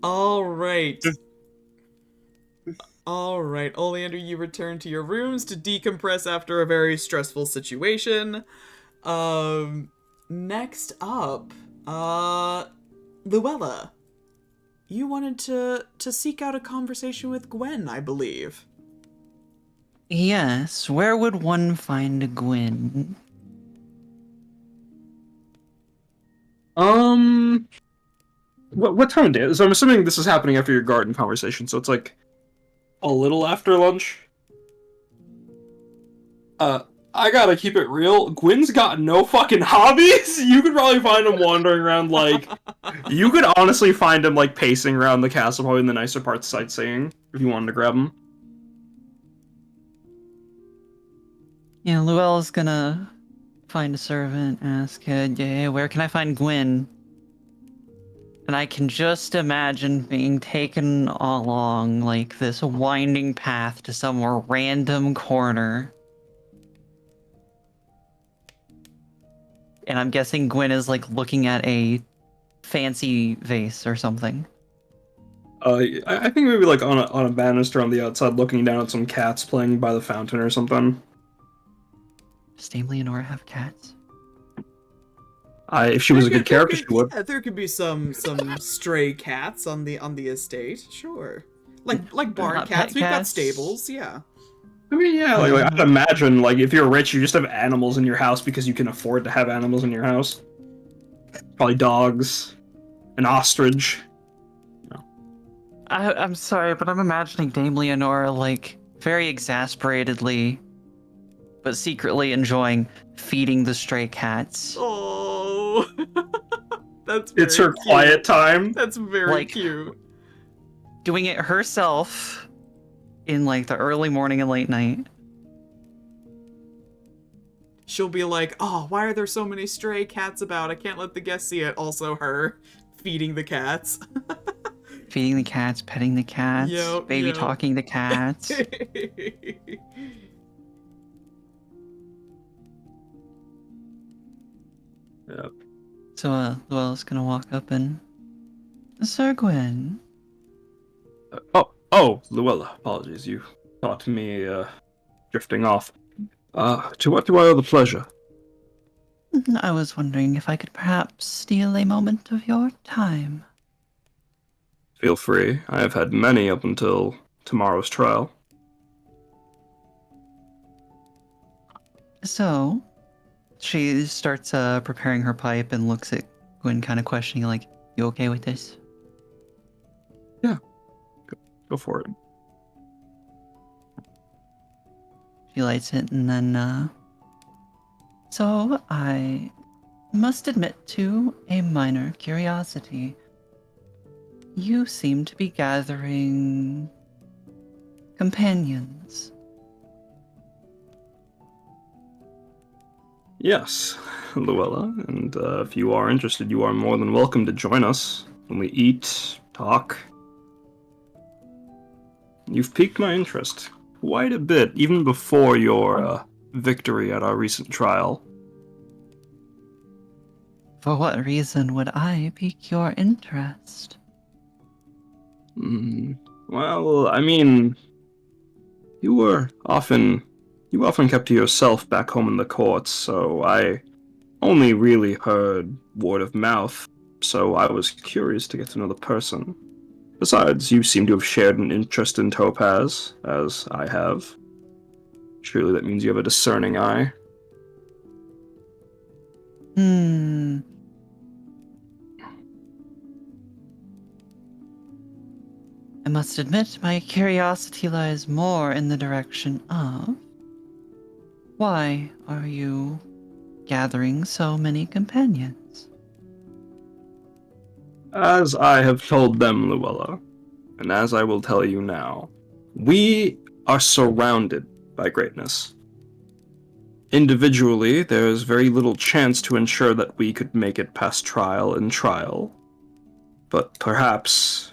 All right. All right, Oleander, you return to your rooms to decompress after a very stressful situation. Next up, Luella. You wanted to seek out a conversation with Gwyn, I believe. Yes, where would one find Gwyn? What time of day? So I'm assuming this is happening after your garden conversation, so it's like a little after lunch. I gotta keep it real. Gwyn's got no fucking hobbies. You could probably find him wandering around, like... You could honestly find him, like, pacing around the castle, probably in the nicer parts sightseeing, if you wanted to grab him. Yeah, Luella's gonna find a servant, ask, yeah, where can I find Gwyn? And I can just imagine being taken along, like, this winding path to some random corner. And I'm guessing Gwyn is, like, looking at a fancy vase or something. I think maybe, like, on a banister on the outside, looking down at some cats playing by the fountain or something. Does Dame Leonora have cats? If she was a good character, she would. Yeah, there could be some stray cats on the estate, sure. Like barn Not cats. pet We've got cats? stables, yeah. I mean, yeah, like I'd imagine, like, if you're rich, you just have animals in your house because you can afford to have animals in your house. Probably dogs, an ostrich. I'm sorry, but I'm imagining Dame Leonora, like, very exasperatedly, but secretly enjoying feeding the stray cats. Oh, that's very It's her cute. quiet time. That's very Like- cute. Doing it herself in, like, the early morning and late night. She'll be like, oh, why are there so many stray cats about? I can't let the guests see it. Also her feeding the cats. Feeding the cats, petting the cats, Yep, baby yep. talking the cats. Yep. So, Luella's gonna walk up and... Sir Gwyn. Oh, Luella, apologies. You caught me, drifting off. To what do I owe the pleasure? I was wondering if I could perhaps steal a moment of your time. Feel free. I have had many up until tomorrow's trial. So, she starts preparing her pipe and looks at Gwyn kind of questioning, like, you okay with this? Go for it. She lights it and then, So, I must admit to a minor curiosity. You seem to be gathering... companions. Yes, Luella, and if you are interested, you are more than welcome to join us when we eat, talk. You've piqued my interest quite a bit, even before your victory at our recent trial. For what reason would I pique your interest? Well, I mean, you often kept to yourself back home in the courts, so I only really heard word of mouth, so I was curious to get to know the person. Besides, you seem to have shared an interest in Topaz, as I have. Surely that means you have a discerning eye. must admit, my curiosity lies more in the direction of... Why are you gathering so many companions? As I have told them, Luella, and as I will tell you now, we are surrounded by greatness. Individually, there is very little chance to ensure that we could make it past trial and trial. But perhaps,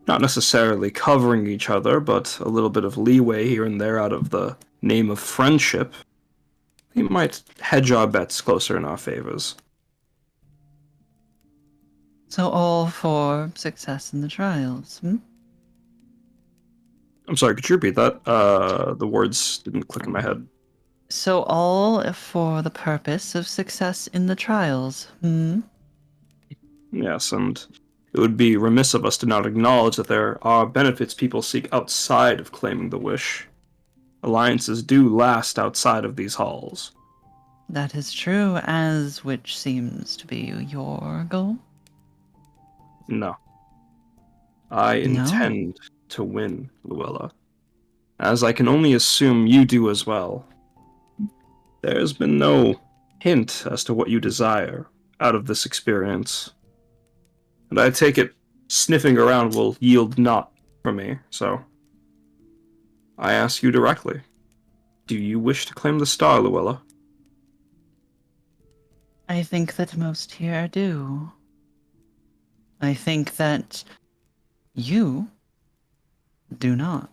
not necessarily covering each other, but a little bit of leeway here and there out of the name of friendship, we might hedge our bets closer in our favors. So all for success in the trials, hmm? I'm sorry, could you repeat that? The words didn't click in my head. So all for the purpose of success in the trials, hmm? Yes, and it would be remiss of us to not acknowledge that there are benefits people seek outside of claiming the wish. Alliances do last outside of these halls. That is true, as which seems to be your goal? No. I No? intend to win, Luella. As I can only assume you do as well. There's been no hint as to what you desire out of this experience. And I take it sniffing around will yield naught for me, so... I ask you directly. Do you wish to claim the star, Luella? I think that most here do. I think that you do not.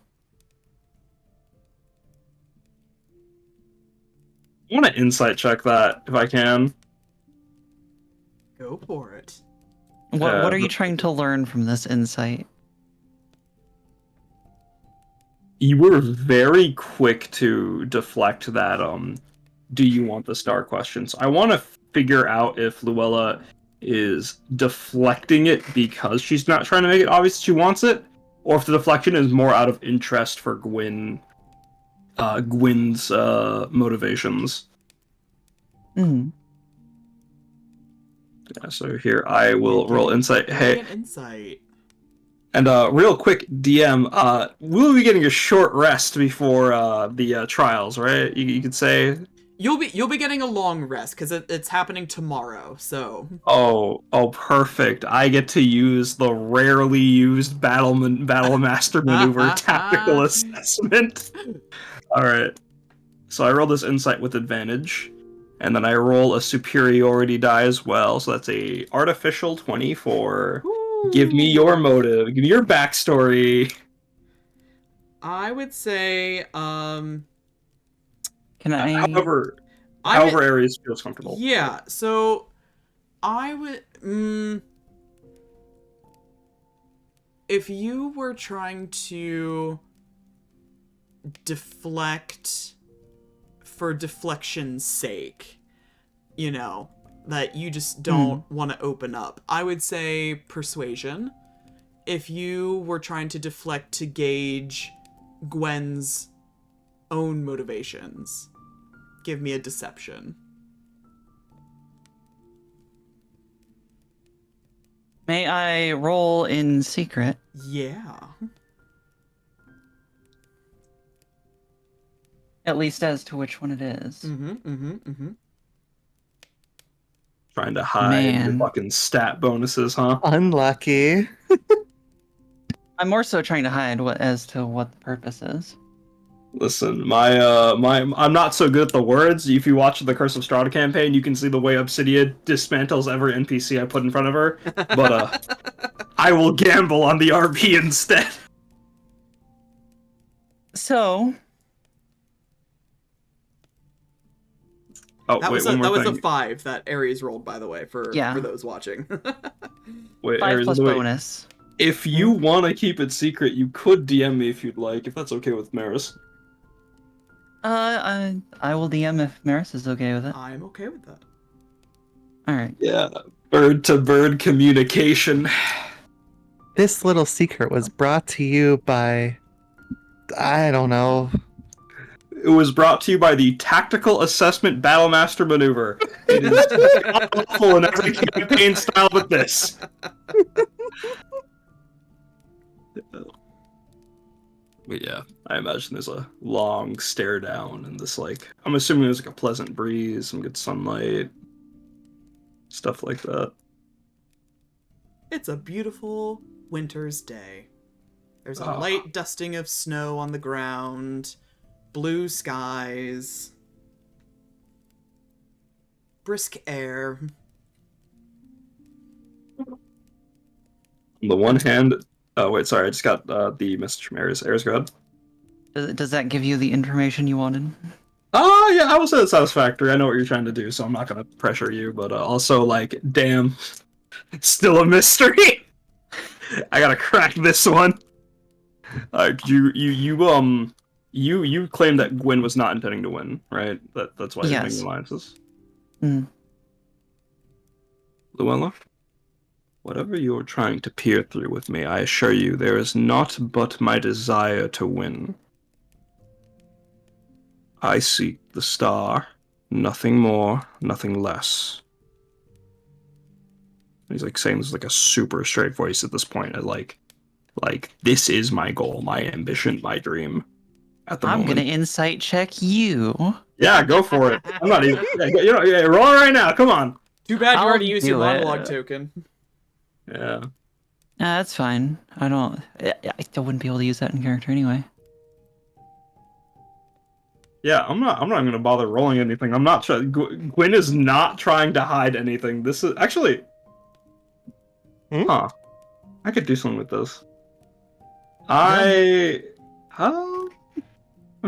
I want to insight check that, if I can. Go for it. What are you trying to learn from this insight? You were very quick to deflect that, do you want the star questions. I want to figure out if Luella is deflecting it because she's not trying to make it obvious she wants it, or if the deflection is more out of interest for Gwyn's motivations. Hmm. Yeah, so here I will roll insight. Hey, An insight. and real quick, DM, we'll be getting a short rest before the trials, right? You could say. You'll be getting a long rest because it's happening tomorrow. So. Oh, perfect! I get to use the rarely used battle master maneuver tactical assessment. All right, so I roll this insight with advantage, and then I roll a superiority die as well. So that's a artificial 24. Ooh. Give me your motive. Give me your backstory. I would say, Can I? However Ares feels comfortable. Yeah, so I would. If you were trying to deflect for deflection's sake, you know, that you just don't want to open up, I would say persuasion. If you were trying to deflect to gauge Gwen's own motivations, give me a deception. May I roll in secret? Yeah. At least as to which one it is. Trying to hide Man. your fucking stat bonuses, huh? Unlucky. I'm more so trying to hide as to what the purpose is. Listen, I'm not so good at the words. If you watch the Curse of Strahd campaign, you can see the way Obsidian dismantles every NPC I put in front of her. But I will gamble on the RP instead. So. Oh, That wait, was one more a thing. 5 that Ares rolled, by the way, for those watching. Wait, 5 Ares, plus wait. bonus. If you want to keep it secret, you could DM me if you'd like, if that's okay with Maris. I will DM if Maris is okay with it. I'm okay with that. Alright. Yeah, bird-to-bird communication. This little secret was brought to you by, I don't know. It was brought to you by the Tactical Assessment Battlemaster Maneuver. It is awful in every campaign style but this. But yeah, I imagine there's a long stare down and this like I'm assuming there's like a pleasant breeze, some good sunlight, stuff like that. It's a beautiful winter's day. There's a Ah. light dusting of snow on the ground, blue skies, brisk air. On the one hand, oh wait, sorry, I just got the message from Ares. Ares, go ahead. Does that give you the information you wanted? Oh yeah, I will say it's satisfactory. I know what you're trying to do, so I'm not gonna pressure you. But also, like, damn, it's still a mystery. I gotta crack this one. You claimed that Gwyn was not intending to win, right? That's why you're Yes. making alliances. Mm. Luella, whatever you're trying to peer through with me, I assure you there is naught but my desire to win. I seek the star, nothing more, nothing less. He's like saying this like a super straight voice at this point. Like this is my goal, my ambition, my dream. At the I'm moment. gonna insight check you. Yeah, go for it. I'm not even. Yeah, roll it right now. Come on. Too bad you I'll already used your do it. monologue token. Yeah. That's fine. I wouldn't be able to use that in character anyway. Yeah, I'm not gonna bother rolling anything. I'm not trying. Gwyn is not trying to hide anything. This is actually. Huh. I could do something with this. I'm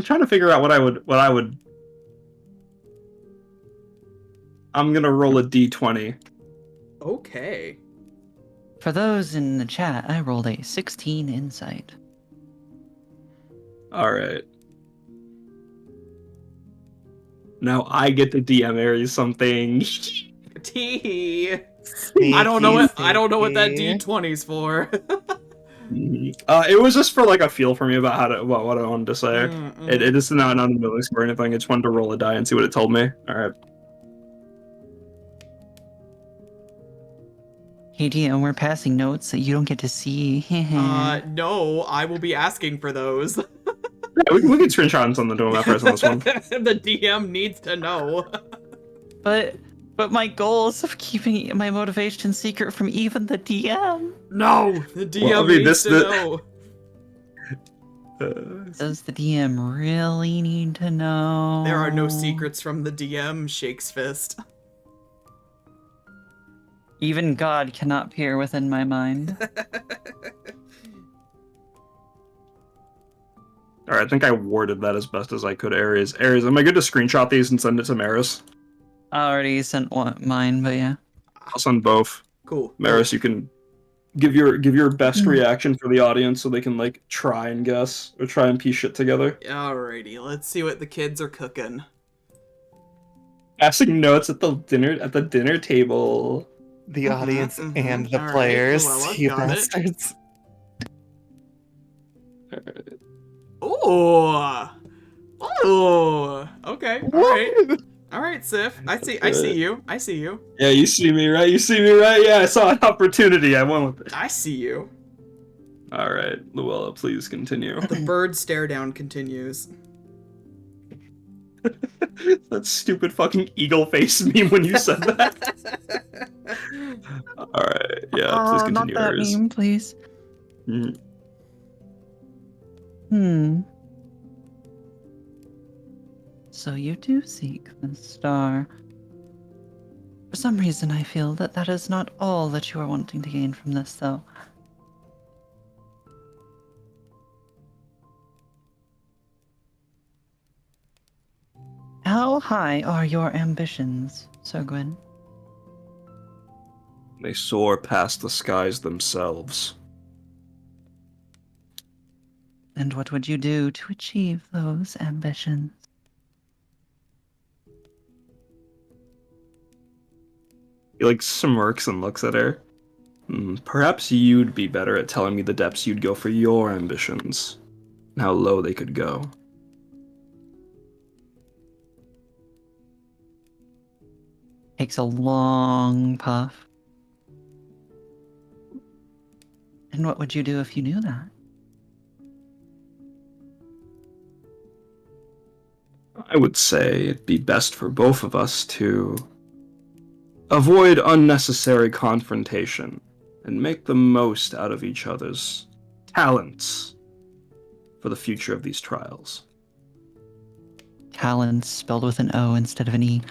trying to figure out what I would. I'm gonna roll a d20. Okay. For those in the chat, I rolled a 16 insight. All right. Now I get to DM Ares something. T. I don't know what that D20's for. It was just for like a feel for me about what I wanted to say. Mm-mm. It is not a ability score or anything. I just wanted to roll a die and see what it told me. All right. Hey DM, we're passing notes that you don't get to see. No, I will be asking for those. Yeah, we can screenshot and send them to him after I send this one. The DM needs to know. But my goals of keeping my motivation secret from even the DM. No, the DM Well, I mean, needs to know. Does the DM really need to know? There are no secrets from the DM, shakes fist. Even God cannot peer within my mind. All right, I think I worded that as best as I could. Ares, am I good to screenshot these and send it to Maris? I already sent mine, but yeah. I'll send both. Cool. Maris, you can give your best reaction for the audience so they can like try and guess or try and piece shit together. Alrighty, let's see what the kids are cooking. Passing notes at the dinner table. The audience and the All right, players, Luella, you got it. bastards. Oh, okay, all right, Sif. I see you. Yeah, you see me, right? Yeah, I saw an opportunity. I went with it. I see you. All right, Luella, please continue. The bird stare down continues. That stupid fucking eagle face meme when you said that. All right, yeah, please continue. Not that Ares. meme, please. Mhm. So you do seek the star. For some reason, I feel that that is not all that you are wanting to gain from this, though. How high are your ambitions, Sir Gwyn? They soar past the skies themselves. And what would you do to achieve those ambitions? He like smirks and looks at her. Perhaps you'd be better at telling me the depths you'd go for your ambitions, and how low they could go. Takes a long puff. And what would you do if you knew that? I would say it'd be best for both of us to avoid unnecessary confrontation and make the most out of each other's talents for the future of these trials. Talents spelled with an O instead of an E.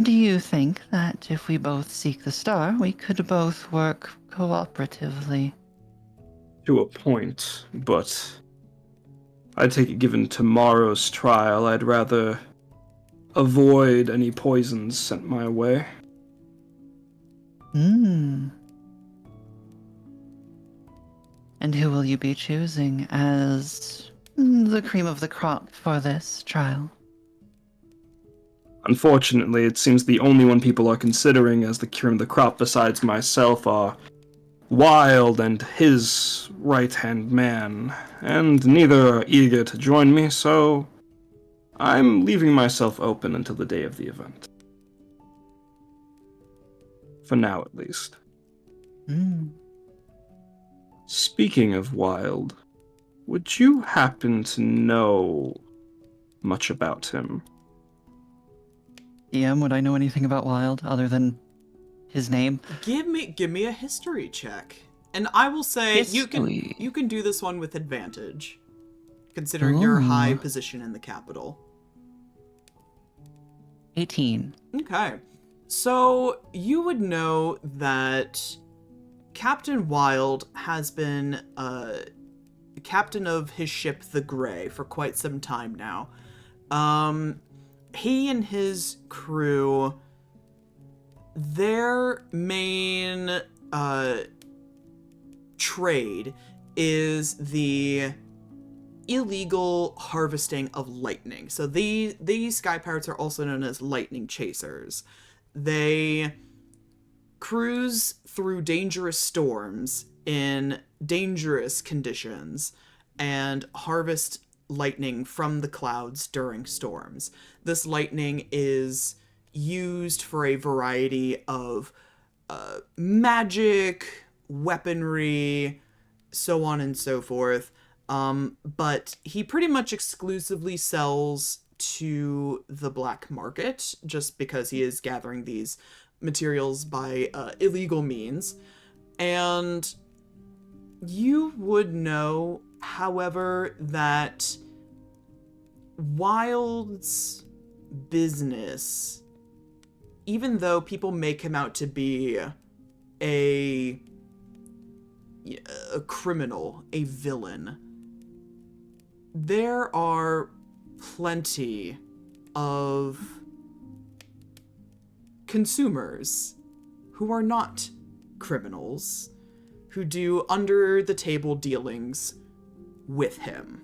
Do you think that if we both seek the star, we could both work cooperatively? To a point, but I take it given tomorrow's trial, I'd rather avoid any poisons sent my way. Hmm. And who will you be choosing as the cream of the crop for this trial? Unfortunately, it seems the only one people are considering as the cream of the crop besides myself are Wilde and his right-hand man, and neither are eager to join me, so I'm leaving myself open until the day of the event. For now, at least. Hmm. Speaking of Wilde, would you happen to know much about him? DM, would I know anything about Wilde other than his name? Give me a history check. And I will say you History. can do this one with advantage, considering your high position in the capital. 18. Okay. So you would know that Captain Wilde has been captain of his ship, the Grey, for quite some time now. He and his crew, their main trade is the illegal harvesting of lightning. So these sky pirates are also known as lightning chasers. They cruise through dangerous storms in dangerous conditions and harvest lightning from the clouds during storms. This lightning is used for a variety of magic, weaponry, so on and so forth. But he pretty much exclusively sells to the black market just because he is gathering these materials by illegal means. And you would know, however, that Wilde's business, even though people make him out to be a criminal, a villain, there are plenty of consumers who are not criminals, who do under-the-table dealings with him.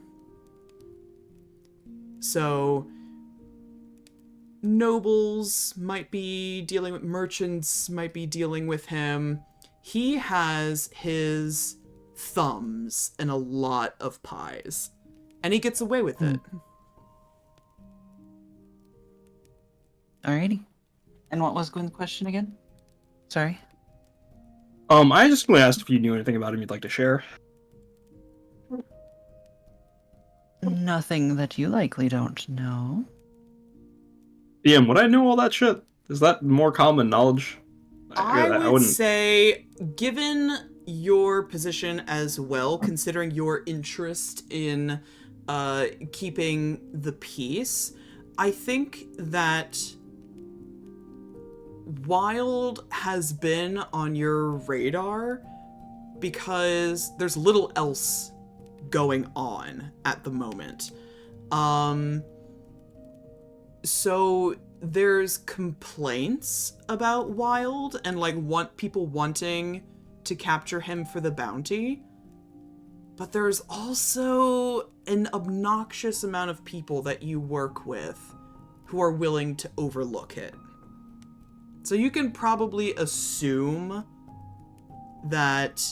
So, nobles might be dealing with merchants, might be dealing with him. He has his thumbs in a lot of pies, and he gets away with it. Alrighty. And what was Gwyn's question again? Sorry. I just really asked if you knew anything about him you'd like to share. Nothing that you likely don't know. DM, would I know all that shit? Is that more common knowledge? I would say, given your position as well, considering your interest in keeping the peace, I think that Wilde has been on your radar because there's little else going on at the moment. So there's complaints about Wilde and people wanting to capture him for the bounty, but there's also an obnoxious amount of people that you work with who are willing to overlook it. So you can probably assume that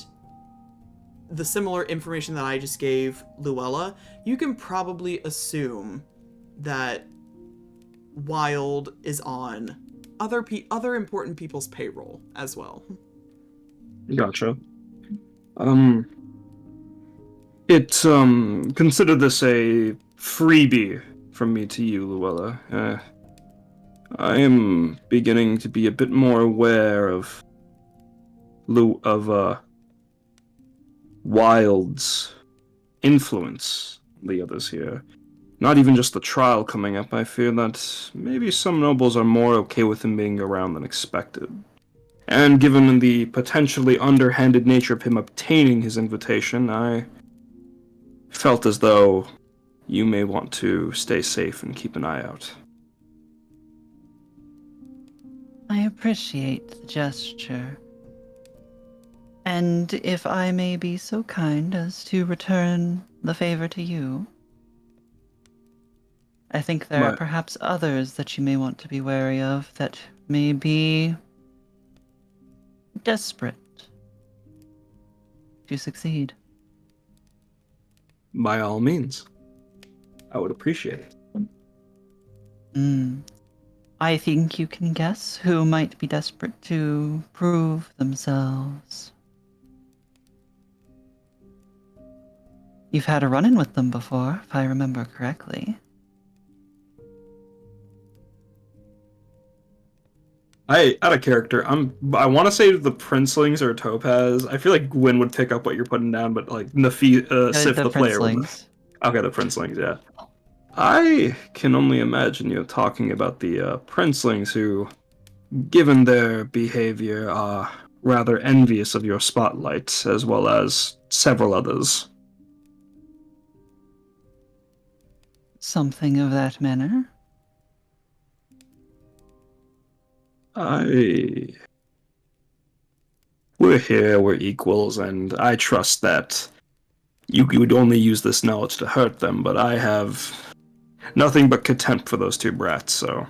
the similar information that I just gave Luella, you can probably assume that Wilde is on other important people's payroll as well. Gotcha. Consider this a freebie from me to you, Luella. I am beginning to be a bit more aware of Wilde's influence on the others here. Not even just the trial coming up, I fear that maybe some nobles are more okay with him being around than expected. And given the potentially underhanded nature of him obtaining his invitation, I felt as though you may want to stay safe and keep an eye out. I appreciate the gesture. And if I may be so kind as to return the favor to you, I think there are perhaps others that you may want to be wary of that may be desperate to succeed. By all means. I would appreciate it. I think you can guess who might be desperate to prove themselves. You've had a run-in with them before, if I remember correctly. Out of character, I want to say the Princelings or Topaz. I feel like Gwyn would pick up what you're putting down, but like Sif the player would. Okay, the Princelings, yeah. I can only imagine you talking about the Princelings who, given their behavior, are rather envious of your spotlight, as well as several others. Something of that manner? We're here, we're equals, and I trust that you would only use this knowledge to hurt them, but I have nothing but contempt for those two brats, so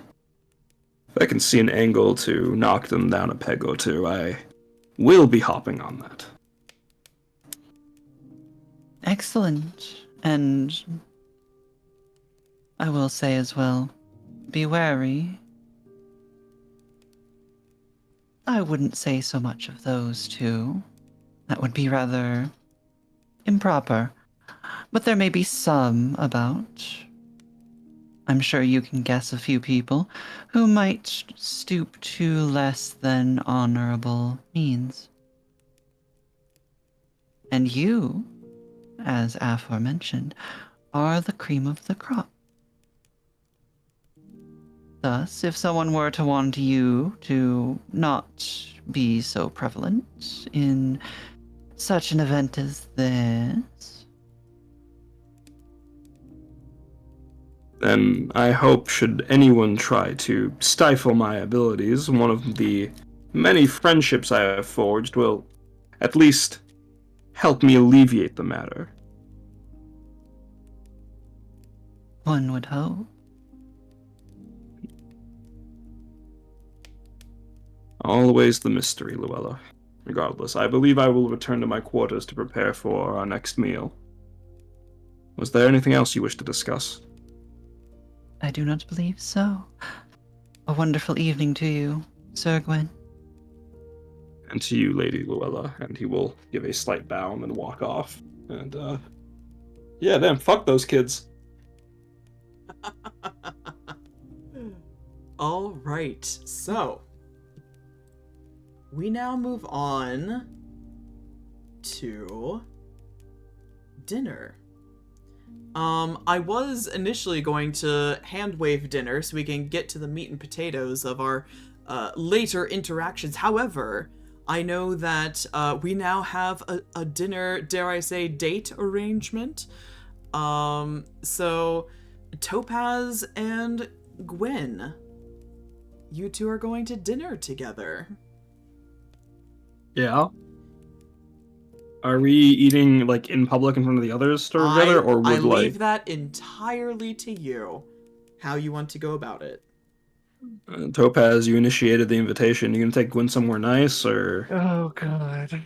if I can see an angle to knock them down a peg or two, I will be hopping on that. Excellent. And I will say as well, be wary. I wouldn't say so much of those two. That would be rather improper. But there may be some about. I'm sure you can guess a few people who might stoop to less than honorable means. And you, as aforementioned, are the cream of the crop. Thus, if someone were to want you to not be so prevalent in such an event as this, then I hope should anyone try to stifle my abilities, one of the many friendships I have forged will at least help me alleviate the matter. one would hope. Always the mystery, Luella. Regardless, I believe I will return to my quarters to prepare for our next meal. Was there anything else you wish to discuss? I do not believe so. A wonderful evening to you, Sir Gwyn. And to you, Lady Luella. And he will give a slight bow and then walk off. And, yeah, damn, fuck those kids. All right, so we now move on to dinner. I was initially going to hand wave dinner so we can get to the meat and potatoes of our later interactions. However, I know that we now have a dinner, dare I say, date arrangement. So Topaz and Gwyn, you two are going to dinner together. Yeah. Are we eating, like, in public in front of the others together, or would, I leave that entirely to you, how you want to go about it. Topaz, you initiated the invitation. You gonna take Gwyn somewhere nice, or? Oh, God.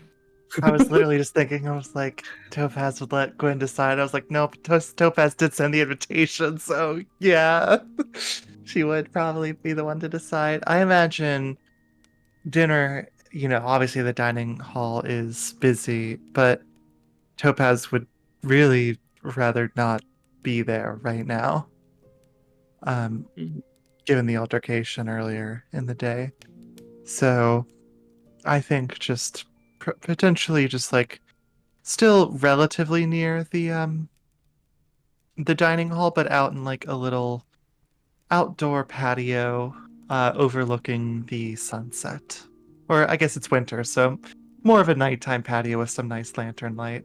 I was literally just thinking, I was like, Topaz would let Gwyn decide. I was like, nope, Topaz did send the invitation, so yeah. She would probably be the one to decide. I imagine dinner obviously the dining hall is busy, but Topaz would really rather not be there right now. Mhm. Given the altercation earlier in the day. So I think just potentially just like still relatively near the dining hall, but out in like a little outdoor patio overlooking the sunset. Or I guess it's winter, so more of a nighttime patio with some nice lantern light.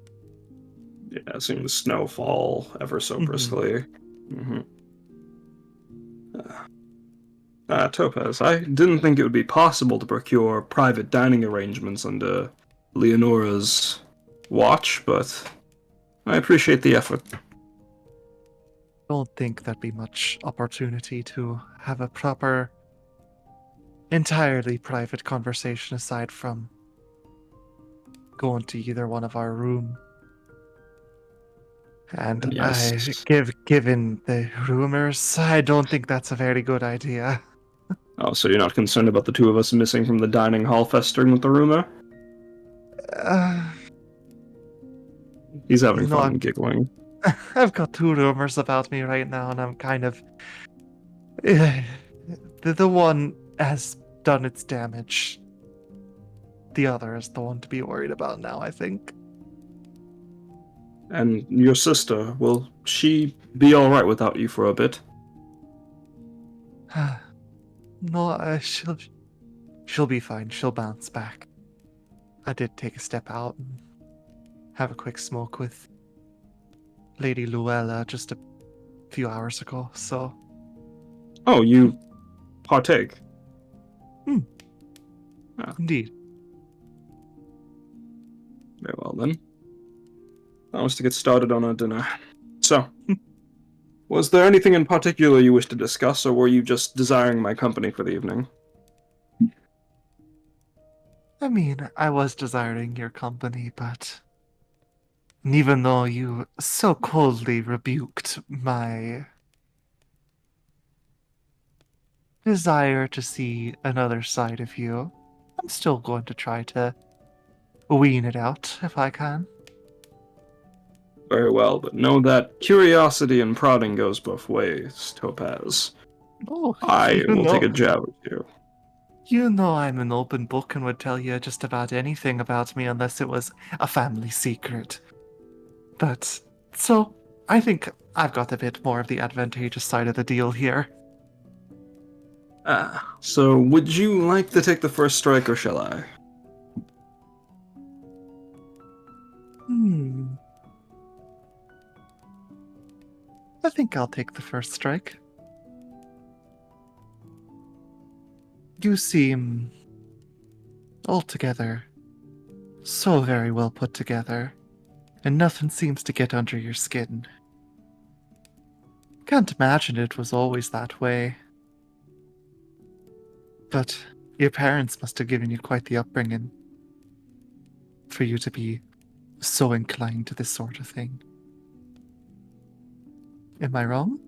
Yeah, seeing the snow fall ever so Mhm. briskly. Hmm. Topaz, I didn't think it would be possible to procure private dining arrangements under Leonora's watch, but I appreciate the effort. Don't think there'd be much opportunity to have a proper, entirely private conversation aside from going to either one of our room. And Yes. given the rumors, I don't think that's a very good idea. Oh, so you're not concerned about the two of us missing from the dining hall festering with the rumor? Uh, He's having I've, fun giggling. I've got two rumors about me right now, and I'm kind of. The one has done its damage. The other is the one to be worried about now, I think. And your sister, will she be alright without you for a bit? No, she'll be fine. She'll bounce back. I did take a step out and have a quick smoke with Lady Luella just a few hours ago, so. Oh, you partake. Indeed. Very well then. That was to get started on our dinner. So, was there anything in particular you wish to discuss, or were you just desiring my company for the evening? I mean, I was desiring your company, but even though you so coldly rebuked my desire to see another side of you, I'm still going to try to wean it out if I can. Very well, but know that curiosity and prodding goes both ways, Topaz. Oh, I will take a jab at you. you know I'm an open book and would tell you just about anything about me unless it was a family secret. But, so, I think I've got a bit more of the advantageous side of the deal here. So would you like to take the first strike, or shall I? I think I'll take the first strike. You seem altogether so very well put together, and nothing seems to get under your skin. Can't imagine it was always that way. But your parents must have given you quite the upbringing for you to be so inclined to this sort of thing. Am I wrong?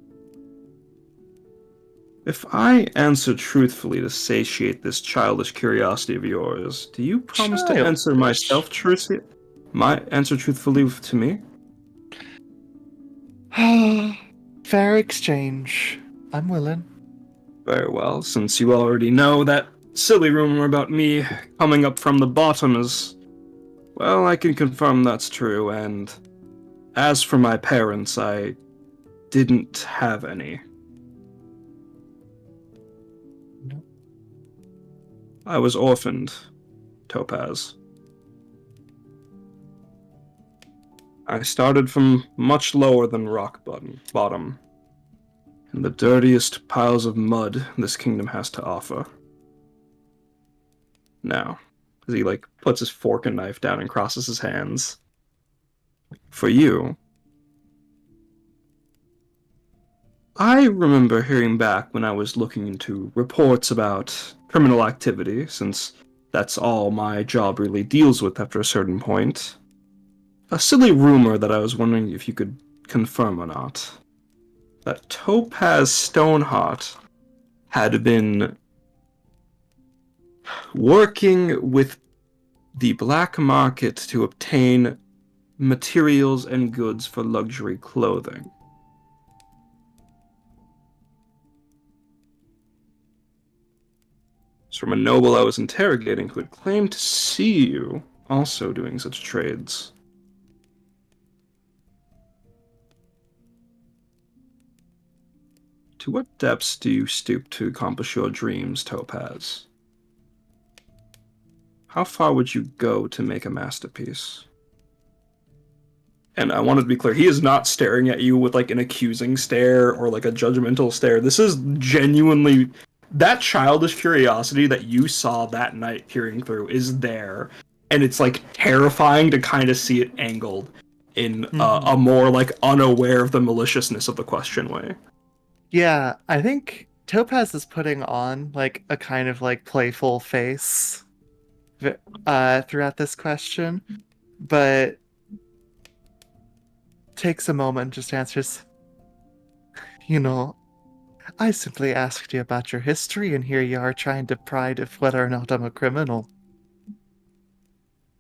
If I answer truthfully to satiate this childish curiosity of yours, do you promise to answer myself truthfully? Answer truthfully to me? Fair exchange. I'm willing. Very well, since you already know that silly rumor about me coming up from the bottom is... Well, I can confirm that's true, and as for my parents, I didn't have any. No. I was orphaned, Topaz. I started from much lower than rock bottom, in the dirtiest piles of mud this kingdom has to offer. Now, as he puts his fork and knife down and crosses his hands. For you, I remember hearing back when I was looking into reports about criminal activity, since that's all my job really deals with after a certain point. A silly rumor that I was wondering if you could confirm or not. That Topaz Stoneheart had been Working with the black market to obtain materials and goods for luxury clothing. It's from a noble I was interrogating who had claimed to see you also doing such trades. To what depths do you stoop to accomplish your dreams, Topaz? How far would you go to make a masterpiece? And I wanted to be clear, he is not staring at you with like an accusing stare or like a judgmental stare. This is genuinely that childish curiosity that you saw that night peering through is there. And it's like terrifying to kind of see it angled in a more like unaware of the maliciousness of the question way. Yeah, I think Topaz is putting on like a kind of like playful face throughout this question, but takes a moment and just answers, you know, I simply asked you about your history, and here you are trying to pry if whether or not I'm a criminal.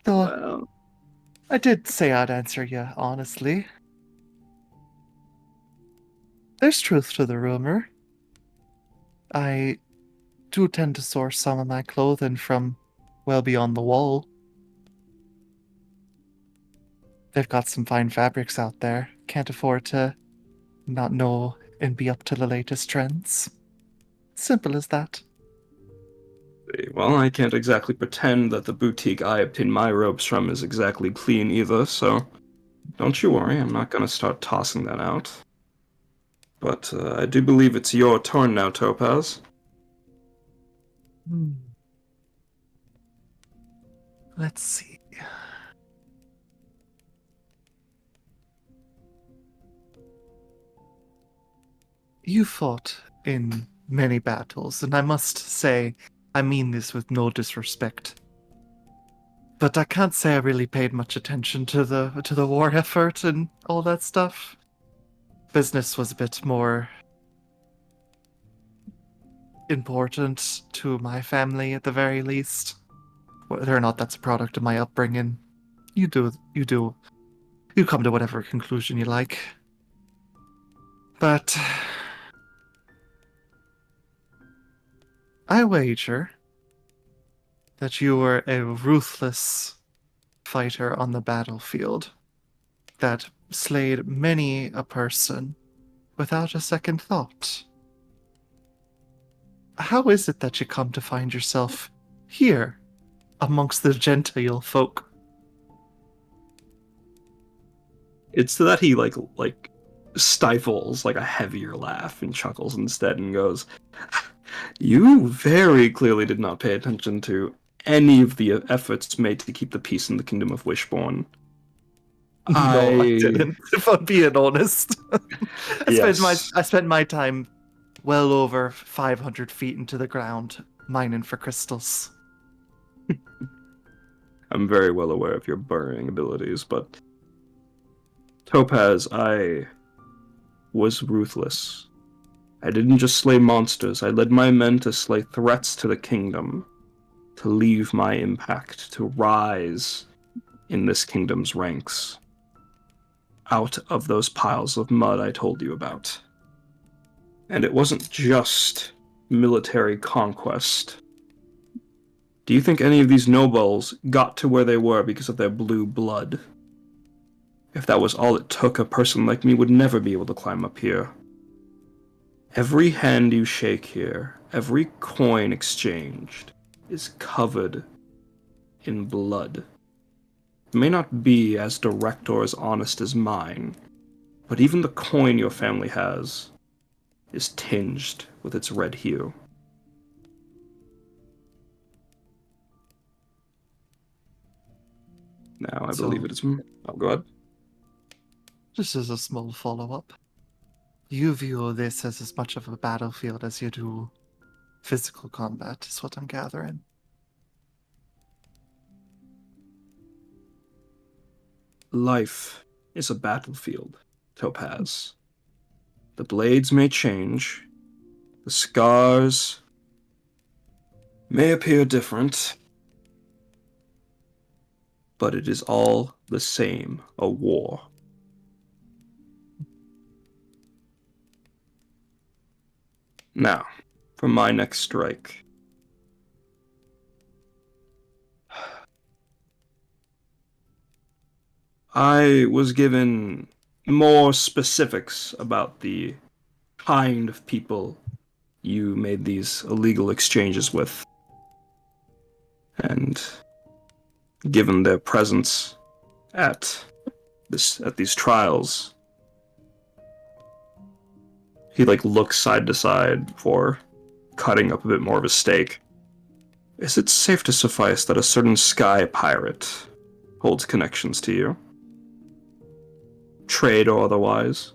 Though Well, I did say I'd answer you honestly. There's truth to the rumor. I do tend to source some of my clothing from well beyond the wall. They've got some fine fabrics out there. Can't afford to not know and be up to the latest trends. Simple as that. well, I can't exactly pretend that the boutique I obtain my robes from is exactly clean either, so don't you worry, I'm not gonna start tossing that out. But I do believe it's your turn now, Topaz. Let's see. You fought in many battles, and I must say, I mean this with no disrespect. But I can't say I really paid much attention to the war effort and all that stuff. Business was a bit more important to my family at the very least. Whether or not that's a product of my upbringing, you come to whatever conclusion you like. But I wager that you were a ruthless fighter on the battlefield that slayed many a person without a second thought. How is it that you come to find yourself here amongst the gentile folk? It's that he like stifles like a heavier laugh and chuckles instead and goes, "You very clearly did not pay attention to any of the efforts made to keep the peace in the kingdom of Wishbourne." No, I didn't. If I'm being honest, Yes. I spent my time well over 500 feet into the ground mining for crystals. I'm very well aware of your burrowing abilities, but Topaz, I was ruthless. I didn't just slay monsters, I led my men to slay threats to the kingdom, to leave my impact, to rise in this kingdom's ranks, out of those piles of mud I told you about. And it wasn't just military conquest. Do you think any of these nobles got to where they were because of their blue blood? If that was all it took, a person like me would never be able to climb up here. Every hand you shake here, every coin exchanged, is covered in blood. It may not be as direct or as honest as mine, but even the coin your family has is tinged with its red hue. Now, I believe it is... Oh, go ahead. Just as a small follow-up. You view this as much of a battlefield as you do physical combat, is what I'm gathering. Life is a battlefield, Topaz. The blades may change, the scars may appear different, but it is all the same, a war. Now, for my next strike. I was given more specifics about the kind of people you made these illegal exchanges with. And given their presence at these trials, he looks side to side for cutting up a bit more of a steak. Is it safe to suffice that a certain sky pirate holds connections to you? Trade or otherwise?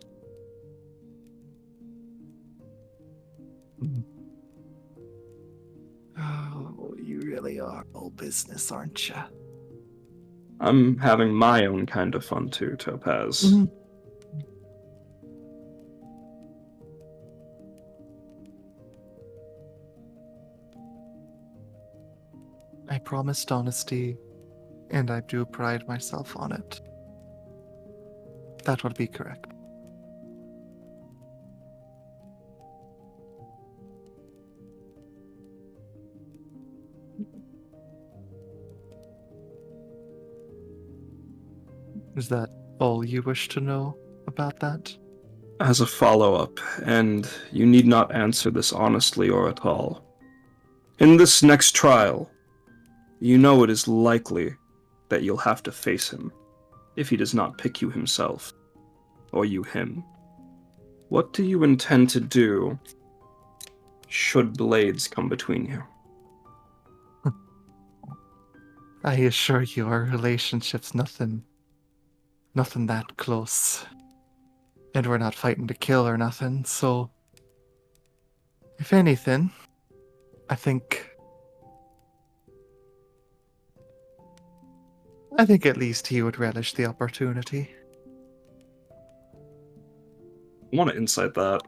Oh, you really are all business, aren't you? I'm having my own kind of fun too, Topaz. Mm-hmm. I promised honesty, and I do pride myself on it. That would be correct. Is that all you wish to know about that? As a follow-up, and you need not answer this honestly or at all. In this next trial, you know it is likely that you'll have to face him, if he does not pick you himself, or you him. What do you intend to do should blades come between you? I assure you our relationship's nothing that close. And we're not fighting to kill or nothing, so if anything, I think at least he would relish the opportunity. I want to insight that.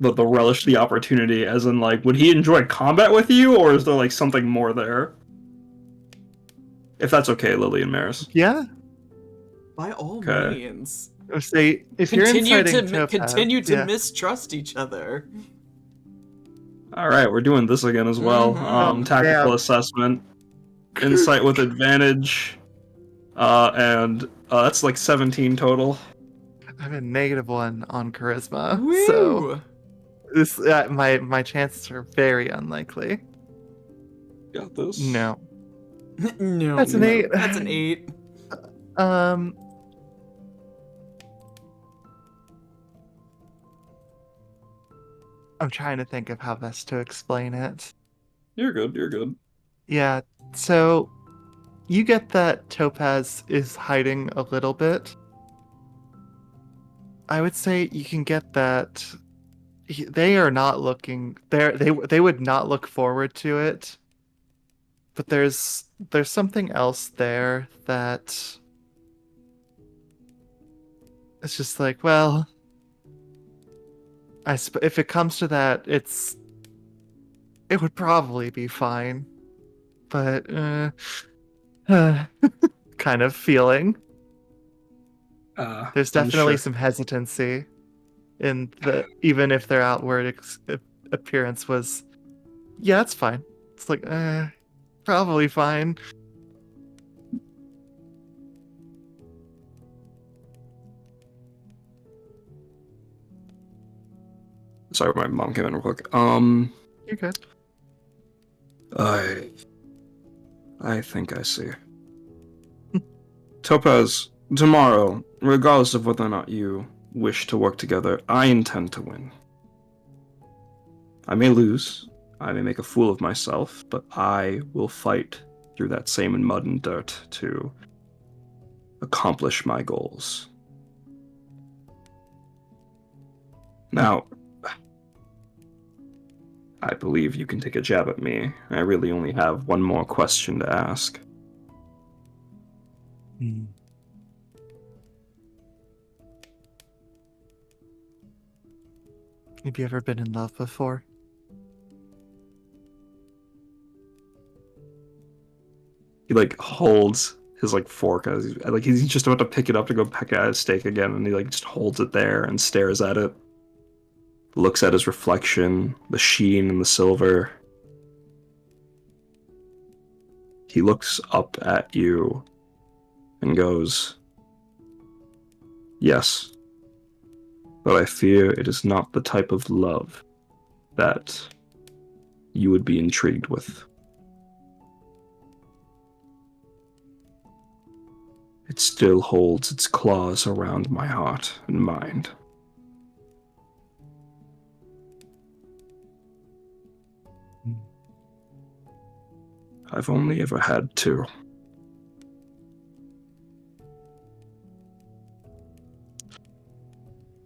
The relish the opportunity, as in, would he enjoy combat with you, or is there, something more there? If that's okay, Lily and Maris. Yeah? By all Okay. means. Say, if you're inciting Topaz, continue to yeah. mistrust each other. Alright, we're doing this again as well. Mhm. Tactical Yeah. assessment. Insight with advantage. And that's 17 total. I have a -1 on charisma, Woo! so this my chances are very unlikely. Got this. No. No. That's an 8. That's an 8. I'm trying to think of how best to explain it. You're good. Yeah, so you get that Topaz is hiding a little bit. I would say you can get that they are not looking they would not look forward to it. But there's something else there that it's just well, if it comes to that, it would probably be fine. But kind of feeling. There's definitely unsure. some hesitancy in even if their outward appearance was, yeah, it's fine. It's probably fine. Sorry, my mom came in real quick. You're good. I think I see. Topaz, tomorrow, regardless of whether or not you wish to work together, I intend to win. I may lose, I may make a fool of myself, but I will fight through that same mud and dirt to accomplish my goals. Now, I believe you can take a jab at me. I really only have one more question to ask. Have you ever been in love before? like holds his like fork as he's just about to pick it up to go peck at his steak again, and he like just holds it there and stares at it. Looks at his reflection, the sheen and the silver. He looks up at you and goes, "Yes, but I fear it is not the type of love that you would be intrigued with. It still holds its claws around my heart and mind." I've only ever had two.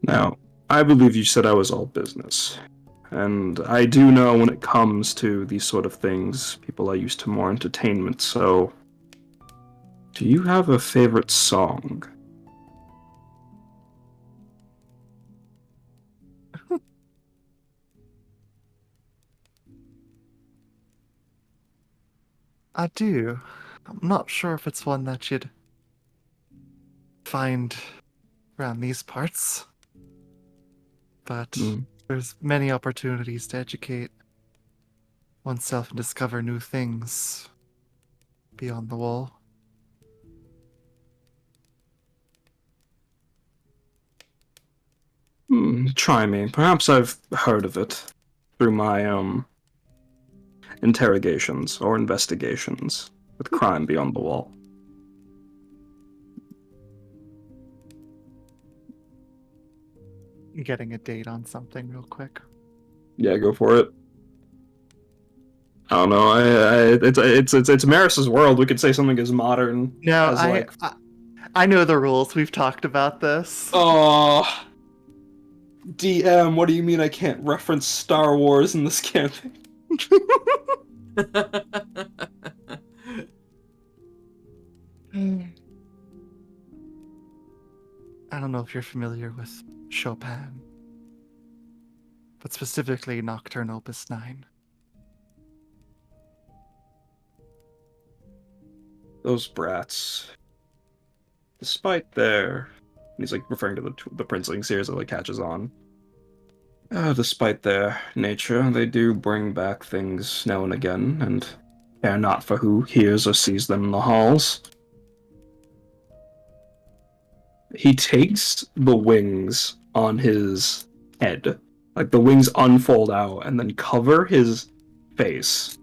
Now, I believe you said I was all business. And I do know when it comes to these sort of things, people are used to more entertainment, so... do you have a favorite song? I do. I'm not sure if it's one that you'd find around these parts. But there's many opportunities to educate oneself and discover new things beyond the wall. Try me. Perhaps I've heard of it through my, interrogations or investigations with crime beyond the wall. Getting a date on something real quick. Yeah, go for it. I don't know. It's Maris's world. We could say something as modern. No, as I know the rules. We've talked about this. Oh, DM. What do you mean I can't reference Star Wars in this campaign? I don't know if you're familiar with Chopin, but specifically Nocturne Opus 9. Those brats, despite their... he's like referring to the princelings here as it like catches on. Despite their nature, they do bring back things now and again, and care not for who hears or sees them in the halls. He takes the wings on his head, like the wings unfold out and then cover his face.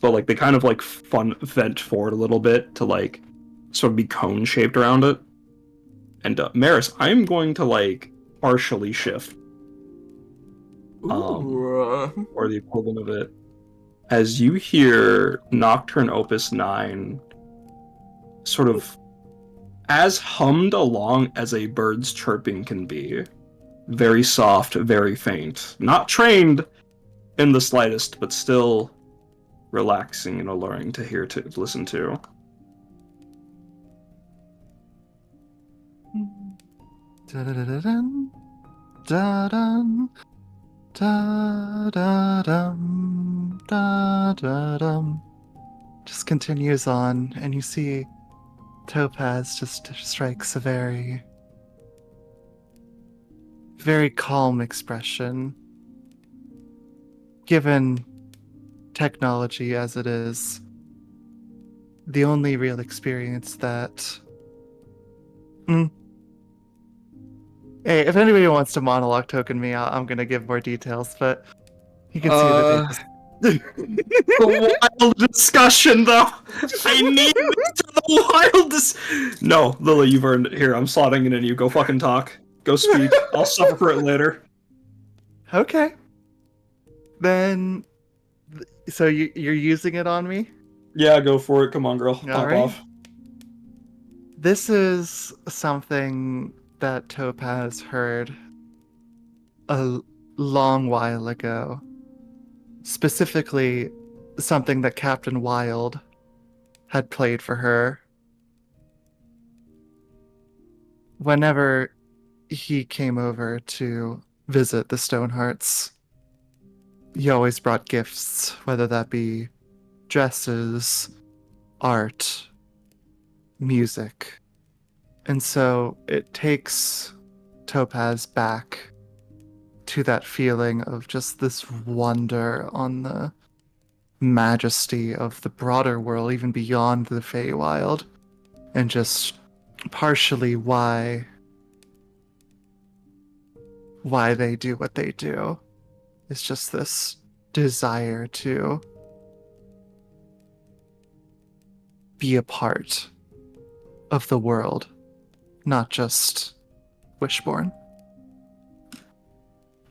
So like they kind of like vent forward a little bit to like sort of be cone shaped around it. And Maris, I'm going to like partially shift. Or the equivalent of it. As you hear Nocturne Opus 9 sort of as hummed along as a bird's chirping can be. Very soft, very faint. Not trained in the slightest, but still relaxing and alluring to hear to listen to. Da-da-da-da-dum, da-dum, da-da-dum, da-da-dum. Just continues on, and you see Topaz just strikes a very, very calm expression. Given technology as it is, the only real experience that... Hey, if anybody wants to monologue token me, I'm gonna give more details, but you can see that The wild discussion, though. I need this to the wild No, Lily, you've earned it. Here, I'm slotting it in you. Go fucking talk. Go speak. I'll suffer for it later. Okay. Then, so you're using it on me? Yeah, go for it. Come on, girl. Pop right. off. This is something that Topaz heard a long while ago. Specifically, something that Captain Wilde had played for her. Whenever he came over to visit the Stonehearts, he always brought gifts, whether that be dresses art, music. And so it takes Topaz back to that feeling of just this wonder on the majesty of the broader world, even beyond the Feywild, and just partially why they do what they do. It's just this desire to be a part of the world, not just Wishborn.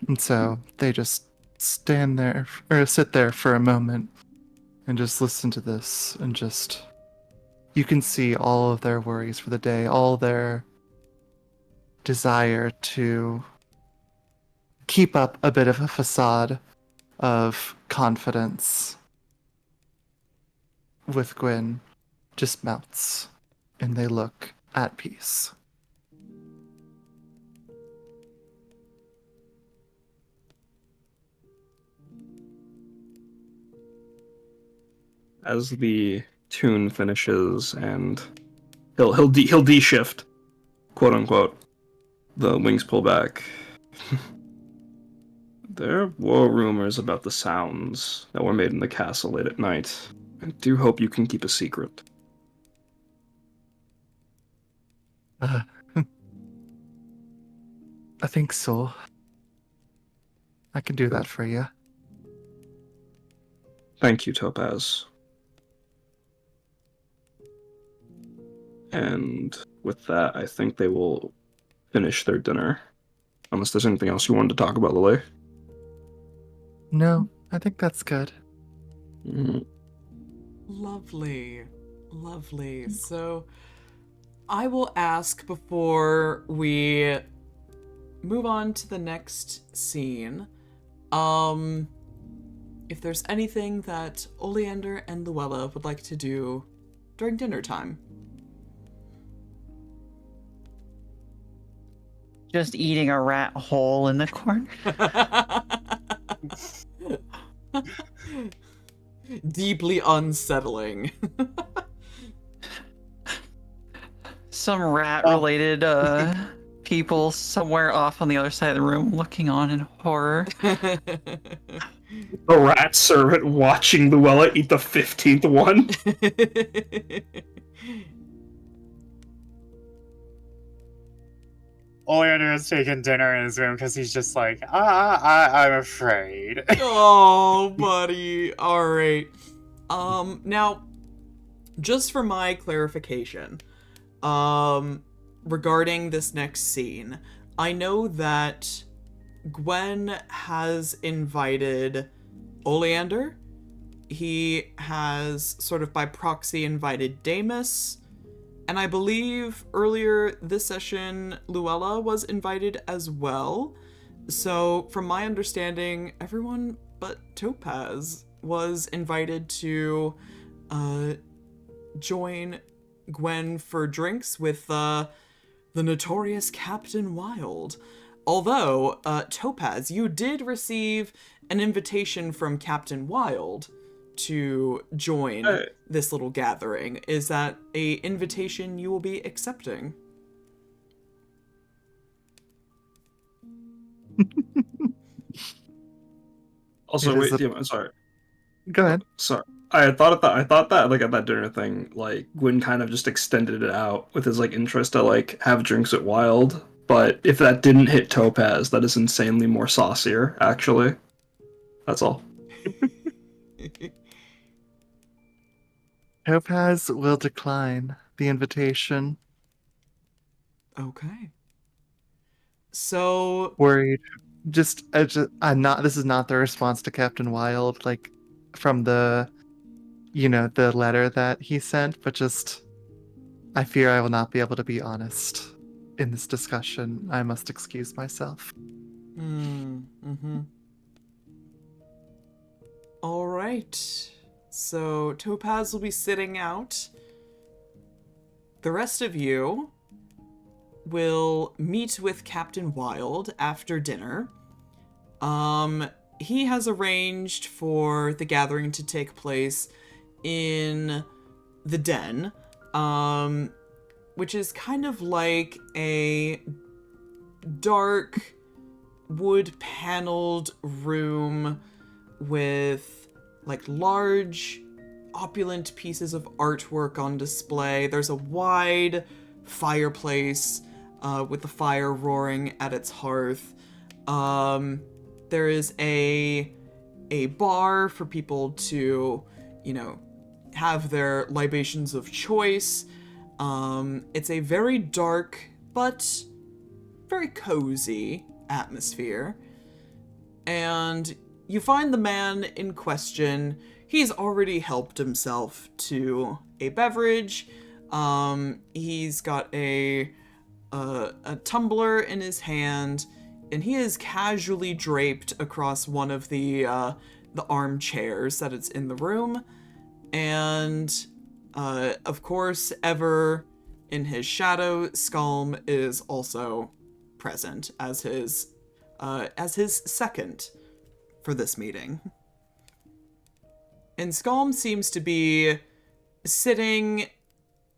And so they just stand there, or sit there for a moment, and just listen to this, and just... You can see all of their worries for the day, all their desire to keep up a bit of a facade of confidence with Gwyn just melts, and they look at peace. As the tune finishes and he'll de-shift, quote unquote, the wings pull back. There were rumors about the sounds that were made in the castle late at night. I do hope you can keep a secret. I think so. I can do that for you. Thank you, Topaz. And with that, I think they will finish their dinner. Unless there's anything else you wanted to talk about, Lily. No, I think that's good. Mm. Lovely. Lovely. So, I will ask before we move on to the next scene, if there's anything that Oleander and Luella would like to do during dinner time. Just eating a rat hole in the corner. Deeply unsettling. Some rat-related people somewhere off on the other side of the room looking on in horror. The rat servant watching Luella eat the 15th one. Oleander has taken dinner in his room because he's just like, I'm afraid. Oh, buddy. All right. Now, just for my clarification, regarding this next scene, I know that Gwyn has invited Oleander. He has sort of by proxy invited Damus. And I believe earlier this session, Luella was invited as well. So, from my understanding, everyone but Topaz was invited to join Gwyn for drinks with the notorious Captain Wilde. Although, Topaz, you did receive an invitation from Captain Wilde to join this little gathering. Is that a invitation you will be accepting? Also, It is wait, I'm sorry. Go ahead. Sorry. I thought that like at that dinner thing, like Gwyn kind of just extended it out with his like interest to like have drinks at Wild. But if that didn't hit Topaz, that is insanely more saucier, actually. That's all. Topaz will decline the invitation. Okay. So, Worried. I'm not. This is not the response to Captain Wilde, like from the letter that he sent, but just I fear I will not be able to be honest in this discussion. I must excuse myself. All right. So Topaz will be sitting out. The rest of you will meet with Captain Wilde after dinner. He has arranged for the gathering to take place in the den, which is kind of like a dark wood-paneled room with like large opulent pieces of artwork on display. There's a wide fireplace with the fire roaring at its hearth. There is a bar for people to, have their libations of choice. It's a very dark but very cozy atmosphere. And you find the man in question. He's already helped himself to a beverage. He's got a tumbler in his hand, and he is casually draped across one of the armchairs that is in the room. And of course, ever in his shadow, Skalm is also present as his second for this meeting. And Skalm seems to be sitting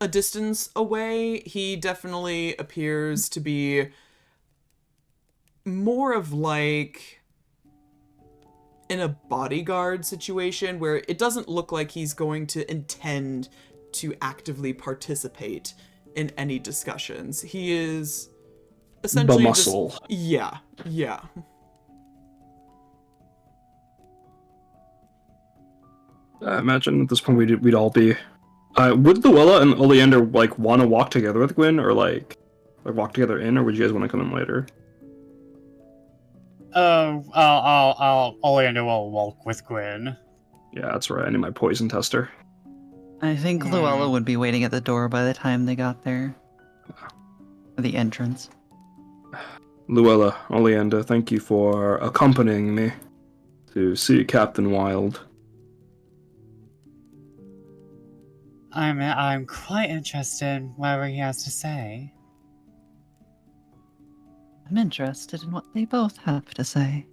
a distance away. He definitely appears to be more of like in a bodyguard situation where it doesn't look like he's going to intend to actively participate in any discussions. He is essentially the muscle. Yeah. I imagine at this point we'd all be. Would Luella and Oleander want to walk together with Gwyn, or like walk together in, or would you guys want to come in later? Oleander will walk with Gwyn. Yeah, that's right. I need my poison tester. I think Luella would be waiting at the door by the time they got there. The entrance. Luella, Oleander, thank you for accompanying me to see Captain Wilde. I'm quite interested in whatever he has to say. I'm interested in what they both have to say.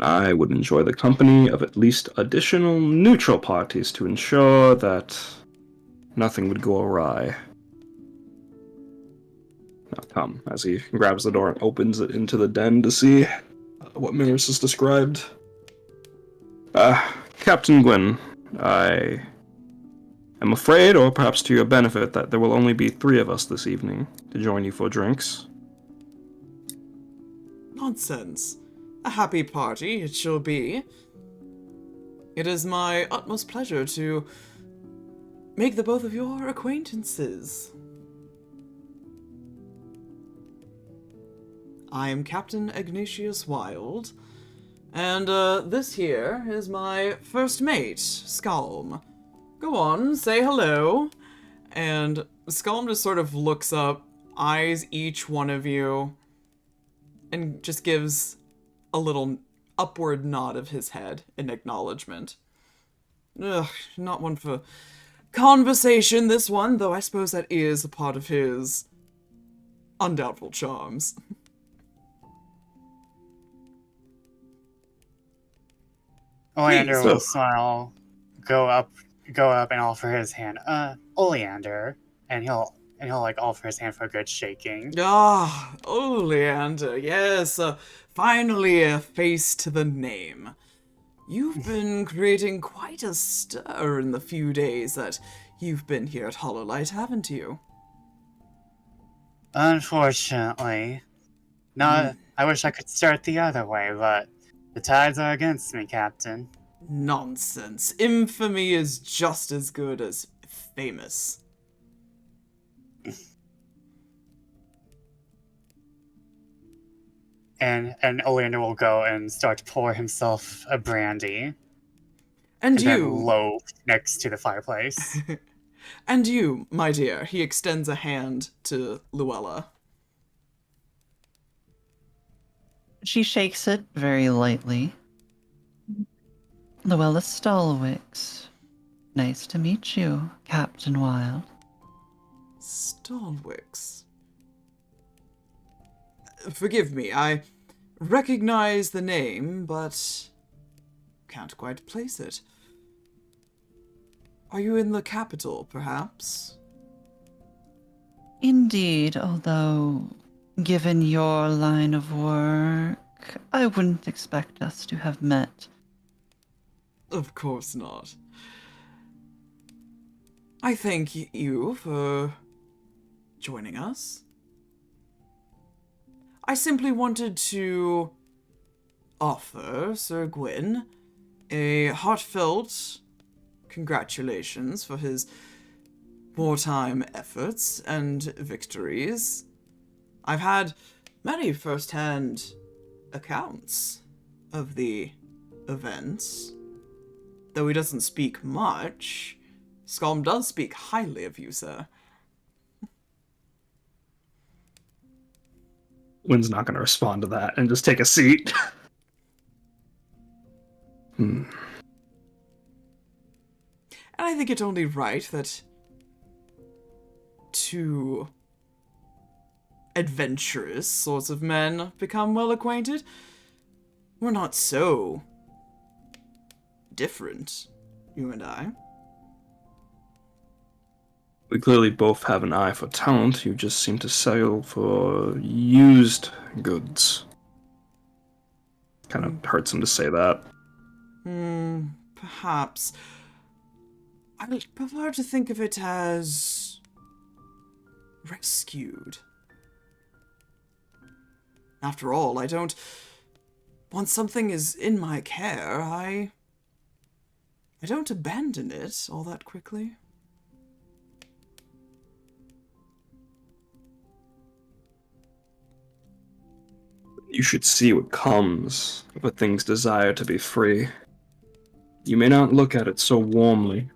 I would enjoy the company of at least additional neutral parties to ensure that nothing would go awry. Now come, as he grabs the door and opens it into the den to see what Maris has described. Captain Gwyn, I am afraid, or perhaps to your benefit, that there will only be 3 of us this evening to join you for drinks. Nonsense. A happy party it shall be. It is my utmost pleasure to make the both of your acquaintances. I am Captain Ignatius Wilde, and this here is my first mate, Skalm. Go on, say hello. And Skalm just sort of looks up, eyes each one of you, and just gives a little upward nod of his head in acknowledgement. Ugh, not one for conversation, this one, though I suppose that is a part of his undoubtful charms. Oleander will smile, go up and offer his hand. Oleander, and he'll offer his hand for a good shaking. Ah, Oleander, yes, finally a face to the name. You've been creating quite a stir in the few days that you've been here at Hollowlight, haven't you? Unfortunately. I wish I could start the other way, but the tides are against me, Captain. Nonsense. Infamy is just as good as famous. And Oleander will go and start to pour himself a brandy. And you, then low next to the fireplace. And you, my dear. He extends a hand to Luella. She shakes it very lightly. Luella Stalwix. Nice to meet you, Captain Wilde. Stalwix. Forgive me, I recognize the name, but can't quite place it. Are you in the capital, perhaps? Indeed, although, given your line of work, I wouldn't expect us to have met. Of course not. I thank you for joining us. I simply wanted to offer Sir Gwyn a heartfelt congratulations for his wartime efforts and victories. I've had many first-hand accounts of the events. Though he doesn't speak much, Scalm does speak highly of you, sir. Wynn's not going to respond to that and just take a seat. And I think it only right that two adventurous sorts of men become well acquainted. We're not so different, you and I. We clearly both have an eye for talent. You just seem to sail for used goods. Kind of hurts him to say that. Perhaps. I would prefer to think of it as rescued. After all, I don't... Once something is in my care, I don't abandon it all that quickly. You should see what comes of a thing's desire to be free. You may not look at it so warmly.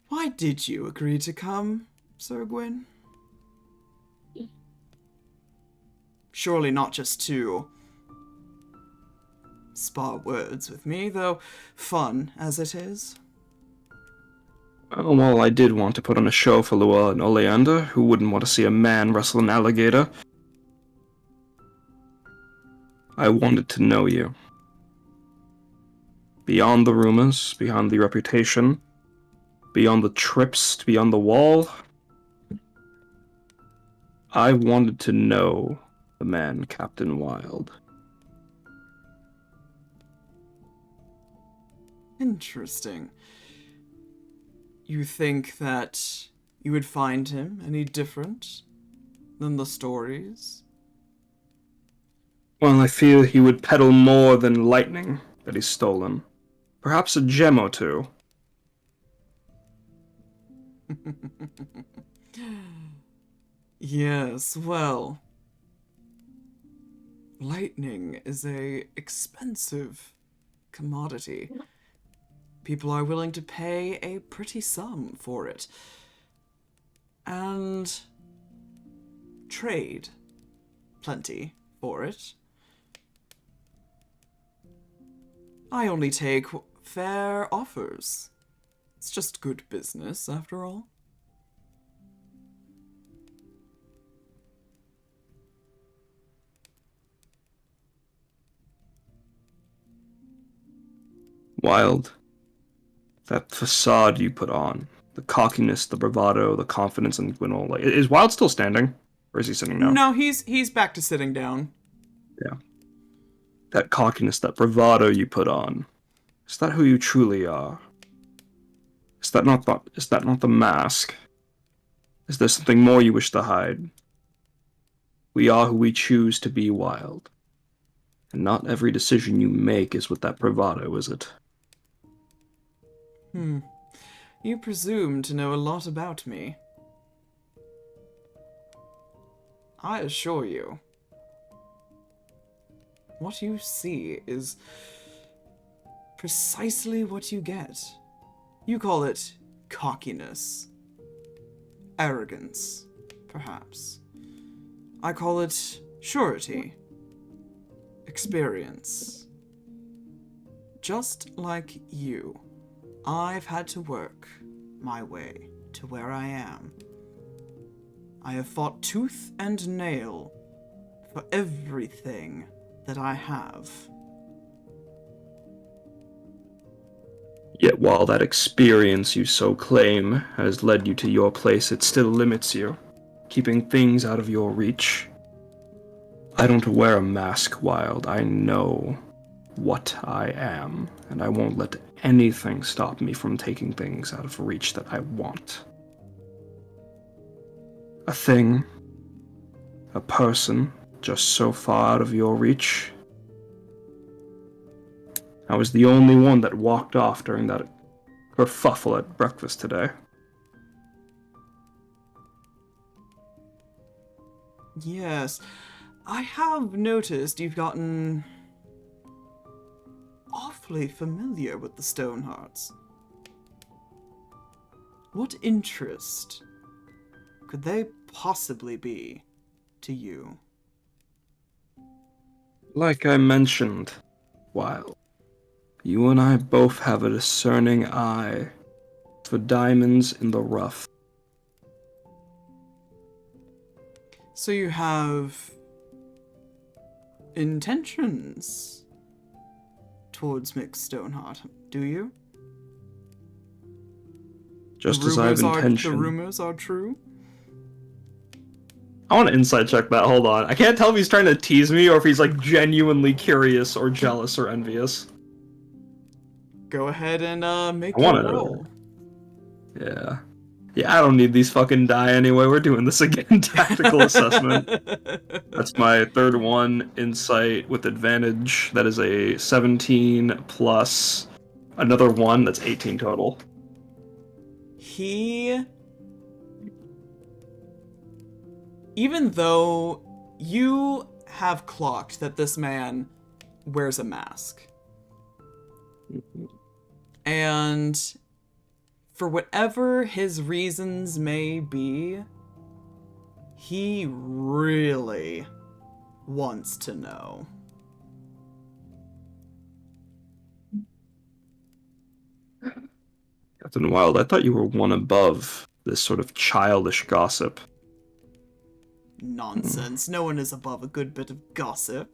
Why did you agree to come, Sir Gwyn? Surely not just to spar words with me, though fun as it is. Well, I did want to put on a show for Luella and Oleander, who wouldn't want to see a man wrestle an alligator. I wanted to know you. Beyond the rumors, beyond the reputation, beyond the trips, beyond the wall, I wanted to know the man, Captain Wilde. Interesting. You think that you would find him any different than the stories? Well, I fear he would peddle more than lightning that he's stolen. Perhaps a gem or two. Yes, well, lightning is a expensive commodity. People are willing to pay a pretty sum for it. And trade plenty for it. I only take fair offers. It's just good business, after all. Wilde. That facade you put on. The cockiness, the bravado, the confidence in Gwyn. Is Wilde still standing? Or is he sitting now? No, he's back to sitting down. Yeah. That cockiness, that bravado you put on. Is that who you truly are? Is that not the mask? Is there something more you wish to hide? We are who we choose to be, Wilde. And not every decision you make is with that bravado, is it? You presume to know a lot about me. I assure you, what you see is precisely what you get. You call it cockiness, arrogance, perhaps. I call it surety, experience. Just like you, I've had to work my way to where I am. I have fought tooth and nail for everything that I have. Yet while that experience you so claim has led you to your place, it still limits you, keeping things out of your reach. I don't wear a mask, Wilde. I know what I am, and I won't let anything stop me from taking things out of reach that I want. A thing, a person, just so far out of your reach. I was the only one that walked off during that kerfuffle at breakfast today. Yes, I have noticed you've gotten awfully familiar with the Stonehearts. What interest could they possibly be to you? Like I mentioned, Wilde, you and I both have a discerning eye for diamonds in the rough. So you have intentions towards Mick Stoneheart, do you? Just as I have intention. The rumors are true? I want to insight check that, hold on. I can't tell if he's trying to tease me or if he's like genuinely curious or jealous or envious. Go ahead and make I your wanna- roll. Yeah. Yeah, I don't need these fucking die anyway. We're doing this again. Tactical assessment. That's my third one. Insight with advantage. That is a 17 plus another one. That's 18 total. Even though you have clocked that this man wears a mask, and for whatever his reasons may be, he really wants to know. Captain Wilde, I thought you were one above this sort of childish gossip. Nonsense. No one is above a good bit of gossip.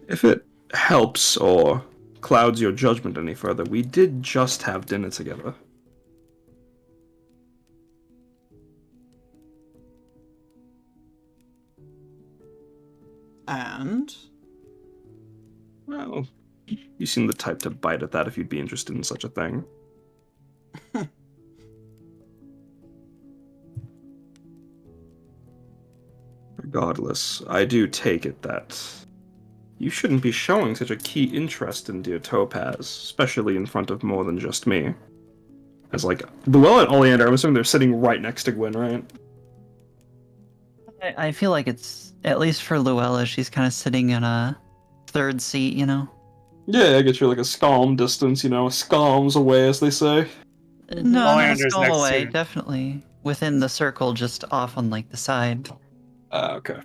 If it helps or clouds your judgment any further, we did just have dinner together. And? Well, you seem the type to bite at that if you'd be interested in such a thing. Regardless, I do take it that you shouldn't be showing such a key interest in dear Topaz, especially in front of more than just me. As like, Luella and Oleander, I'm assuming they're sitting right next to Gwyn, right? I feel like it's, at least for Luella, she's kind of sitting in a third seat, you know? Yeah, I get you like a scalm distance, you know, scalms away, as they say. No, not a Oleander's skull next away, to- definitely. Within the circle, just off on like the side. Okay.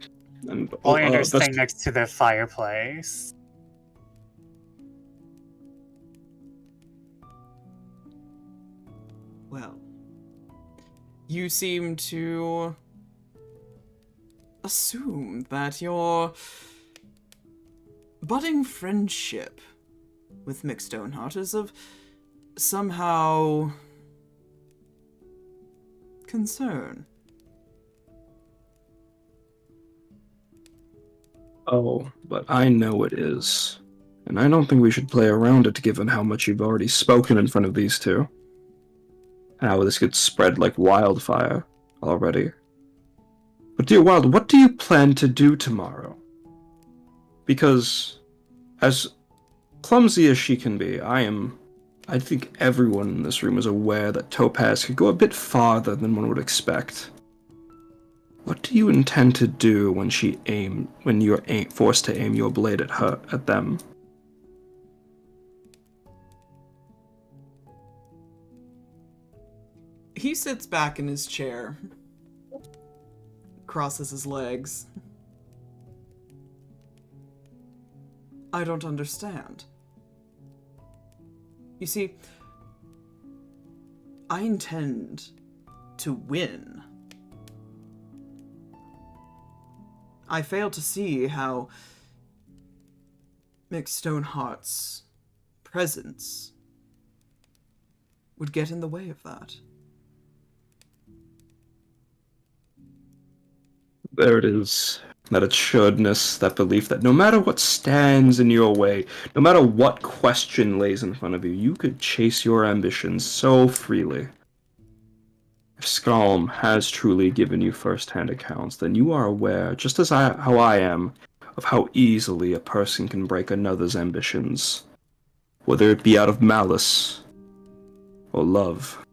And Oleander's that's staying next to the fireplace. Well, you seem to assume that your budding friendship with Mick Stoneheart is of somehow concern. Oh, but I know it is. And I don't think we should play around it given how much you've already spoken in front of these two. How this could spread like wildfire already. But dear Wilde, what do you plan to do tomorrow? Because, as clumsy as she can be, I think everyone in this room is aware that Topaz could go a bit farther than one would expect. What do you intend to do when you're forced to aim your blade at them? He sits back in his chair, crosses his legs. I don't understand. You see, I intend to win. I fail to see how Stoneheart's presence would get in the way of that. There it is. That assuredness, that belief that no matter what stands in your way, no matter what question lays in front of you, you could chase your ambitions so freely. If Skalm has truly given you first-hand accounts, then you are aware, just as how I am, of how easily a person can break another's ambitions, whether it be out of malice or love.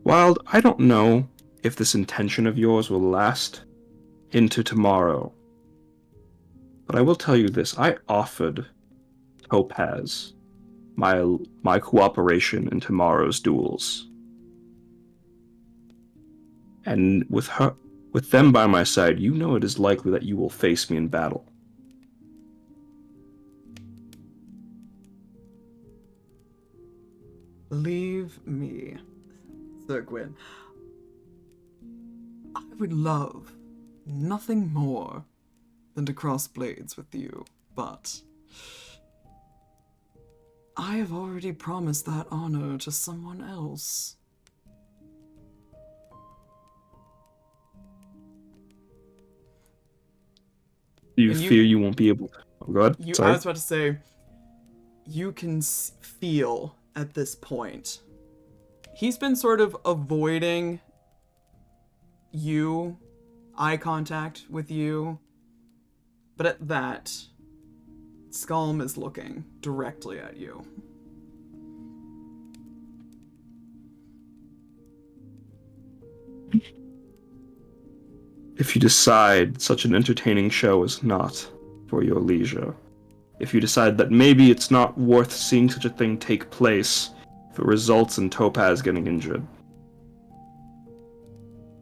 Wilde, I don't know if this intention of yours will last into tomorrow, but I will tell you this. I offered Topaz my cooperation in tomorrow's duels. And with them by my side, you know it is likely that you will face me in battle. Believe me, Sir Gwyn, I would love nothing more than to cross blades with you, but I have already promised that honor to someone else. Do you fear you won't be able to? Oh, go ahead. I was about to say, you can feel at this point, he's been sort of avoiding you, eye contact with you, but at that, Skalm is looking directly at you. If you decide such an entertaining show is not for your leisure, if you decide that maybe it's not worth seeing such a thing take place if it results in Topaz getting injured,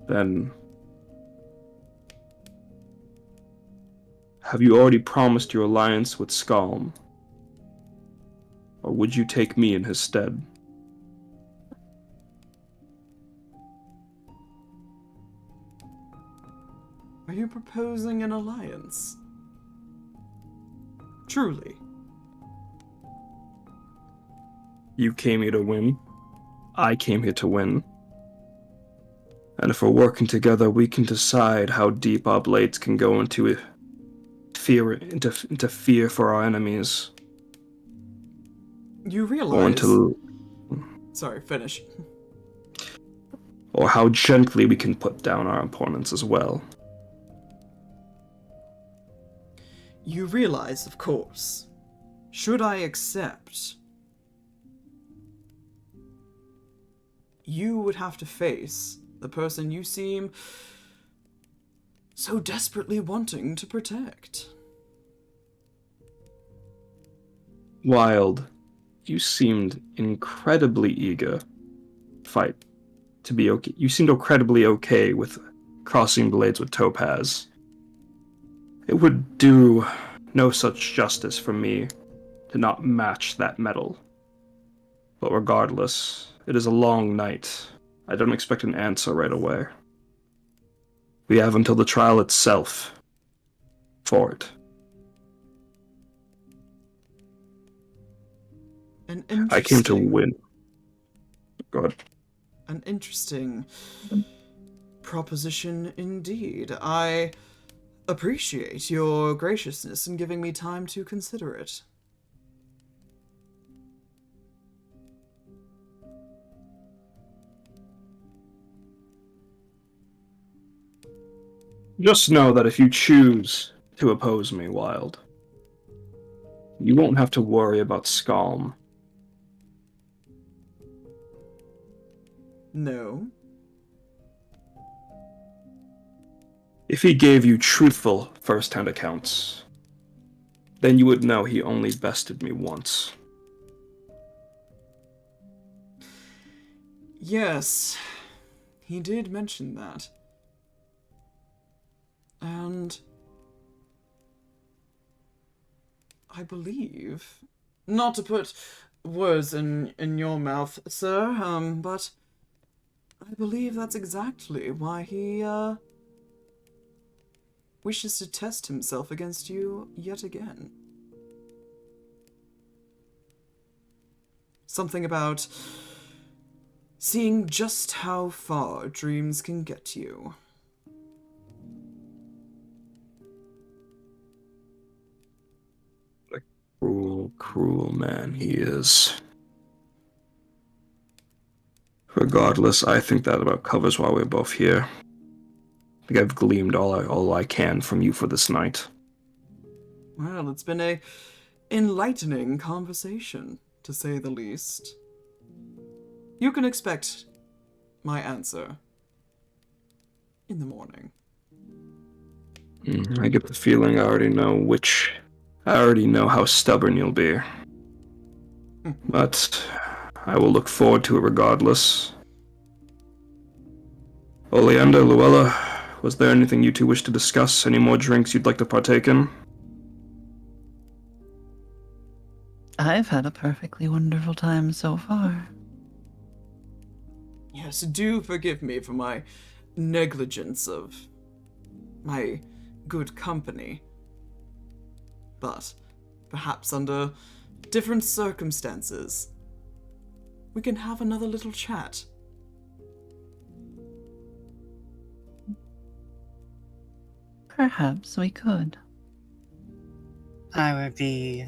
then have you already promised your alliance with Skalm? Or would you take me in his stead? Are you proposing an alliance? Truly. You came here to win. I came here to win. And if we're working together, we can decide how deep our blades can go into fear for our enemies. You realize... Sorry, finish. Or how gently we can put down our opponents as well. You realize, of course, should I accept, you would have to face the person you seem so desperately wanting to protect. Wilde, you seemed incredibly eager to fight, to be okay. You seemed incredibly okay with crossing blades with Topaz. It would do no such justice for me to not match that mettle. But regardless, it is a long night. I don't expect an answer right away. We have until the trial itself for it. I came to win. Go ahead. An interesting proposition indeed. I appreciate your graciousness in giving me time to consider it. Just know that if you choose to oppose me, Wilde, you won't have to worry about Skalm. No. If he gave you truthful first-hand accounts, then you would know he only bested me once. Yes, he did mention that. And I believe, not to put words in your mouth, sir, but I believe that's exactly why he, wishes to test himself against you yet again. Something about seeing just how far dreams can get you. Cruel, cruel man he is. Regardless, I think that about covers why we're both here. I think I've gleaned all I can from you for this night. Well, it's been a enlightening conversation, to say the least. You can expect my answer in the morning. I get the feeling I already know how stubborn you'll be. But I will look forward to it regardless. Oleander, Luella, was there anything you two wish to discuss? Any more drinks you'd like to partake in? I've had a perfectly wonderful time so far. Yes, do forgive me for my negligence of my good company. But perhaps under different circumstances, we can have another little chat. Perhaps we could. I'd be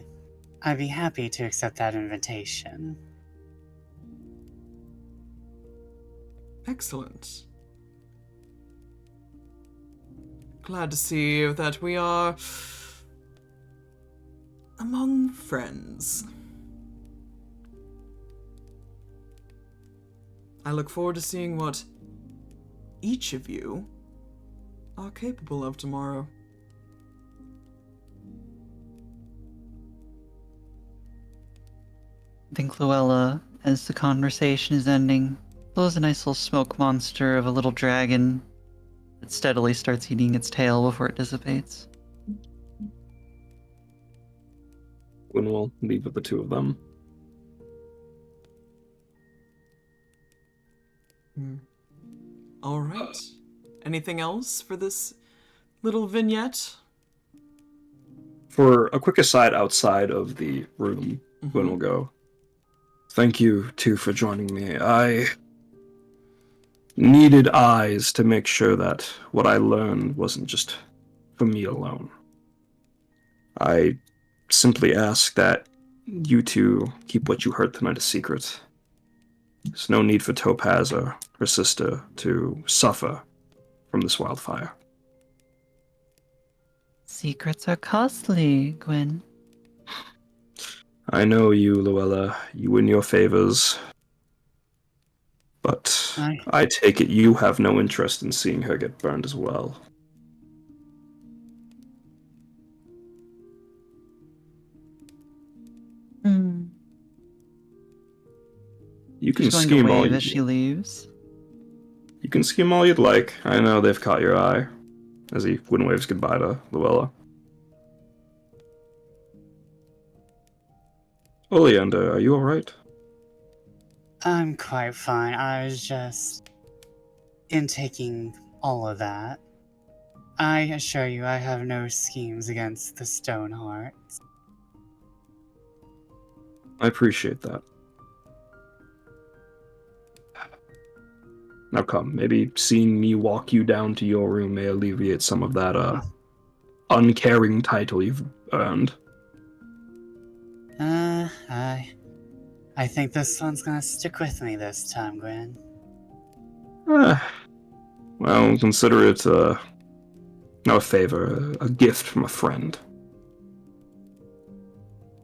happy to accept that invitation. Excellent. Glad to see that we are among friends. I look forward to seeing what each of you are capable of tomorrow. I think Luella, as the conversation is ending, blows a nice little smoke monster of a little dragon that steadily starts eating its tail before it dissipates. Gwyn will leave with the two of them. All right. Anything else for this little vignette? For a quick aside outside of the room, Gwyn will go, "Thank you, two, for joining me. I needed eyes to make sure that what I learned wasn't just for me alone. I simply ask that you two keep what you heard tonight a secret. There's no need for Topaz or her sister to suffer from this wildfire." Secrets are costly, Gwyn. I know you, Luella. You and your favors. But I take it you have no interest in seeing her get burned as well. You can She's going scheme to all wave as she leaves. You can scheme all you'd like. I know they've caught your eye. As he waves goodbye to Luella. Oleander, are you alright? I'm quite fine. I was just intaking all of that. I assure you, I have no schemes against the Stoneheart. I appreciate that. Now come, maybe seeing me walk you down to your room may alleviate some of that, uncaring title you've earned. I think this one's gonna stick with me this time, Gwyn. Well, consider it, no favor, a gift from a friend.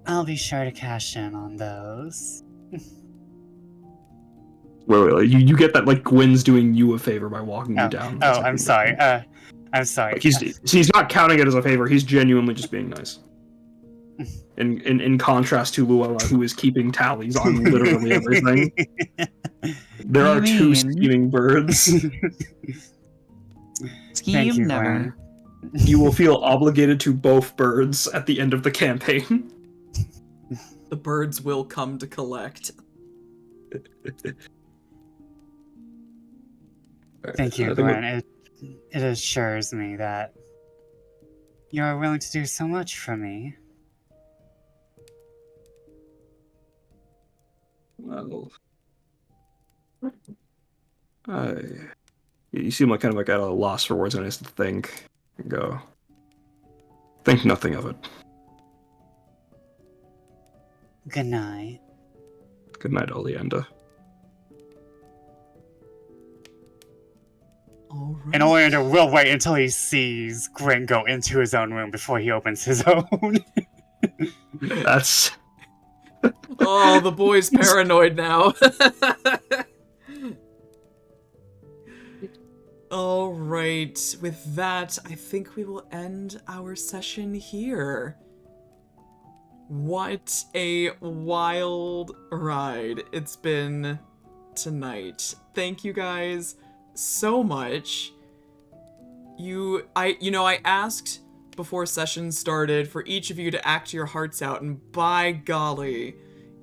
I'll be sure to cash in on those. Wait, you get that, like, Gwyn's doing you a favor by walking you down. Oh, I'm sorry. I'm sorry. Like, he's not counting it as a favor, he's genuinely just being nice. In contrast to Luella, who is keeping tallies on literally everything. There are two scheming birds. Thank you, never. Gwyn. You will feel obligated to both birds at the end of the campaign. The birds will come to collect. Thank you, I think Gwyn. It assures me that you are willing to do so much for me. Well, you seem like kind of like at a loss for words, and I just think and go. Think nothing of it. Good night. Good night, Oleander. All right. And Oleander will wait until he sees Gwyn go into his own room before he opens his own. That's Oh, the boy's paranoid now. All right. With that, I think we will end our session here. What a wild ride it's been tonight. Thank you guys so much. I asked before session started for each of you to act your hearts out, and by golly,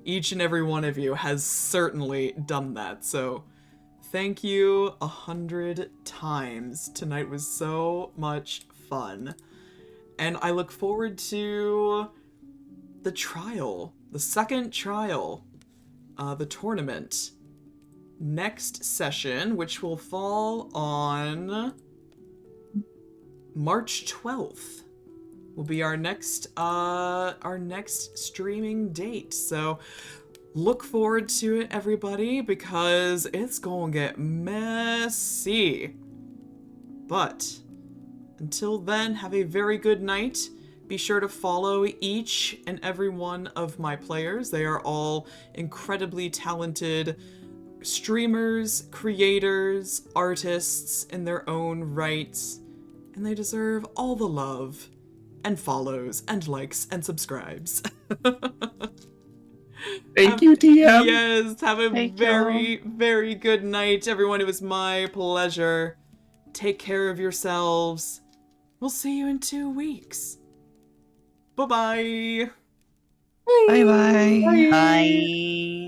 each and every one of you has certainly done that. So thank you 100 times. Tonight was so much fun. And I look forward to the trial, the second trial, the tournament. Next session, which will fall on March 12th, will be our next streaming date. So look forward to it, everybody, because it's gonna get messy. But until then, have a very good night. Be sure to follow each and every one of my players. They are all incredibly talented streamers, creators, artists in their own rights, and they deserve all the love and follows and likes and subscribes. thank you, TM. Yes, have a Thank very, very good night, everyone. It was my pleasure. Take care of yourselves. We'll see you in 2 weeks. Bye-bye. Bye bye. Bye.